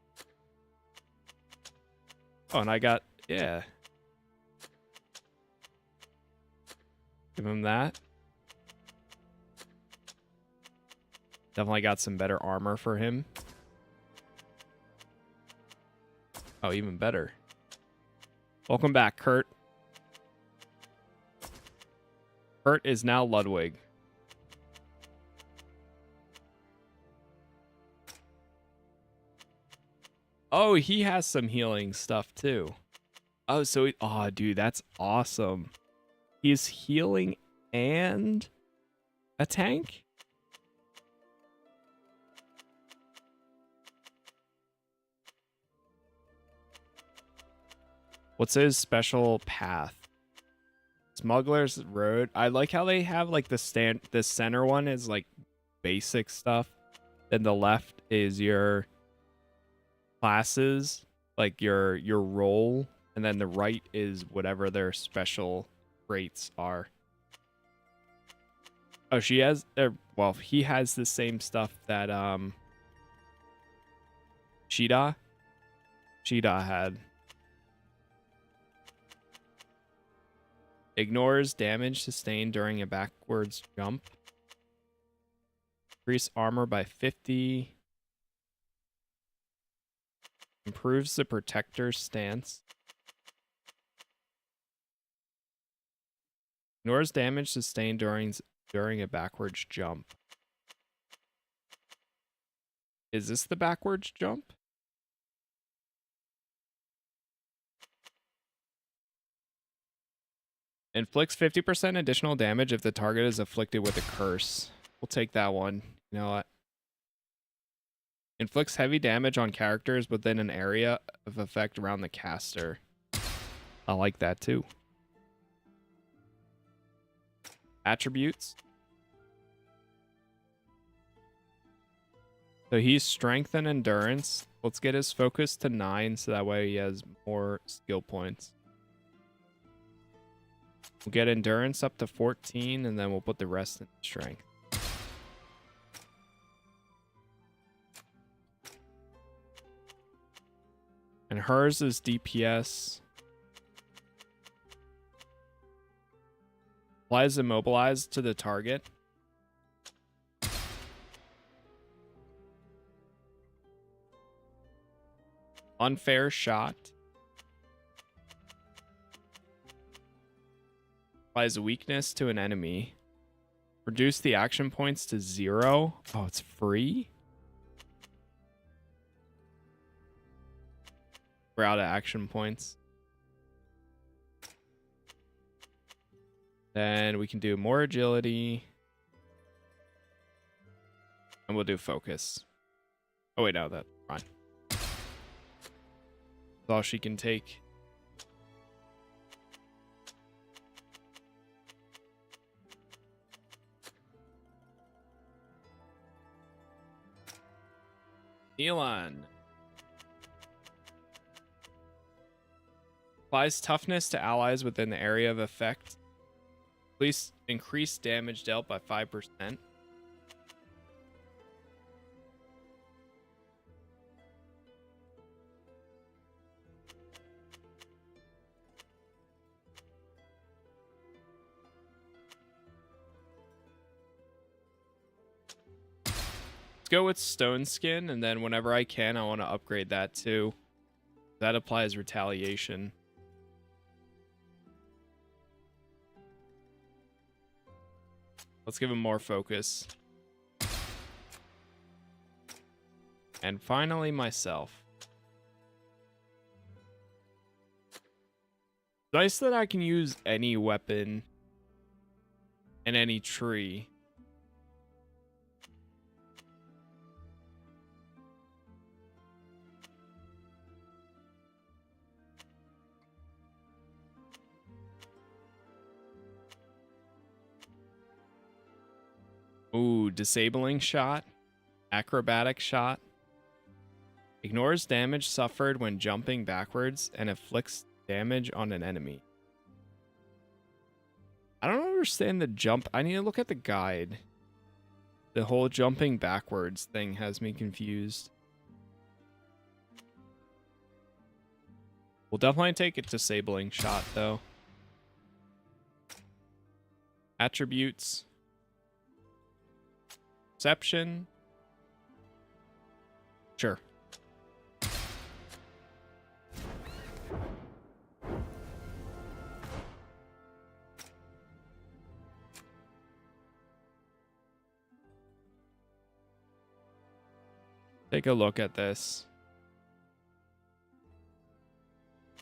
Oh, and I got, yeah. Give him that. Definitely got some better armor for him. Oh, even better. Welcome back, Kurt. Kurt is now Ludwig. Oh, he has some healing stuff too. Oh, so oh, dude, that's awesome. He's healing and a tank? What's his special path? Smuggler's Road. I like how they have like the center one is like basic stuff. Then the left is your classes, like your role, and then the right is whatever their special traits are. Oh, she has well, he has the same stuff that Shida had. Ignores damage sustained during a backwards jump. Increase armor by 50. Improves the protector's stance. Ignores damage sustained during a backwards jump. Is this the backwards jump? Inflicts 50% additional damage if the target is afflicted with a curse. We'll take that one. You know what? Inflicts heavy damage on characters within an area of effect around the caster. I like that too. Attributes. So he's strength and endurance. Let's get his focus to 9 so that way he has more skill points. We'll get endurance up to 14 and then we'll put the rest in strength. And hers is DPS. Applies immobilized to the target. Unfair shot. Applies a weakness to an enemy. Reduce the action points to 0. Oh, it's free? We're out of action points. Then we can do more agility. And we'll do focus. Oh, wait, no, that's fine. That's all she can take. Elon. Applies toughness to allies within the area of effect. Please increase damage dealt by 5%. Go with stone skin, and then whenever I can I want to upgrade that too. That applies retaliation. Let's give him more focus. And finally, myself. Nice that I can use any weapon and any tree. Ooh, disabling shot, acrobatic shot. Ignores damage suffered when jumping backwards and inflicts damage on an enemy. I don't understand the jump. I need to look at the guide. The whole jumping backwards thing has me confused. We'll definitely take a disabling shot, though. Attributes. Perception. Sure. Take a look at this.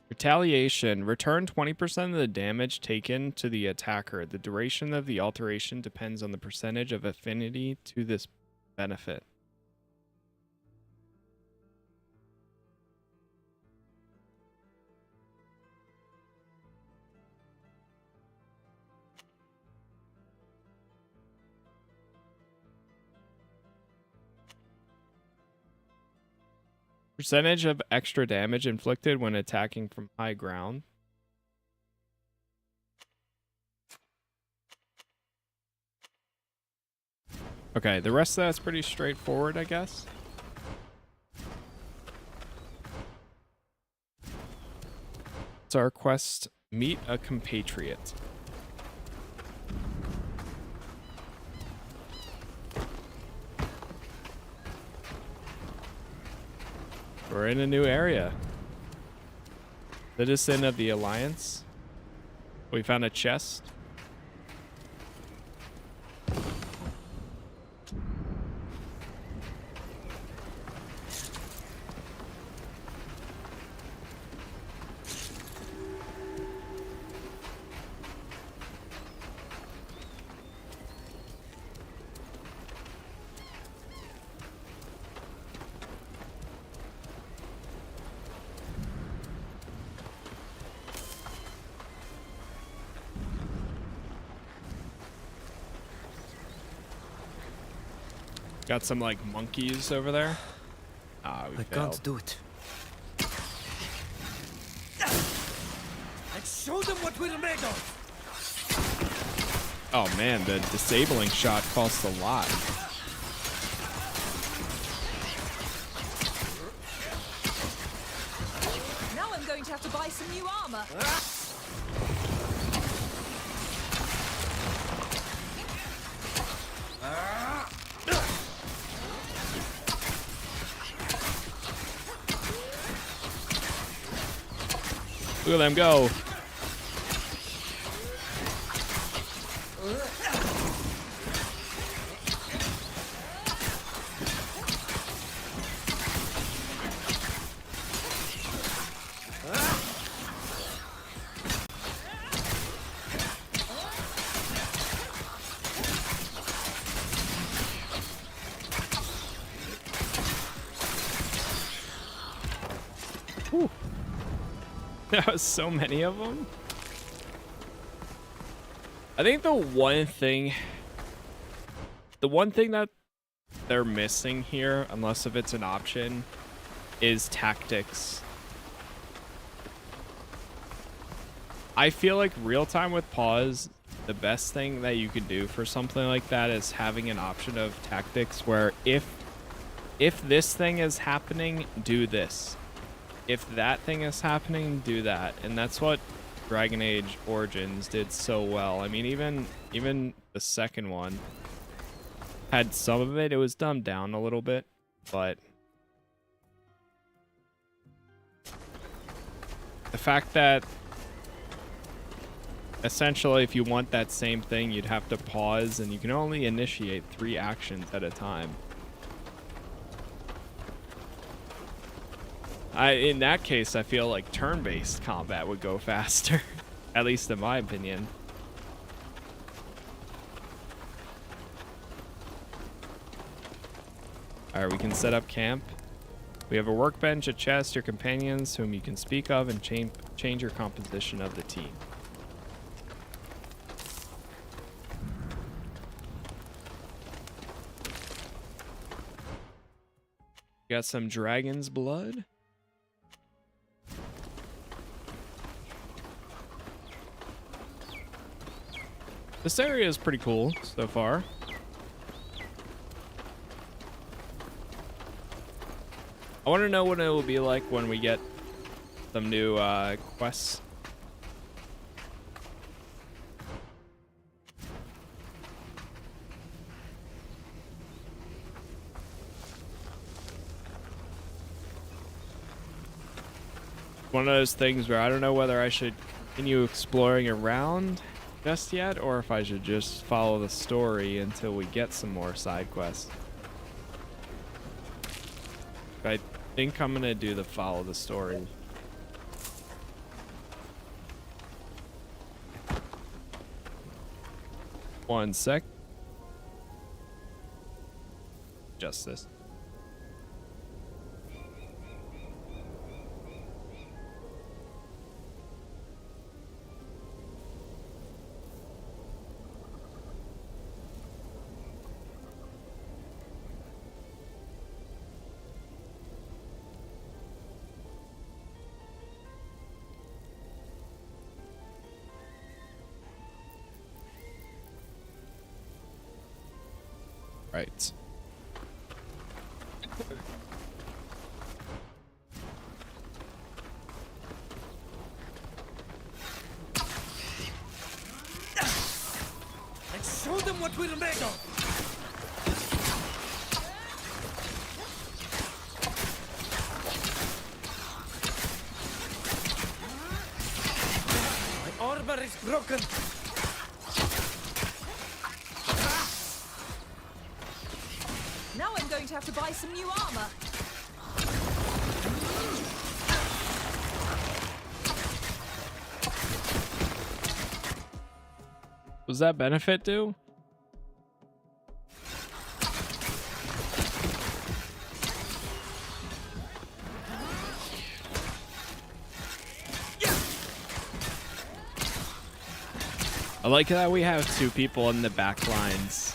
Retaliation. Return 20% of the damage taken to the attacker. The duration of the alteration depends on the percentage of affinity to this benefit. Percentage of extra damage inflicted when attacking from high ground. Okay, the rest of that's pretty straightforward, I guess. It's our quest, meet a compatriot. We're in a new area. Citizen of the Alliance. We found a chest. Got some like monkeys over there. Ah, we failed. Can't do it. Let's show them what we're made of. Oh man, the disabling shot costs a lot. Now I'm going to have to buy some new armor. Look at them go. Whew. There was so many of them. I think the one thing that they're missing here, unless if it's an option, is tactics. I feel like real time with pause, the best thing that you could do for something like that is having an option of tactics where if this thing is happening, do this. If that thing is happening, do that. And that's what Dragon Age Origins did so well. I mean, even the second one had some of it. It was dumbed down a little bit, but the fact that essentially, if you want that same thing, you'd have to pause, and you can only initiate 3 actions at a time. In that case, I feel like turn-based combat would go faster, at least in my opinion. All right, we can set up camp. We have a workbench, a chest, your companions whom you can speak of, and change your composition of the team. Got some dragon's blood. This area is pretty cool so far. I want to know what it will be like when we get some new quests. One of those things where I don't know whether I should continue exploring around just yet, or if I should just follow the story until we get some more side quests. I think I'm gonna do the follow the story. One sec. Justice. Right. Let's show them what we're made of! My armor is broken! Now I'm going to have to buy some new armor. Was that benefit do? I like that we have 2 people in the back lines.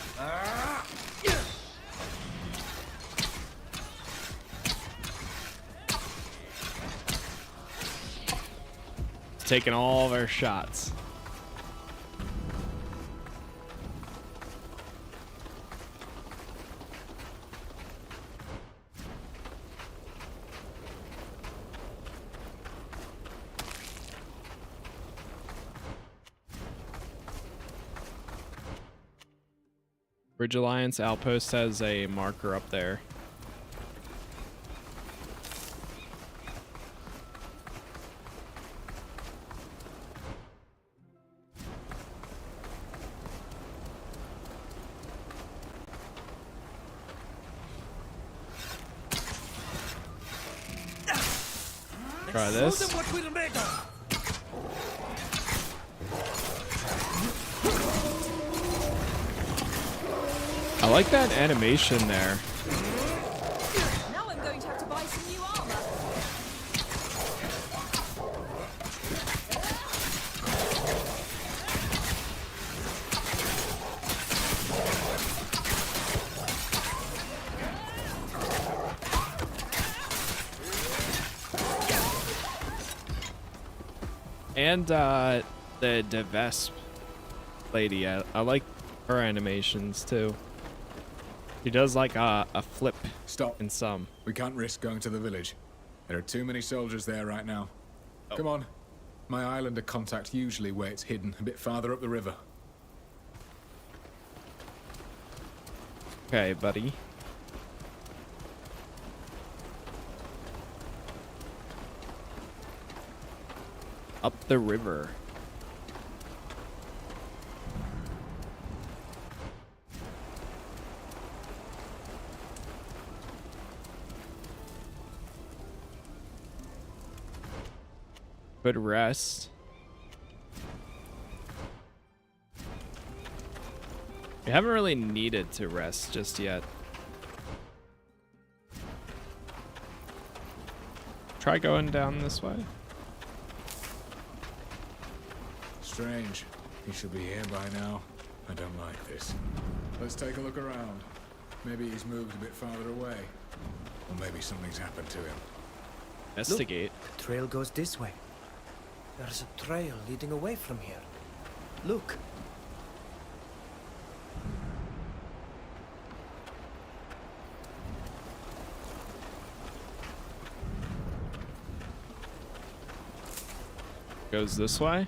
Taking all of our shots. Bridge Alliance Outpost has a marker up there. Try this. I like that animation there. Now I'm going to have to buy some new armor. And the Vesp lady, I like her animations too. She does like a flip. Stop. In some. We can't risk going to the village. There are too many soldiers there right now. Come on. My islander contact usually waits hidden a bit farther up the river. Okay, buddy. Up the river. Could rest. We haven't really needed to rest just yet. Try going down this way. Strange. He should be here by now. I don't like this. Let's take a look around. Maybe he's moved a bit farther away. Or maybe something's happened to him. Investigate. Look, the trail goes this way. There's a trail leading away from here. Look. Goes this way.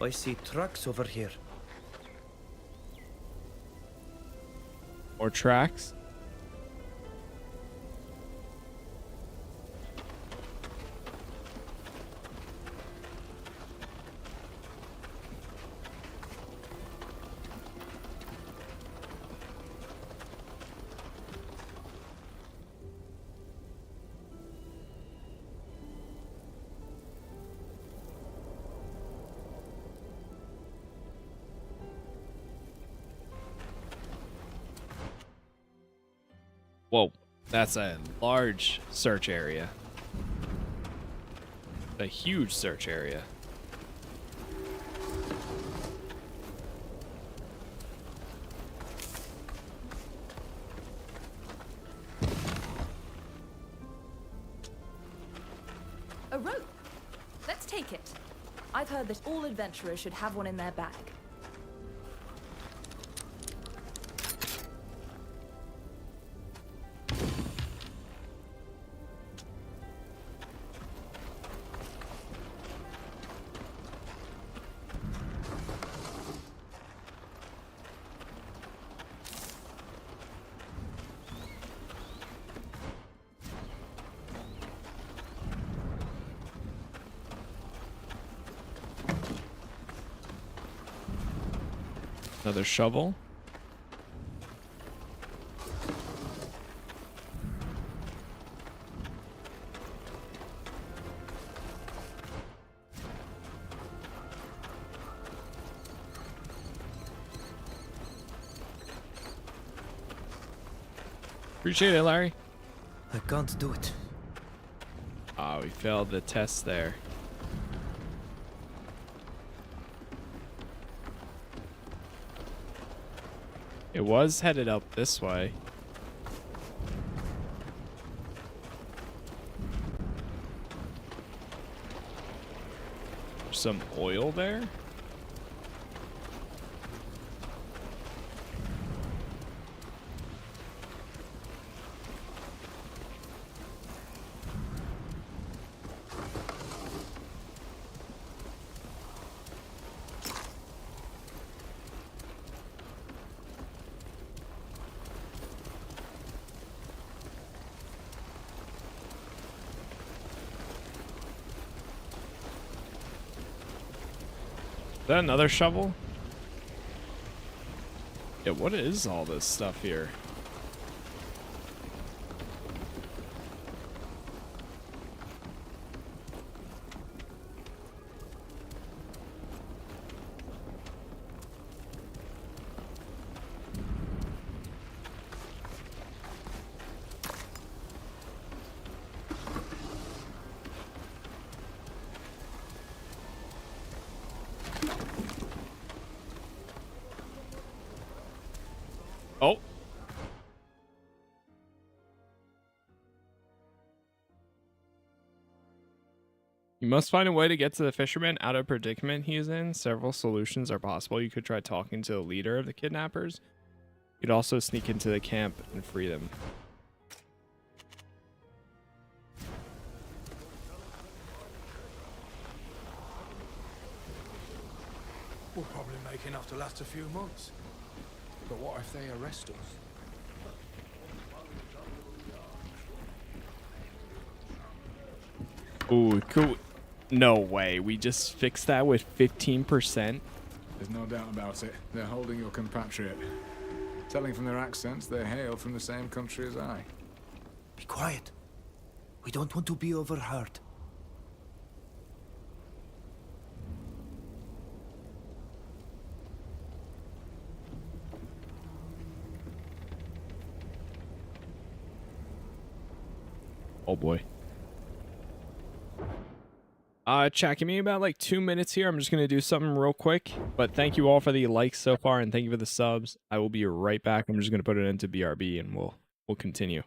I see trucks over here. More tracks. Whoa, that's a large search area. A huge search area. A rope. Let's take it. I've heard that all adventurers should have one in their bag. Another shovel. Appreciate it, Larry. I can't do it. Ah, we failed the test there. It was headed up this way. There's some oil there. Is that another shovel? Yeah, what is all this stuff here? Oh. You must find a way to get to the fisherman out of predicament he is in. Several solutions are possible. You could try talking to the leader of the kidnappers. You could also sneak into the camp and free them. We'll probably make enough to last a few months. But what if they arrest us? Ooh, cool. No way. We just fixed that with 15%. There's no doubt about it. They're holding your compatriot. Telling from their accents, they hail from the same country as I. Be quiet. We don't want to be overheard. Oh boy. Chat, give me about like 2 minutes here. I'm just gonna do something real quick. But thank you all for the likes so far, and thank you for the subs. I will be right back. I'm just gonna put it into BRB, and we'll continue.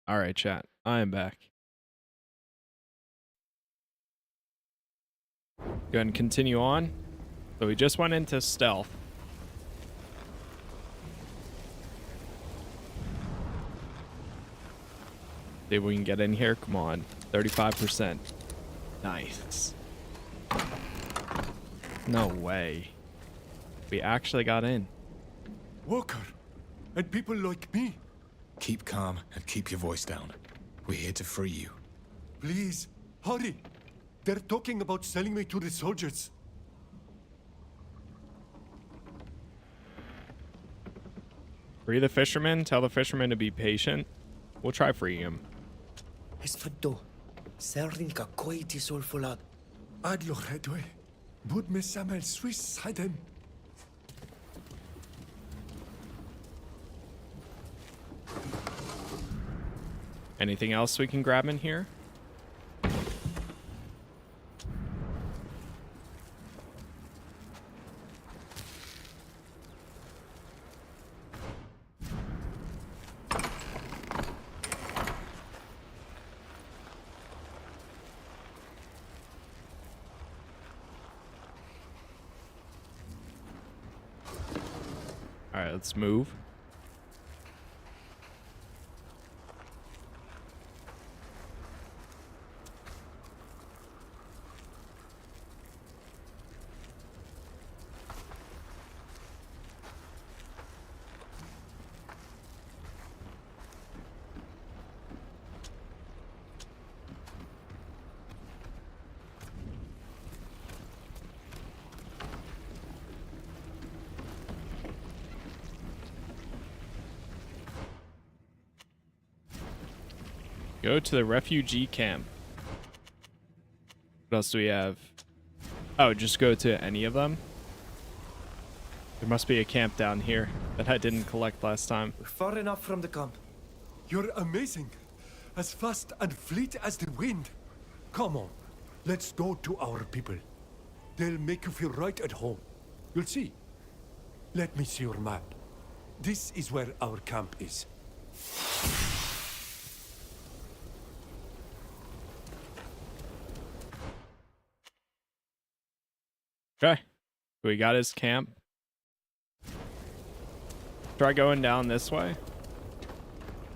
All right, chat. I am back. Go ahead and continue on. So we just went into stealth. See if we can get in here. Come on. 35%. Nice. No way. We actually got in. Walker, and people like me. Keep calm and keep your voice down. We're here to free you. Please, hurry. They're talking about selling me to the soldiers. Free the fisherman. Tell the fisherman to be patient. We'll try freeing him. Esfado, Serinka koiti solfolad. Adlo redwe. Bud me samel Swiss hadem. Anything else we can grab in here? All right, let's move. Go to the refugee camp. What else do we have? Oh, just go to any of them. There must be a camp down here that I didn't collect last time. We're far enough from the camp. You're amazing. As fast and fleet as the wind. Come on, let's go to our people. They'll make you feel right at home. You'll see. Let me see your map. This is where our camp is. Okay. We got his camp. Try going down this way.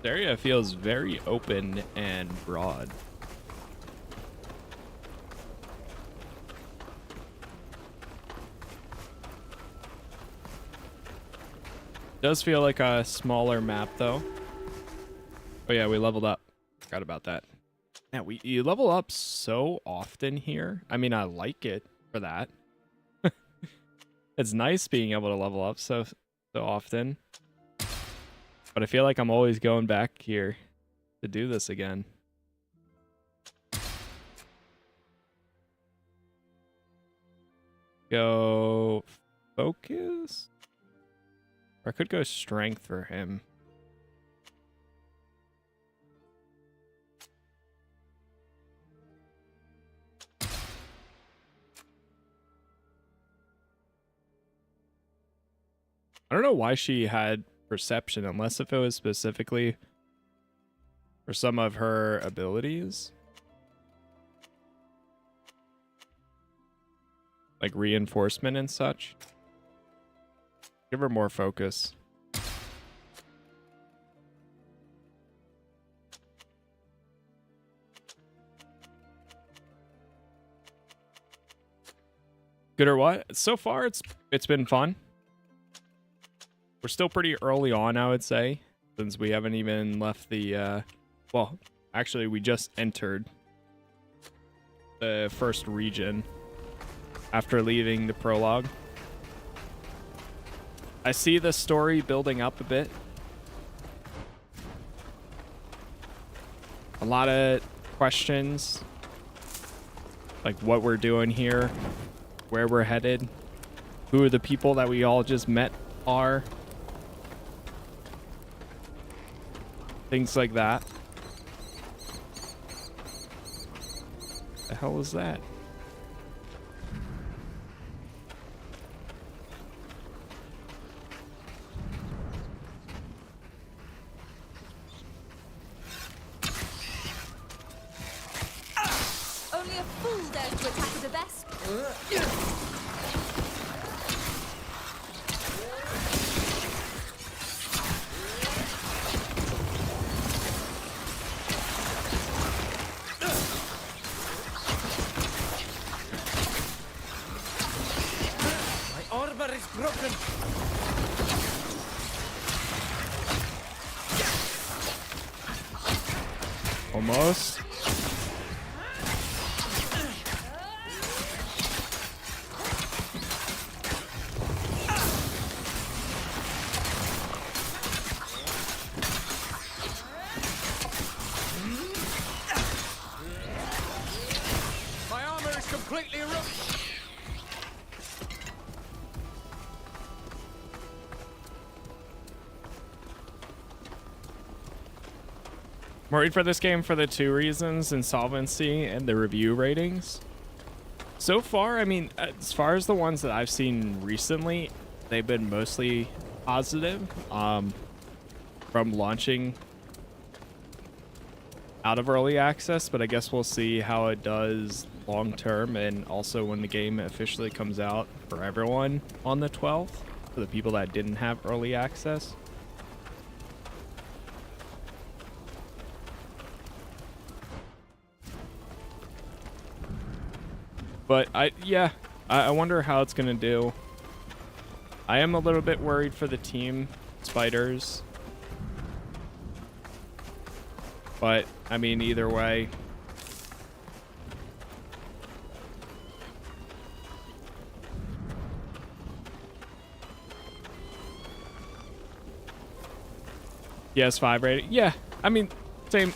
This area feels very open and broad. Does feel like a smaller map though. Oh yeah, we leveled up. Forgot about that. Yeah, you level up so often here. I mean, I like it for that. It's nice being able to level up so often. But I feel like I'm always going back here to do this again. Go focus? Or I could go strength for him. I don't know why she had perception, unless if it was specifically for some of her abilities. Like reinforcement and such. Give her more focus. Good or what? So far it's been fun. We're still pretty early on, I would say, since we haven't even left the, well, actually, we just entered the first region after leaving the prologue. I see the story building up a bit. A lot of questions, like what we're doing here, where we're headed, who the people that we all just met are. Things like that. The hell is that? to attack with a vesp? My armor is broken. Almost. My armor is completely ruined. I'm worried for this game for the two reasons: insolvency and the review ratings. So far, I mean, as far as the ones that I've seen recently, they've been mostly positive. From launching out of early access, but I guess we'll see how it does long term, and also when the game officially comes out for everyone on the 12th, for the people that didn't have early access. But I wonder how it's gonna do. I am a little bit worried for the team spiders, but I mean, either way, PS5 rating. Yeah, I mean, same.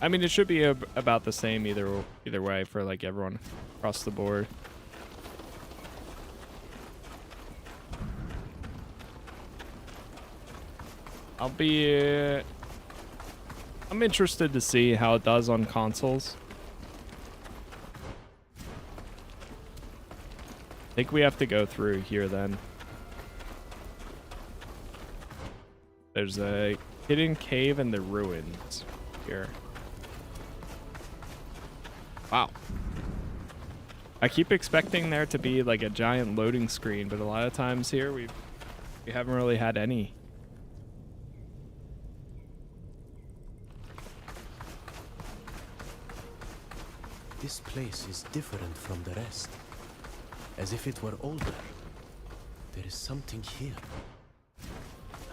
I mean, it should be about the same either way for like everyone across the board. I'm interested to see how it does on consoles. I think we have to go through here then. There's a hidden cave in the ruins here. Wow. I keep expecting there to be like a giant loading screen, but a lot of times here we haven't really had any. This place is different from the rest. As if it were older. There is something here.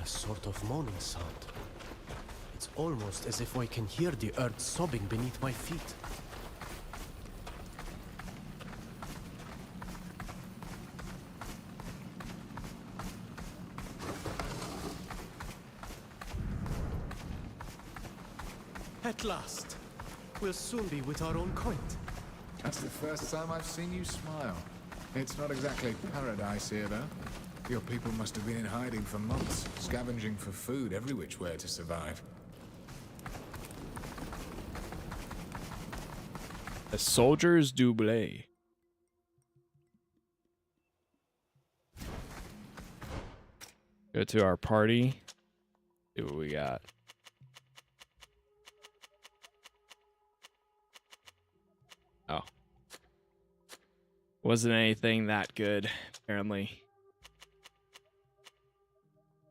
A sort of moaning sound. It's almost as if I can hear the earth sobbing beneath my feet. At last! We'll soon be with our own kind. That's the first time I've seen you smile. It's not exactly paradise here, though. Your people must have been in hiding for months, scavenging for food every which way to survive. A soldier's double. Go to our party. See what we got. Oh. Wasn't anything that good, apparently.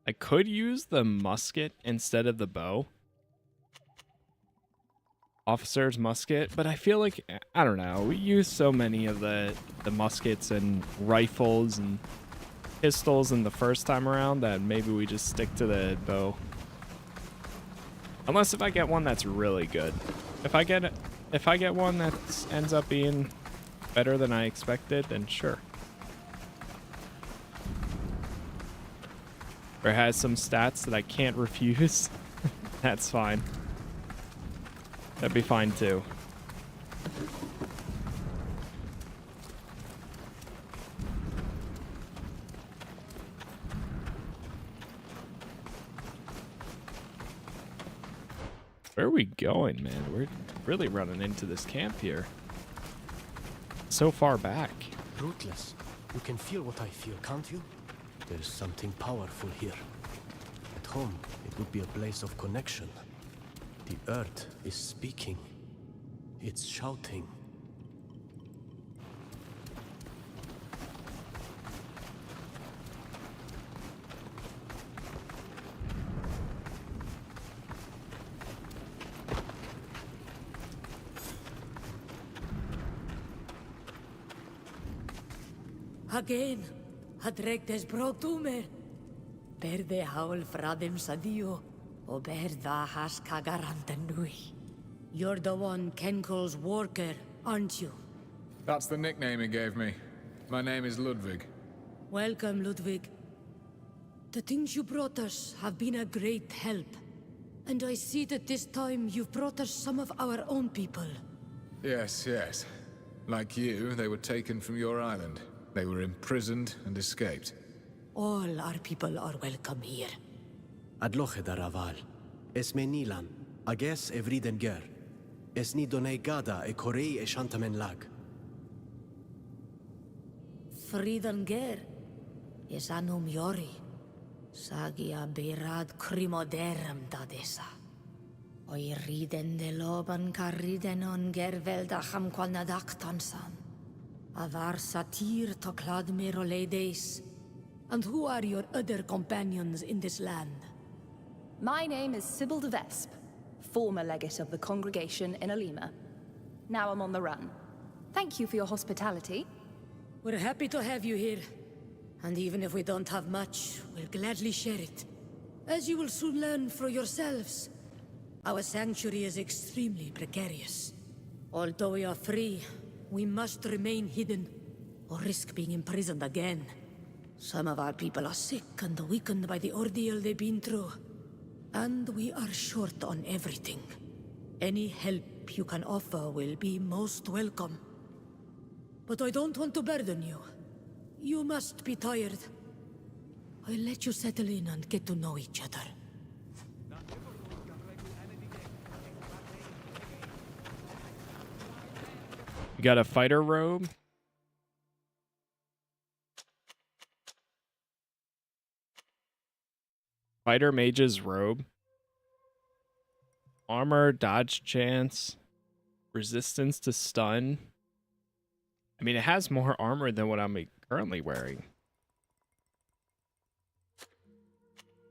I could use the musket instead of the bow. Officer's musket, but I feel like, I don't know, we use so many of the muskets and rifles and pistols in the first time around that maybe we just stick to the bow. Unless if I get one that's really good. If I get one that ends up being better than I expected, then sure. Or has some stats that I can't refuse, that's fine. That'd be fine too. Where are we going, man? We're really running into this camp here. So far back. Rootless. You can feel what I feel, can't you? There's something powerful here. At home, it would be a place of connection. The earth is speaking. It's shouting. again, hadrektes brotumer. Berde haul fradem sadio, o berda has kagarantanui. You're the one Kenkel's worker, aren't you? That's the nickname he gave me. My name is Ludwig. Welcome, Ludwig. The things you brought us have been a great help. And I see that this time you've brought us some of our own people. Yes, yes. Like you, they were taken from your island. They were imprisoned and escaped. All our people are welcome here. Adloche daraval. Esme Nilan. Ages evriden ger. Esni done gada e korei e shantamen lag. Fridan ger. Es anum yori. Sagia berad crimoderem dadesa. Oi riden de loban carriden on gerveldacham qualnadaktansan. Avar satir to cladmer oledes. And who are your other companions in this land? My name is Sybil de Vesp, former legate of the congregation in Alima. Now I'm on the run. Thank you for your hospitality. We're happy to have you here. And even if we don't have much, we'll gladly share it. As you will soon learn for yourselves, our sanctuary is extremely precarious. Although we are free, we must remain hidden, or risk being imprisoned again. Some of our people are sick and weakened by the ordeal they've been through. And we are short on everything. Any help you can offer will be most welcome. But I don't want to burden you. You must be tired. I'll let you settle in and get to know each other. You got a fighter robe? Fighter mage's robe. Armor, dodge chance, resistance to stun. I mean, it has more armor than what I'm currently wearing.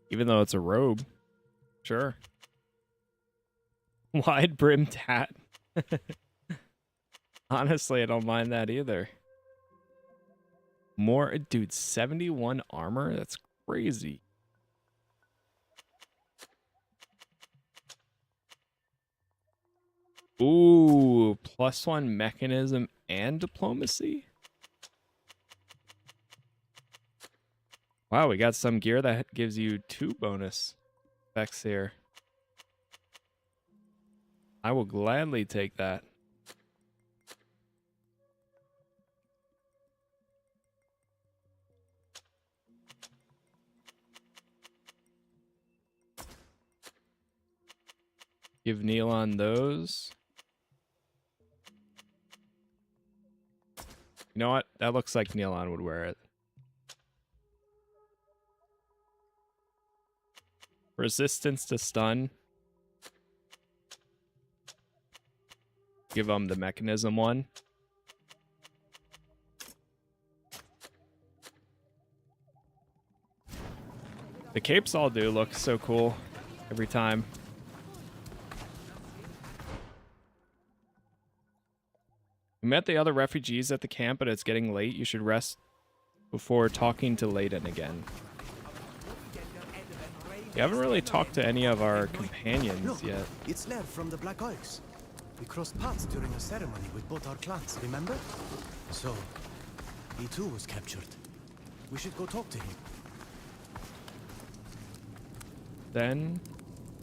Even though it's a robe. Sure. Wide brimmed hat. Honestly, I don't mind that either. More, dude, 71 armor? That's crazy. Ooh, +1 mechanism and diplomacy? Wow, we got some gear that gives you 2 bonus effects here. I will gladly take that. Give Neilon those. You know what? That looks like Neilon would wear it. Resistance to stun. Give him the mechanism one. The capes all do look so cool every time. We met the other refugees at the camp, but it's getting late. You should rest before talking to Layden again. You haven't really talked to any of our companions yet. It's Lair from the Black Oaks. We crossed paths during a ceremony with both our clans, remember? So, he too was captured. We should go talk to him. Then,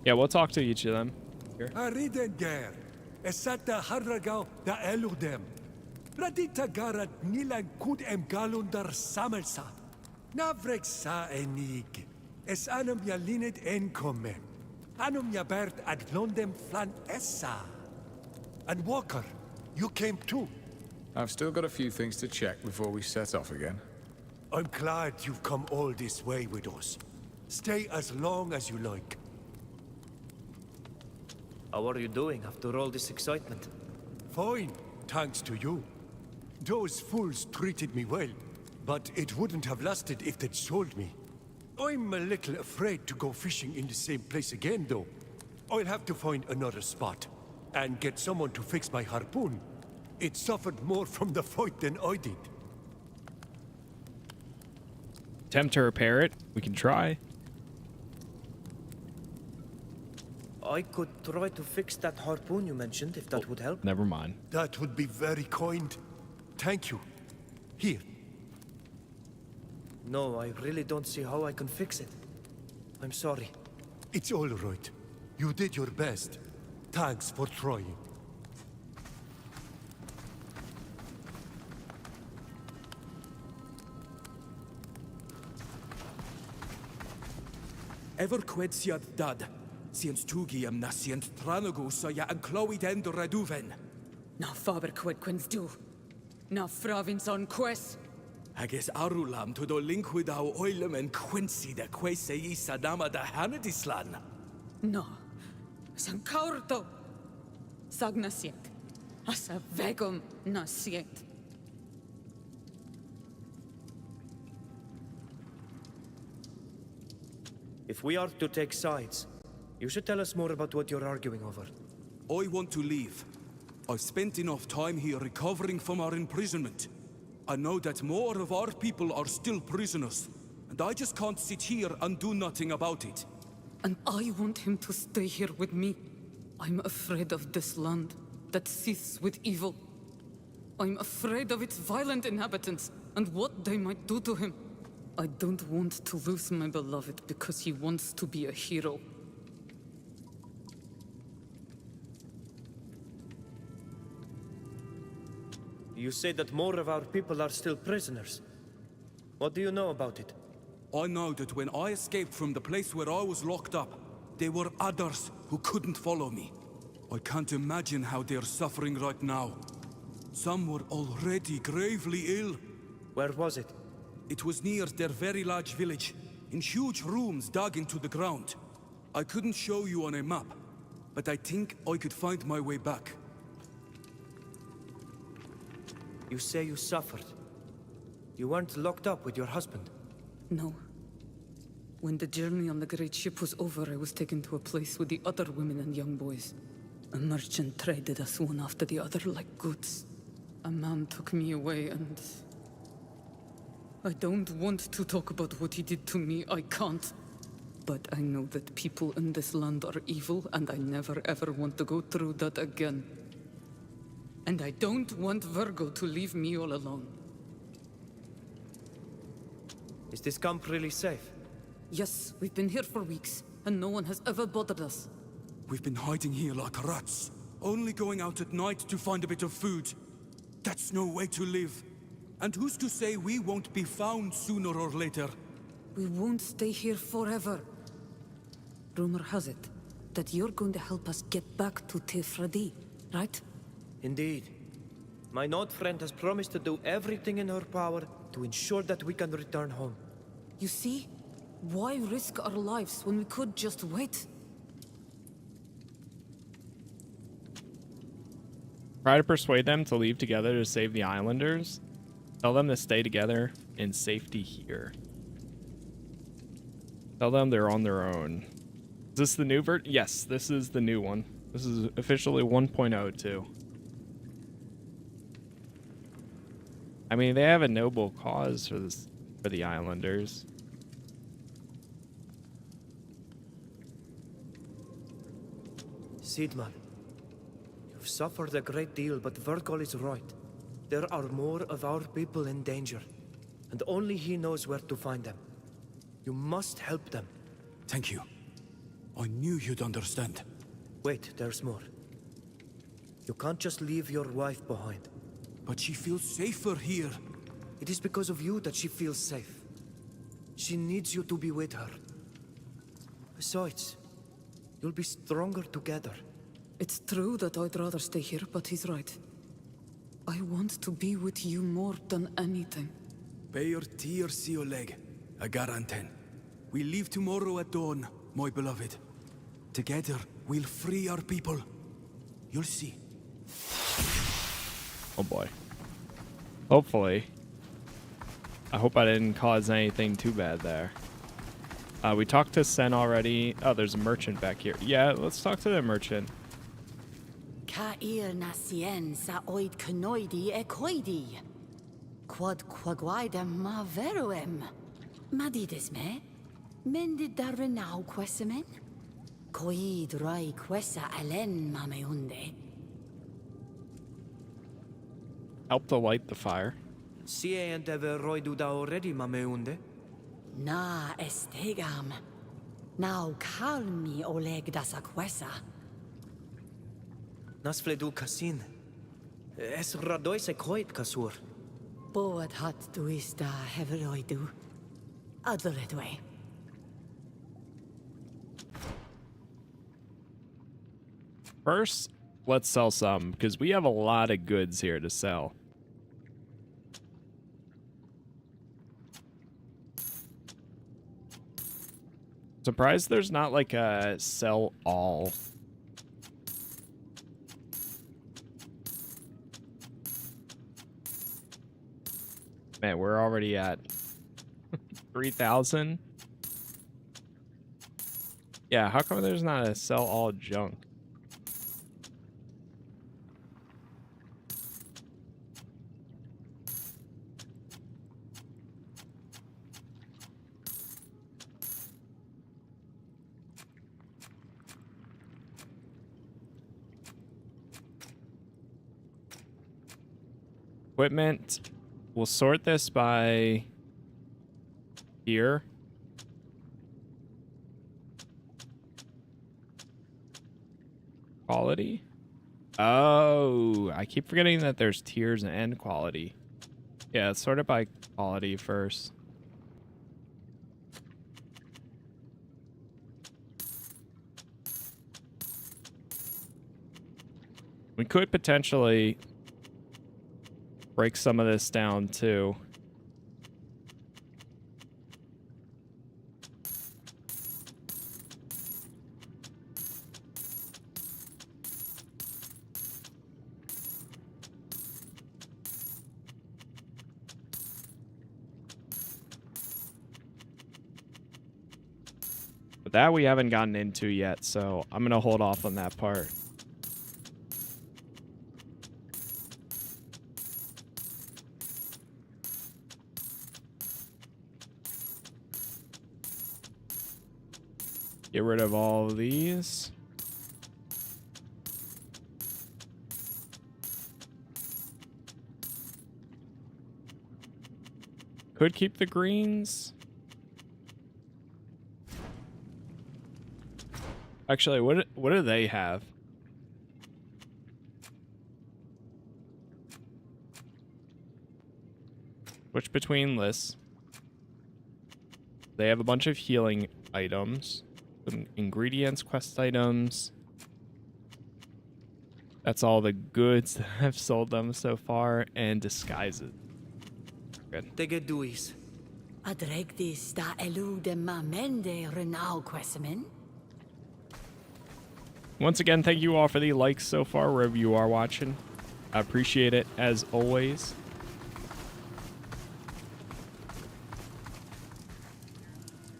yeah, we'll talk to each of them. Here. Aridenger, esata harragao da eludem. Radita garat nilang kud galundar samelsa. Navrek sa enig. Es anum yalinit encome. Anum yabert ad londem flan essa. And Walker, you came too. I've still got a few things to check before we set off again. I'm glad you've come all this way with us. Stay as long as you like. How are you doing after all this excitement? Fine, thanks to you. Those fools treated me well, but it wouldn't have lasted if they'd sold me. I'm a little afraid to go fishing in the same place again, though. I'll have to find another spot, and get someone to fix my harpoon. It suffered more from the fight than I did. attempt to repair it. We can try. I could try to fix that harpoon you mentioned, if that would help. Never mind. That would be very kind. Thank you. Here. No, I really don't see how I can fix it. I'm sorry. It's all right. You did your best. Thanks for trying. Ever quetsiad dad. Siens tugiam na sient tranagus ya an clywed end reduven. Na faber quid quins du. Na fravins on quest. Hages arulam to do linkwid au oilem en quincy de quese I sadama da hanadislan. No. San caurto. Sag na siet. Asa vegum na siet. If we are to take sides, you should tell us more about what you're arguing over. I want to leave. I've spent enough time here recovering from our imprisonment. I know that more of our people are still prisoners, and I just can't sit here and do nothing about it. And I want him to stay here with me. I'm afraid of this land that seethes with evil. I'm afraid of its violent inhabitants and what they might do to him. I don't want to lose my beloved because he wants to be a hero. You say that more of our people are still prisoners. What do you know about it? I know that when I escaped from the place where I was locked up, there were others who couldn't follow me. I can't imagine how they're suffering right now. Some were already gravely ill. Where was it? It was near their very large village, in huge rooms dug into the ground. I couldn't show you on a map, but I think I could find my way back. You say you suffered. You weren't locked up with your husband? No. When the journey on the great ship was over, I was taken to a place with the other women and young boys. A merchant traded us one after the other like goods. A man took me away and... I don't want to talk about what he did to me, I can't. But I know that people in this land are evil, and I never ever want to go through that again. And I don't want Virgo to leave me all alone. Is this camp really safe? Yes, we've been here for weeks, and no one has ever bothered us. We've been hiding here like rats, only going out at night to find a bit of food. That's no way to live. And who's to say we won't be found sooner or later? We won't stay here forever. Rumor has it that you're going to help us get back to Tefradi, right? Indeed. My Nord friend has promised to do everything in her power to ensure that we can return home. You see? Why risk our lives when we could just wait? Try to persuade them to leave together to save the islanders. Tell them to stay together in safety here. Tell them they're on their own. Is this the new version? Yes, this is the new one. This is officially 1.0 too. I mean, they have a noble cause for this, for the islanders. Sidman, you've suffered a great deal, but Virgil is right. There are more of our people in danger, and only he knows where to find them. You must help them. Thank you. I knew you'd understand. Wait, there's more. You can't just leave your wife behind. But she feels safer here. It is because of you that she feels safe. She needs you to be with her. Besides, you'll be stronger together. It's true that I'd rather stay here, but he's right. I want to be with you more than anything. Beir tir sioleg, a garanten. We leave tomorrow at dawn, my beloved. Together, we'll free our people. You'll see. Oh boy. Hopefully. I hope I didn't cause anything too bad there. We talked to Sen already. Oh, there's a merchant back here. Yeah, let's talk to the merchant. Ka ir na sien sa oid canoidi e coidi. Quod quaguidem ma veruem. Madides me? Mendid darrenau quesamen? Coid roi quessa alen mameunde. Help to light the fire. Sie and ever roidu da already, mameunde? Na estegam. Now calmi oleg das aquesta. Nas fledu casin. Es radoise coit casur. Boat hat du is da heveroidu. Adveredwe. First, let's sell some, because we have a lot of goods here to sell. Surprised there's not like a sell all. Man, we're already at 3,000. Yeah, how come there's not a sell all junk? Equipment. We'll sort this by here. Quality. Oh, I keep forgetting that there's tiers and quality. Yeah, let's sort it by quality first. We could potentially break some of this down too. But that we haven't gotten into yet, so I'm gonna hold off on that part. Get rid of all of these. Could keep the greens. Actually, what do they have? Switch between lists. They have a bunch of healing items. Some ingredients, quest items. That's all the goods that I've sold them so far, and disguises. Good. Tegeduis. Adregdis da elu de mamende renau quesamen? Once again, thank you all for the likes so far, wherever you are watching. I appreciate it, as always.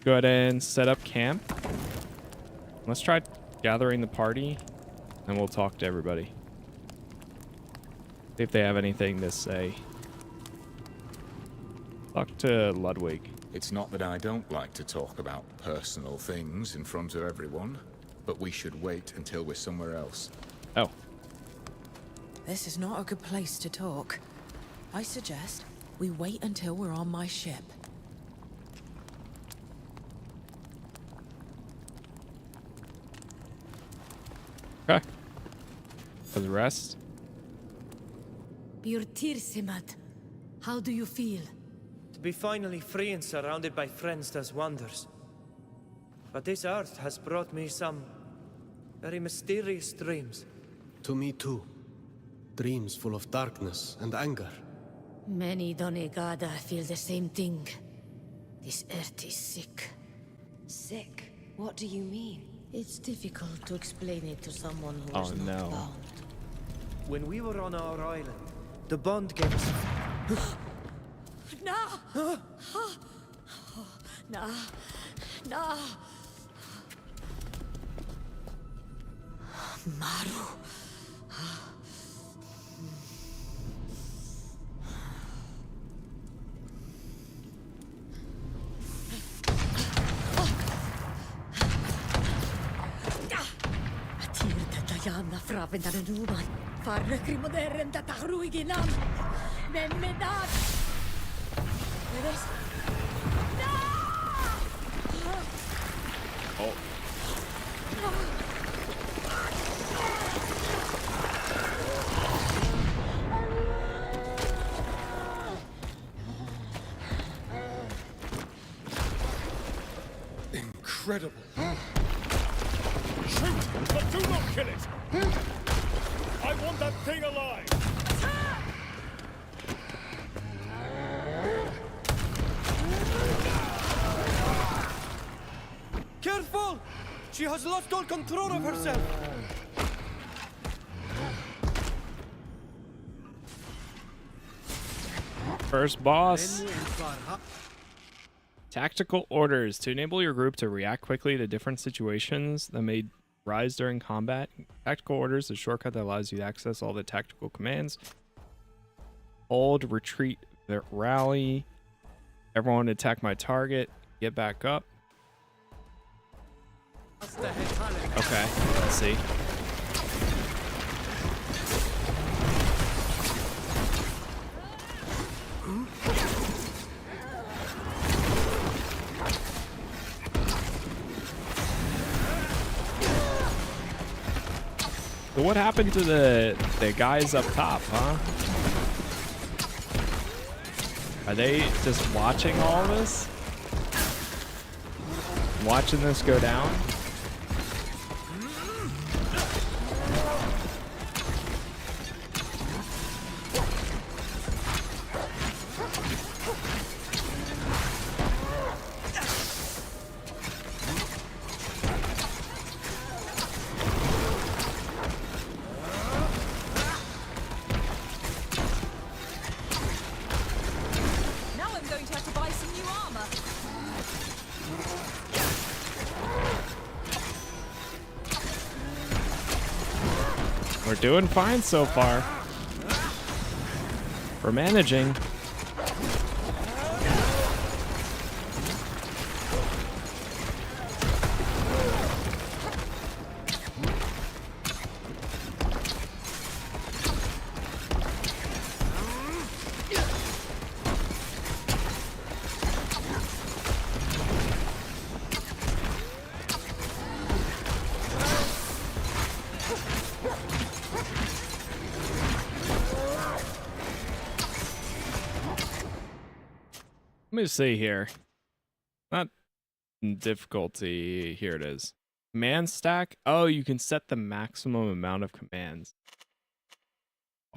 Go ahead and set up camp. Let's try gathering the party, and we'll talk to everybody. See if they have anything to say. Talk to Ludwig. It's not that I don't like to talk about personal things in front of everyone, but we should wait until we're somewhere else. Oh. This is not a good place to talk. I suggest we wait until we're on my ship. Okay. For the rest. Bjurtirsimat, how do you feel? To be finally free and surrounded by friends does wonders. But this earth has brought me some very mysterious dreams. To me too. Dreams full of darkness and anger. Many Donegada feel the same thing. This earth is sick. Sick? What do you mean? It's difficult to explain it to someone who is not bound. When we were on our island, the bond gave us... No! No! No! Maru! Jana fraven där en numan. Farre krimoderen där tahruiginam. Men med dat. Oh. Incredible. Shoot, but do not kill it. I want that thing alive. Careful! She has lost all control of herself. First boss. Tactical orders. To enable your group to react quickly to different situations that may rise during combat. Tactical orders is a shortcut that allows you to access all the tactical commands. Hold, retreat, rally. Everyone attack my target. Get back up. Okay, let's see. So what happened to the guys up top, huh? Are they just watching all this? Watching this go down? We're doing fine so far. We're managing. Let me see here. Not difficulty. Here it is. Command stack. Oh, you can set the maximum amount of commands.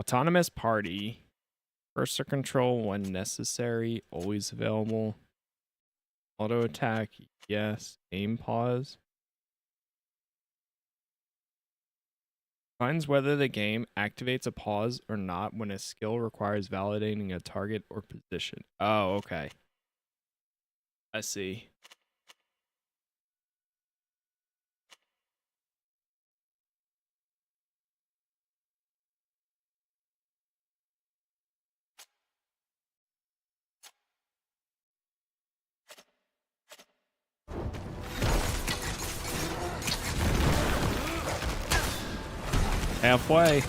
Autonomous party. Cursor control when necessary. Always available. Auto attack. Yes. Aim pause. Finds whether the game activates a pause or not when a skill requires validating a target or position. Oh, okay. I see. Halfway.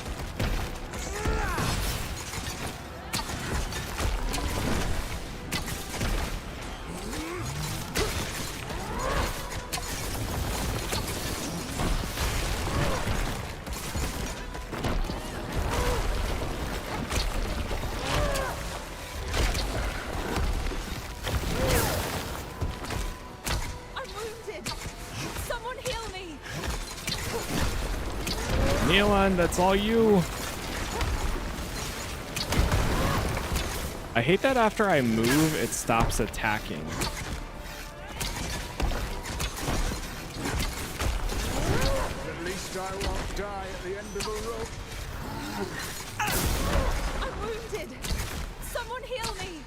That's all you. I hate that after I move, it stops attacking. At least I won't die at the end of a rope. I'm wounded. Someone heal me.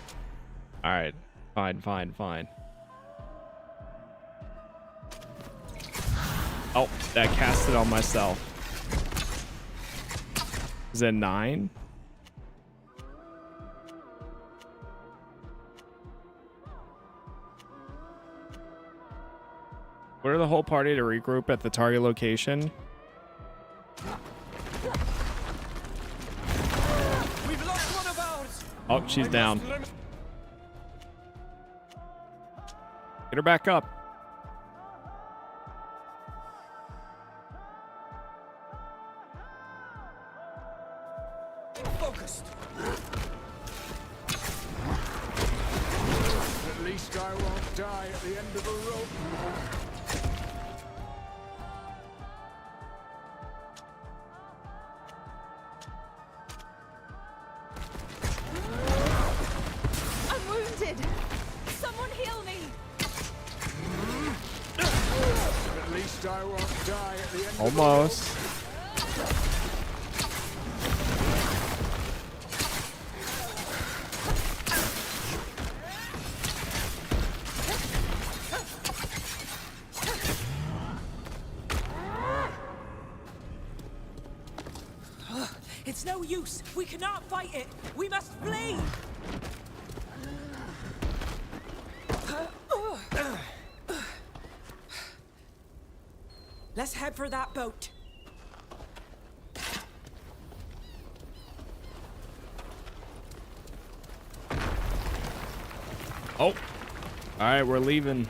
All right. Fine. Oh, that cast it on myself. Is it 9? Order the whole party to regroup at the target location. We've lost one of ours. Oh, she's down. Get her back up. Focused. At least I won't die at the end of a rope. I'm wounded. Someone heal me. At least I won't die at the end Almost. of It's no use. We cannot fight it. We must flee. Let's head for that boat. Oh. All right, we're leaving.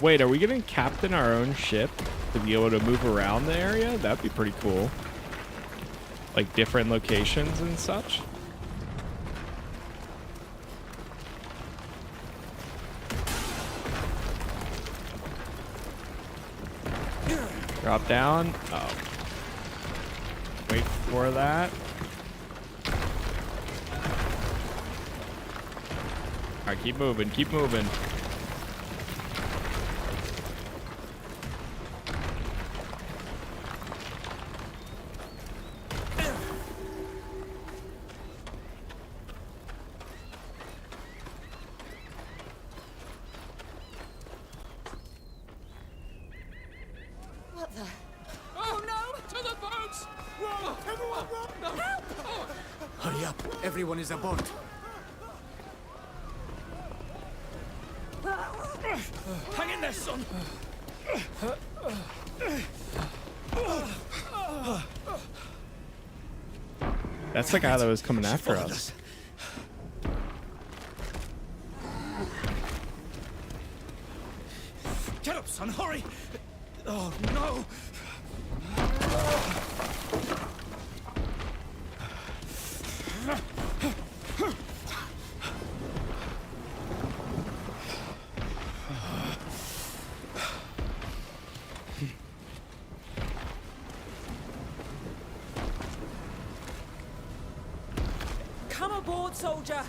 Wait, are we gonna captain our own ship to be able to move around the area? That'd be pretty cool. Like different locations and such. Drop down. Oh. Wait for that. All right, keep moving, keep moving. What the? Oh no! To the boats! Run! Everyone run! Help! Hurry up. Everyone is aboard. Hang in there, son! That's the guy that was coming after us. Get up, son, hurry! Oh no! Come aboard, soldier.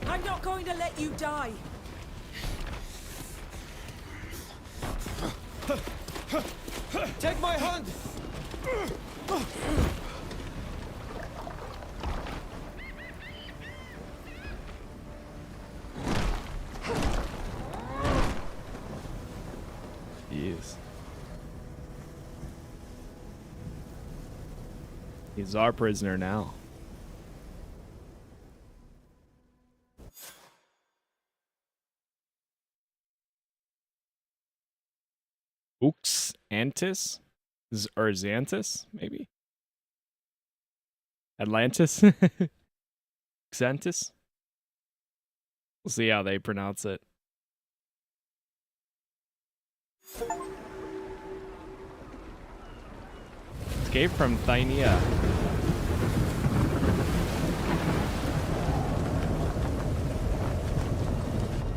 I'm not going to let you die. Take my hand! Jeez. He's our prisoner now. Ooks Antis? Or Xantis, maybe? Atlantis? Xantis? We'll see how they pronounce it. Escape from Thynea.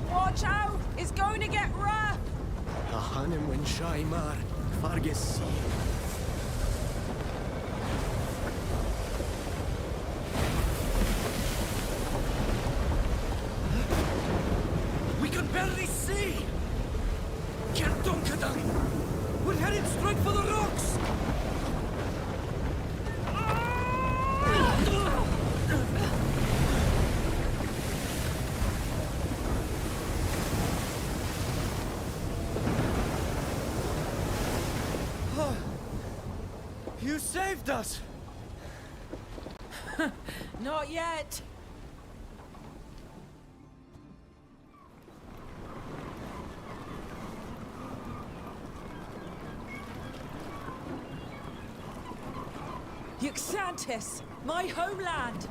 Watch out! It's going to get rough! Ahanem when Shaimar, Fargesi. We can barely see! Kerdunkadang! We're headed straight for the rocks! You saved us! Not yet. Yuxantis, my homeland!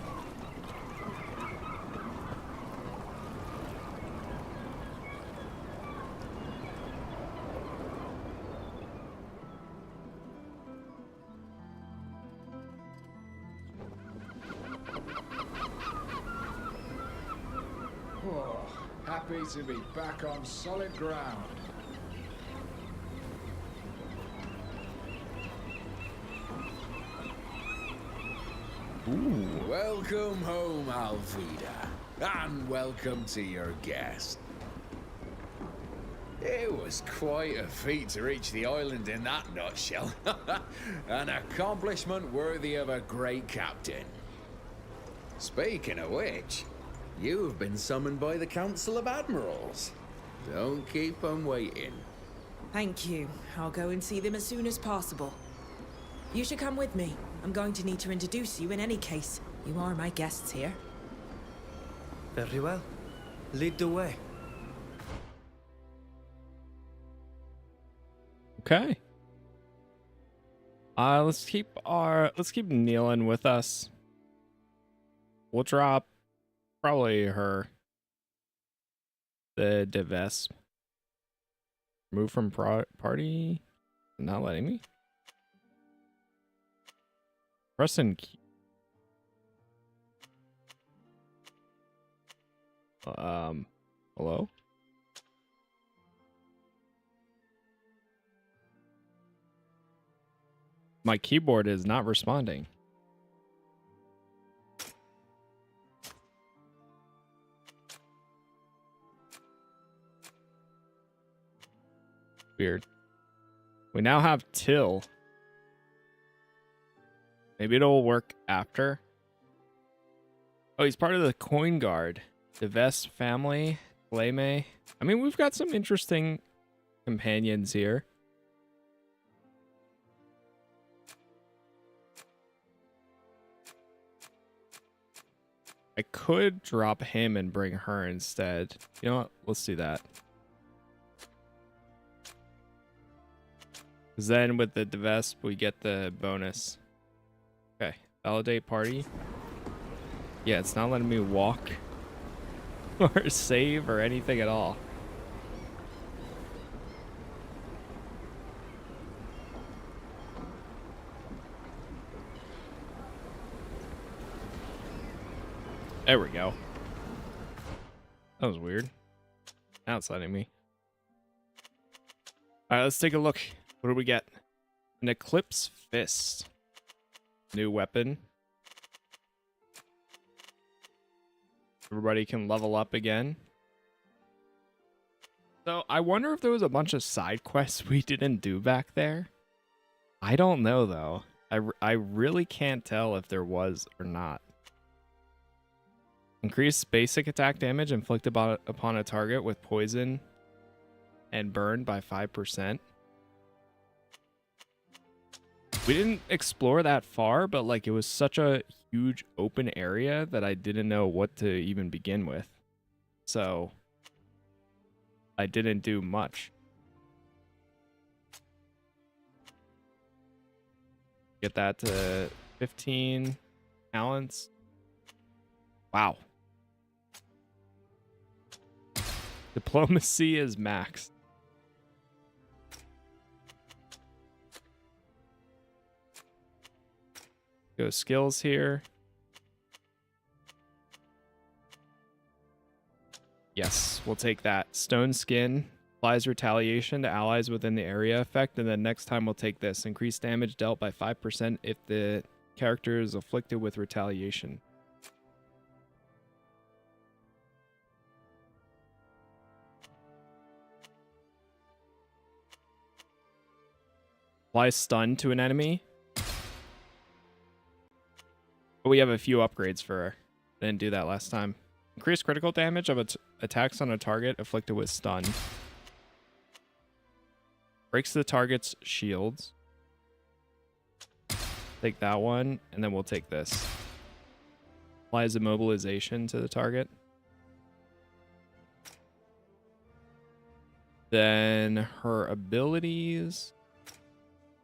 Oh, happy to be back on solid ground. Ooh. Welcome home, Alvida, and welcome to your guest. It was quite a feat to reach the island in that nutshell. An accomplishment worthy of a great captain. Speaking of which, you've been summoned by the Council of Admirals. Don't keep them waiting. Thank you. I'll go and see them as soon as possible. You should come with me. I'm going to need to introduce you in any case. You are my guests here. Very well. Lead the way. Okay. Let's keep Nealon with us. We'll drop probably her. The Devesp. Move from party. Not letting me. Pressing key. Hello? My keyboard is not responding. Weird. We now have Till. Maybe it'll work after. Oh, he's part of the Coin Guard. The Vest family. Leme. I mean, we've got some interesting companions here. I could drop him and bring her instead. You know what? Let's do that. Because then with the Devesp, we get the bonus. Okay. Validate party. Yeah, it's not letting me walk or save or anything at all. There we go. That was weird. Now it's letting me. All right, let's take a look. What do we get? An Eclipse Fist. New weapon. Everybody can level up again. So I wonder if there was a bunch of side quests we didn't do back there. I don't know, though. I really can't tell if there was or not. Increase basic attack damage inflicted upon a target with poison and burn by 5%. We didn't explore that far, but like it was such a huge open area that I didn't know what to even begin with. So I didn't do much. Get that to 15 talents. Wow. Diplomacy is maxed. Go skills here. Yes, we'll take that. Stone Skin applies retaliation to allies within the area effect, and then next time we'll take this. Increase damage dealt by 5% if the character is afflicted with retaliation. Apply stun to an enemy. But we have a few upgrades for her. Didn't do that last time. Increase critical damage of attacks on a target afflicted with stun. Breaks the target's shields. Take that one, and then we'll take this. Applies immobilization to the target. Then her abilities.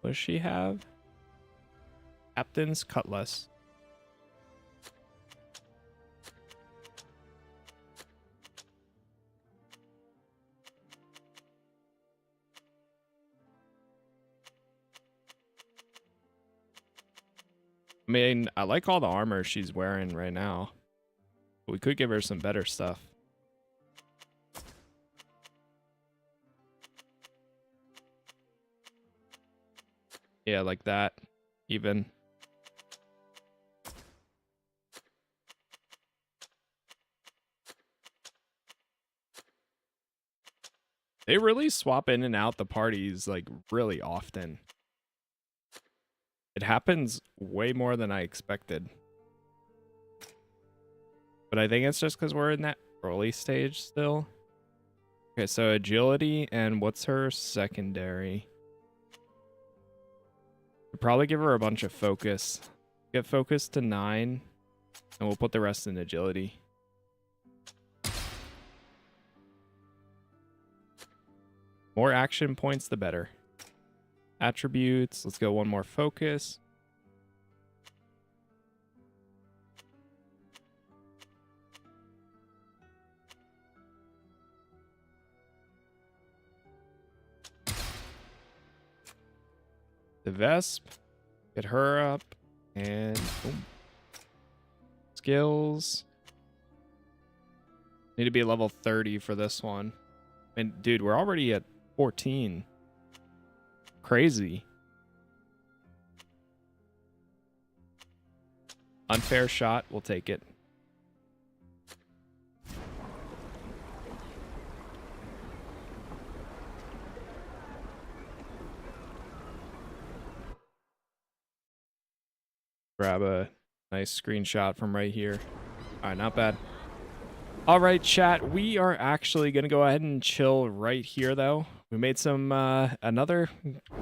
What does she have? Captain's Cutlass. I mean, I like all the armor she's wearing right now. But we could give her some better stuff. Yeah, like that, even. They really swap in and out the parties, like, really often. It happens way more than I expected. But I think it's just because we're in that early stage still. Okay, so agility, and what's her secondary? We'll probably give her a bunch of focus. Get focus to 9, and we'll put the rest in agility. More action points, the better. Attributes, let's go one more focus. The Vesp, get her up, and boom. Skills. Need to be level 30 for this one. And dude, we're already at 14. Crazy. Unfair shot, we'll take it. Grab a nice screenshot from right here. All right, not bad. All right, chat, we are actually going to go ahead and chill right here, though. We made some another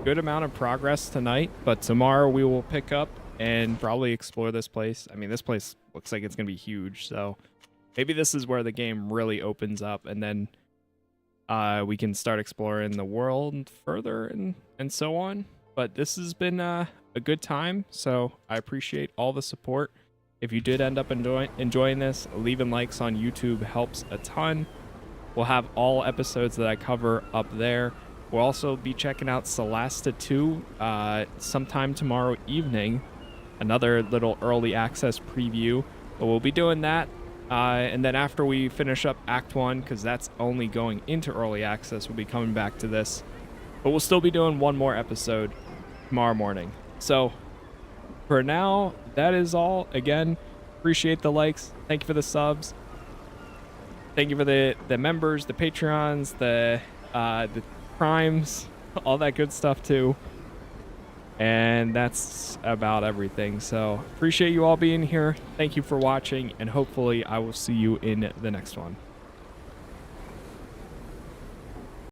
good amount of progress tonight, but tomorrow we will pick up and probably explore this place. I mean, this place looks like it's going to be huge, so maybe this is where the game really opens up, and then we can start exploring the world further and so on. But this has been a good time, so I appreciate all the support. If you did end up enjoying this, leaving likes on YouTube helps a ton. We'll have all episodes that I cover up there. We'll also be checking out Celasta 2 sometime tomorrow evening. Another little early access preview. But we'll be doing that. And then after we finish up Act 1, because that's only going into early access, we'll be coming back to this. But we'll still be doing one more episode tomorrow morning. So for now, that is all. Again, appreciate the likes. Thank you for the subs. Thank you for the members, the Patreons, the primes, all that good stuff too. And that's about everything. So appreciate you all being here. Thank you for watching, and hopefully I will see you in the next one.